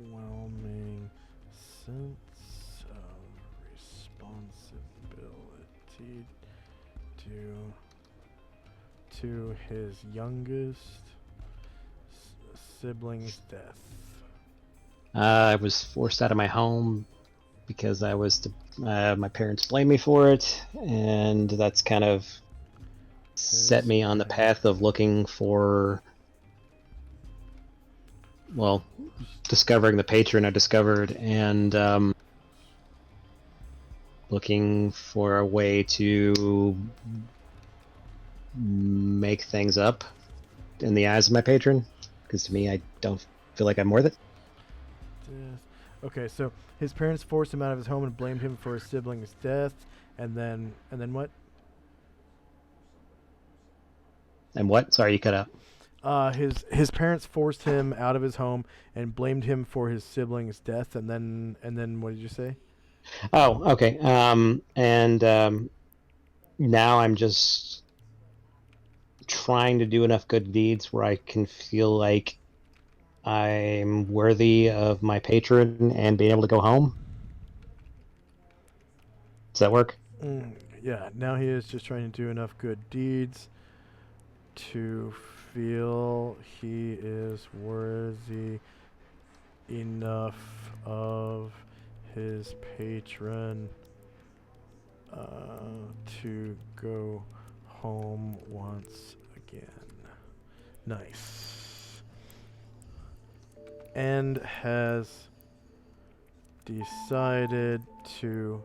overwhelming sense of responsibility to his youngest sibling's death. I was forced out of my home because my parents blamed me for it, and that's kind of set me on the path of looking for, discovering the patron I discovered, and looking for a way to make things up in the eyes of my patron, because to me, I don't feel like I'm worth it. Okay, so his parents forced him out of his home and blamed him for his sibling's death, and then what? And what? Sorry, you cut out. His parents forced him out of his home and blamed him for his sibling's death, and then what did you say? Oh, okay. Now I'm just trying to do enough good deeds where I can feel like I'm worthy of my patron and being able to go home. Does that work? Yeah, now he is just trying to do enough good deeds to feel he is worthy enough of his patron to go home once again. Nice. And has decided to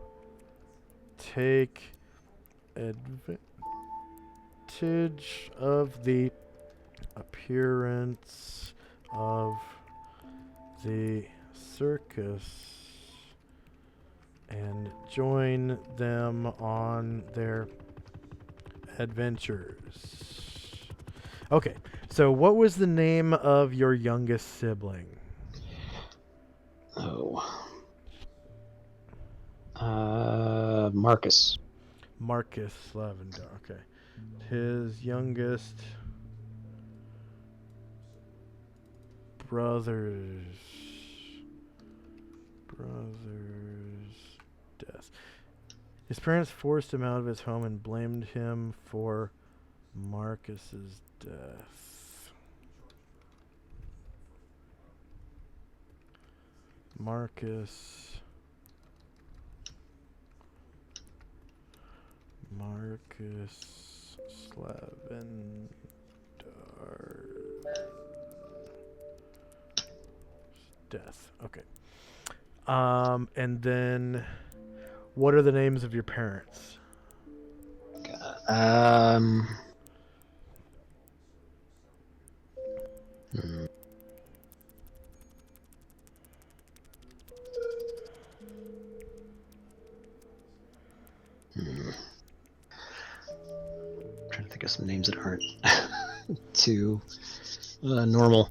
take advantage of the appearance of the circus and join them on their adventures. Okay, so what was the name of your youngest sibling? Oh. Marcus. Marcus Lavender. Okay. His youngest brother's death. His parents forced him out of his home and blamed him for Marcus's death. Marcus Slavender death. Okay. And then what are the names of your parents? Trying to think of some names that aren't too normal.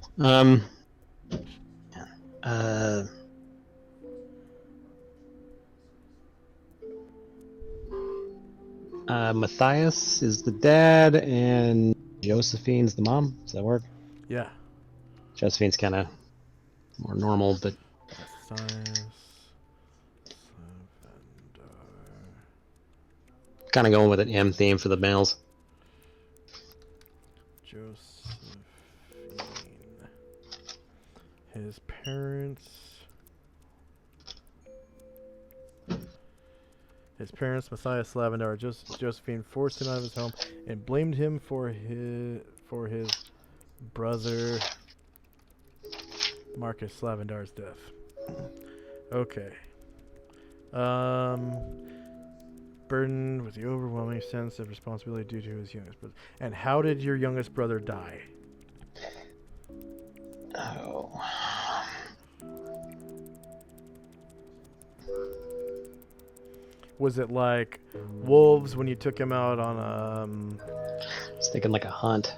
Matthias is the dad, and Josephine's the mom. Does that work? Yeah. Josephine's kind of more normal, but kind of going with an M theme for the males. Josephine. His parents. His parents, Matthias Lavender, Josephine, forced him out of his home and blamed him for his brother Marcus Lavendar's death. Okay. Burdened with the overwhelming sense of responsibility due to his youngest brother. And how did your youngest brother die? Oh. Was it like wolves when you took him out on I was thinking like a hunt.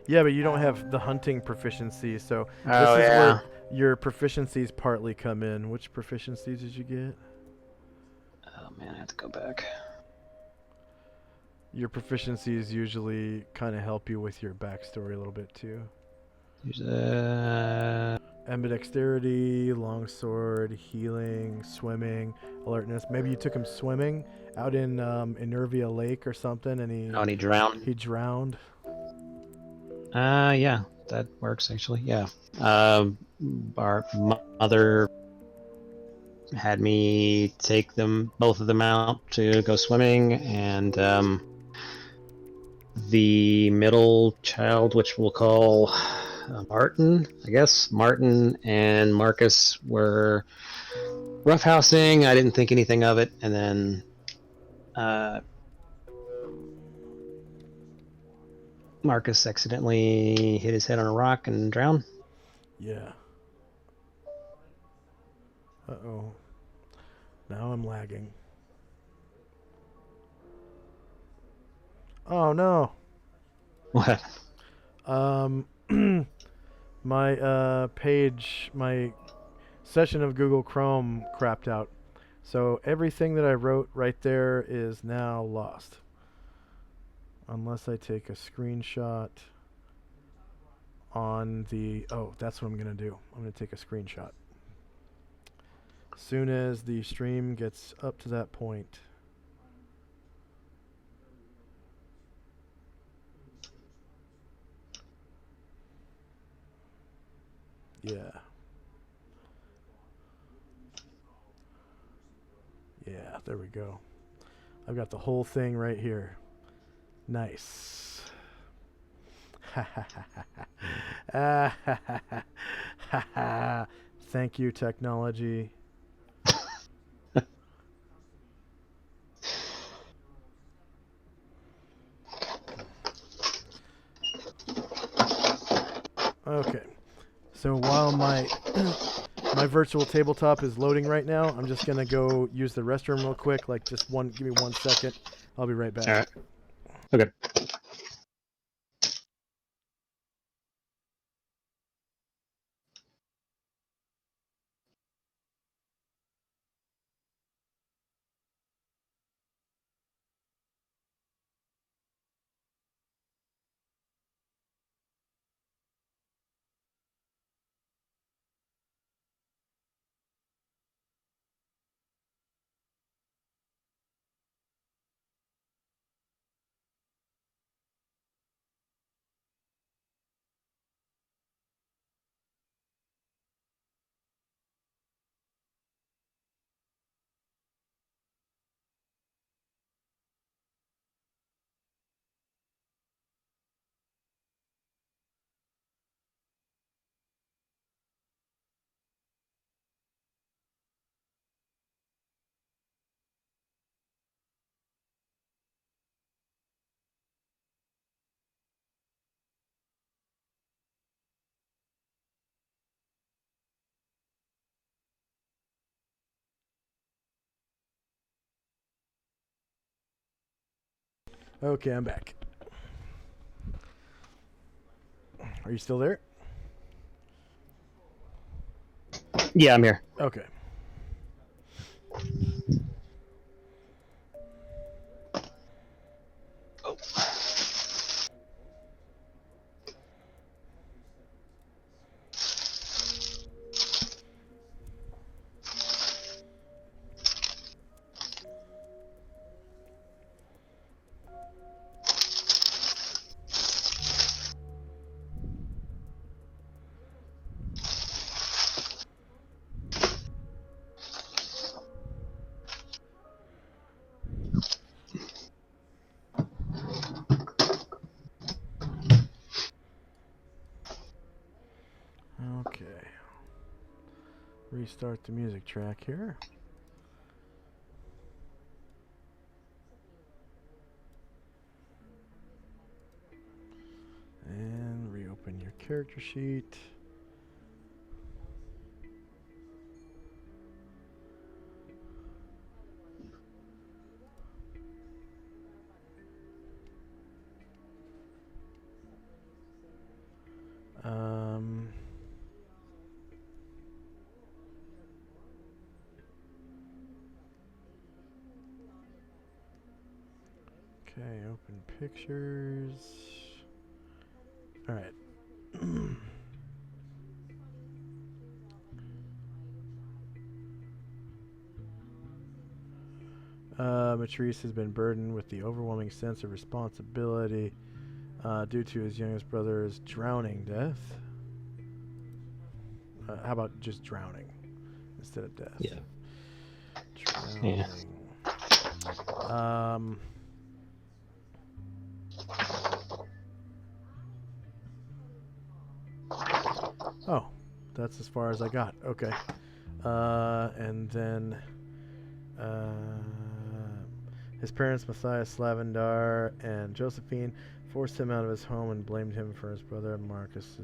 Yeah, but you don't have the hunting proficiency, so Oh, this is yeah. where your proficiencies partly come in. Which proficiencies did you get? Oh man, I have to go back. Your proficiencies usually kind of help you with your backstory a little bit too. Ambidexterity, longsword, healing, swimming, alertness. Maybe you took him swimming out in Enervia Lake or something, and he drowned. He drowned. Yeah, that works actually. Yeah. Our mother had me take both of them out to go swimming, and the middle child, which we'll call Martin, I guess. Martin and Marcus were roughhousing. I didn't think anything of it, and then Marcus accidentally hit his head on a rock and drowned. Yeah. Uh-oh. Now I'm lagging. Oh, no. What? My page, my session of Google Chrome crapped out. So everything that I wrote right there is now lost. Unless I take a screenshot on the... Oh, that's what I'm going to do. I'm going to take a screenshot. As soon as the stream gets up to that point. Yeah. Yeah, there we go. I've got the whole thing right here. Nice. Thank you, technology. Okay. So while my my virtual tabletop is loading right now, I'm just gonna go use the restroom real quick. Like, just give me 1 second. I'll be right back. All right. Okay. Okay, I'm back. Are you still there? Yeah, I'm here. Okay. Oh. Okay. Restart the music track here. And reopen your character sheet. Okay, open pictures. All right. Matris has been burdened with the overwhelming sense of responsibility due to his youngest brother's drowning death. How about just drowning instead of death? Yeah. Drowning. Yeah. Oh, that's as far as I got. Okay. And then his parents, Matthias Slavendar and Josephine, forced him out of his home and blamed him for his brother Marcus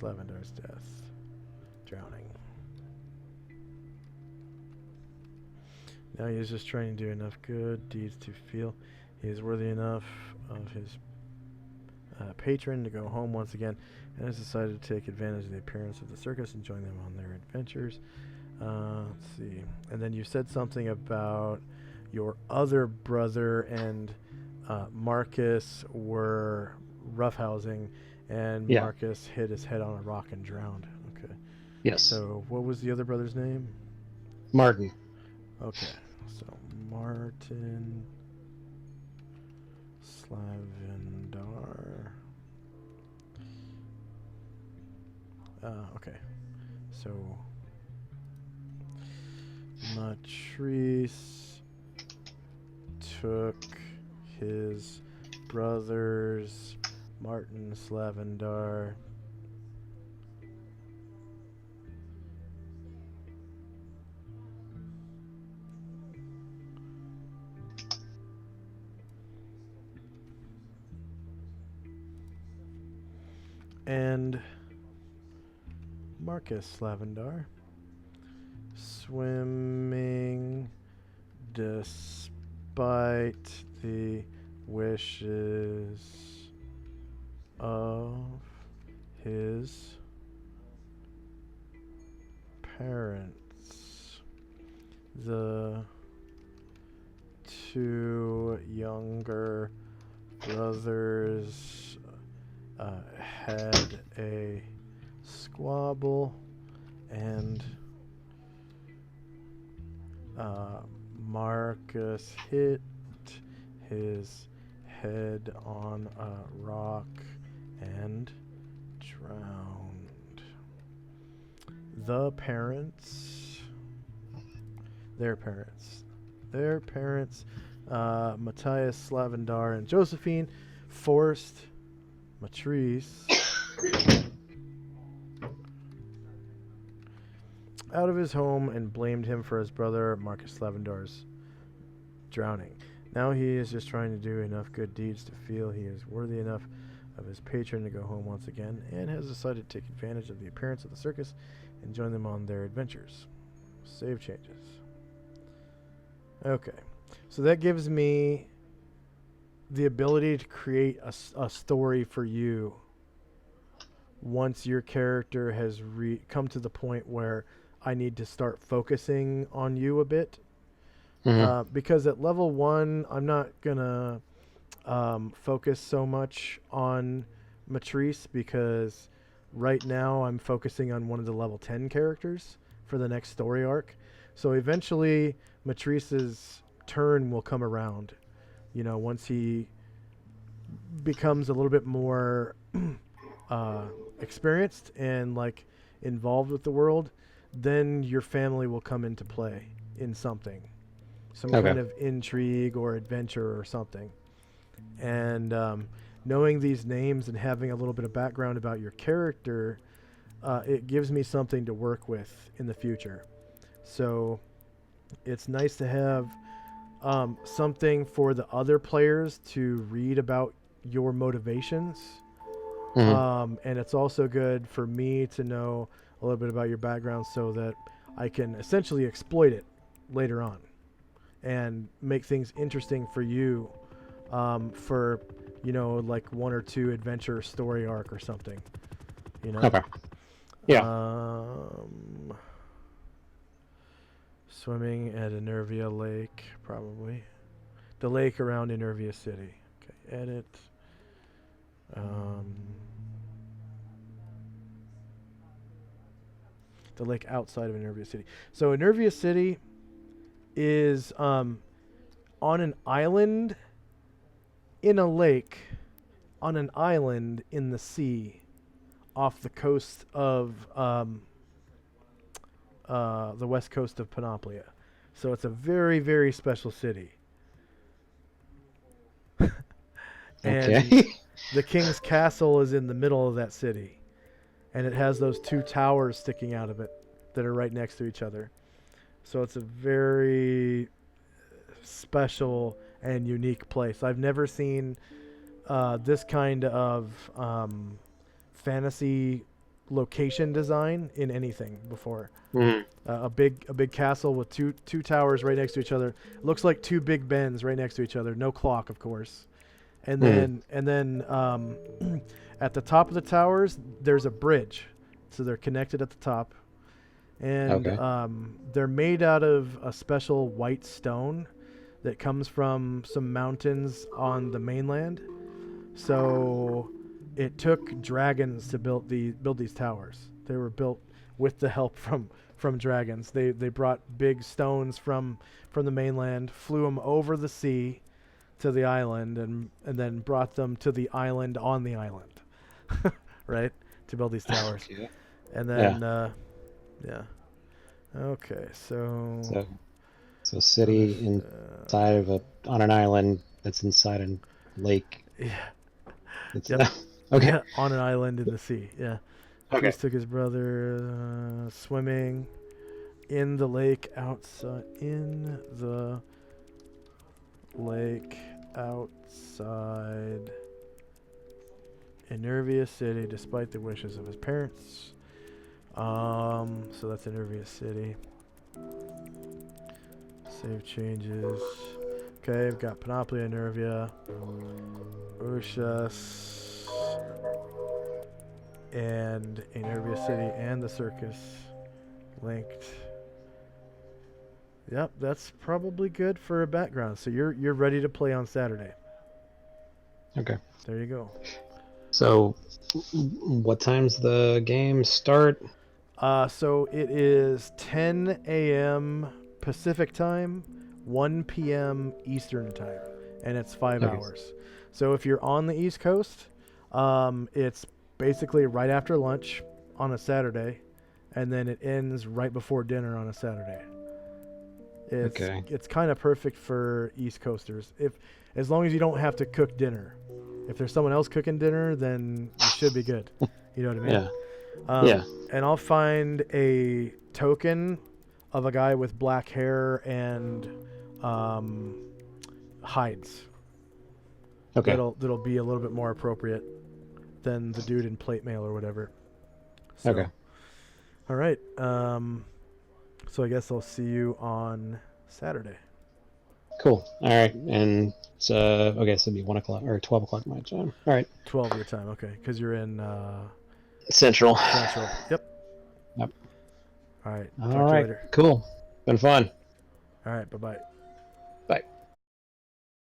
Lavendar's death. Drowning. Now he is just trying to do enough good deeds to feel he is worthy enough of his patron to go home once again, and has decided to take advantage of the appearance of the circus and join them on their adventures. Let's see. And then you said something about your other brother and Marcus were roughhousing, and Yeah. Marcus hit his head on a rock and drowned. Okay. Yes. So what was the other brother's name? Martin. Okay. So Martin Slavendar. Okay. So Matris took his brother's Martin Slavendar and Marcus Lavendar, swimming despite the wishes of his parents. The two younger brothers had a squabble, and Marcus hit his head on a rock and drowned. Their parents, Matthias Slavendar and Josephine, forced Matris out of his home and blamed him for his brother Marcus Slavendar's drowning. Now he is just trying to do enough good deeds to feel he is worthy enough of his patron to go home once again, and has decided to take advantage of the appearance of the circus and join them on their adventures. Save changes. Okay, so that gives me the ability to create a story for you once your character has come to the point where I need to start focusing on you a bit. Because at level 1, I'm not going to focus so much on Matris, because right now I'm focusing on one of the level 10 characters for the next story arc. So eventually Matris's turn will come around, you know, once he becomes a little bit more experienced and like involved with the world. Then your family will come into play in something, some kind of intrigue or adventure or something. And knowing these names and having a little bit of background about your character, it gives me something to work with in the future. So it's nice to have something for the other players to read about your motivations. And it's also good for me to know a little bit about your background so that I can essentially exploit it later on and make things interesting for you, for, you know, like 1 or 2 adventure story arc or something, you know? Okay. Yeah. Swimming at Enervia Lake, probably. The lake around Enervia City. Okay, edit. The lake outside of Enervia City. So Enervia City is on an island in a lake on an island in the sea off the coast of the west coast of Panoplia. So it's a very, very special city. And Okay. the king's castle is in the middle of that city. And it has those 2 towers sticking out of it that are right next to each other. So it's a very special and unique place. I've never seen this kind of fantasy location design in anything before. Mm. A big castle with two towers right next to each other. Looks like two Big Bens right next to each other. No clock, of course. And then at the top of the towers, there's a bridge, so they're connected at the top. And they're made out of a special white stone that comes from some mountains on the mainland. So it took dragons to build these towers. They were built with the help from dragons. They brought big stones from the mainland, flew them over the sea to the island, and then brought them to the island on the island, right, to build these towers. Yeah. And then okay, so city inside of on an island that's inside a lake. Yeah. Yep. Okay. Yeah, on an island in the sea. Yeah. Okay. Chris took his brother swimming in the lake outside. In the lake outside Enervia City, despite the wishes of his parents. So that's Enervia City. Save changes. Okay, I've got Panoplia, Enervia, Urshas, and Enervia City, and the circus linked. Yep, that's probably good for a background. So you're ready to play on Saturday. Okay. There you go. So, what time's the game start? So it is 10 a.m. Pacific time, 1 p.m. Eastern time, and it's 5 hours. So if you're on the East Coast, it's basically right after lunch on a Saturday, and then it ends right before dinner on a Saturday. It's kind of perfect for East Coasters, as long as you don't have to cook dinner. If there's someone else cooking dinner, then you should be good. You know what I mean? Yeah. And I'll find a token of a guy with black hair and hides. Okay. That'll be a little bit more appropriate than the dude in plate mail or whatever. So, Okay. All right. So I guess I'll see you on Saturday. Cool. All right. And so it'll be 1 o'clock or 12 o'clock my time. All right. 12 your time, okay? Because you're in Central. Central. Yep. All right. All right. All Talk to you right. later. Cool. Been fun. All right. Bye-bye.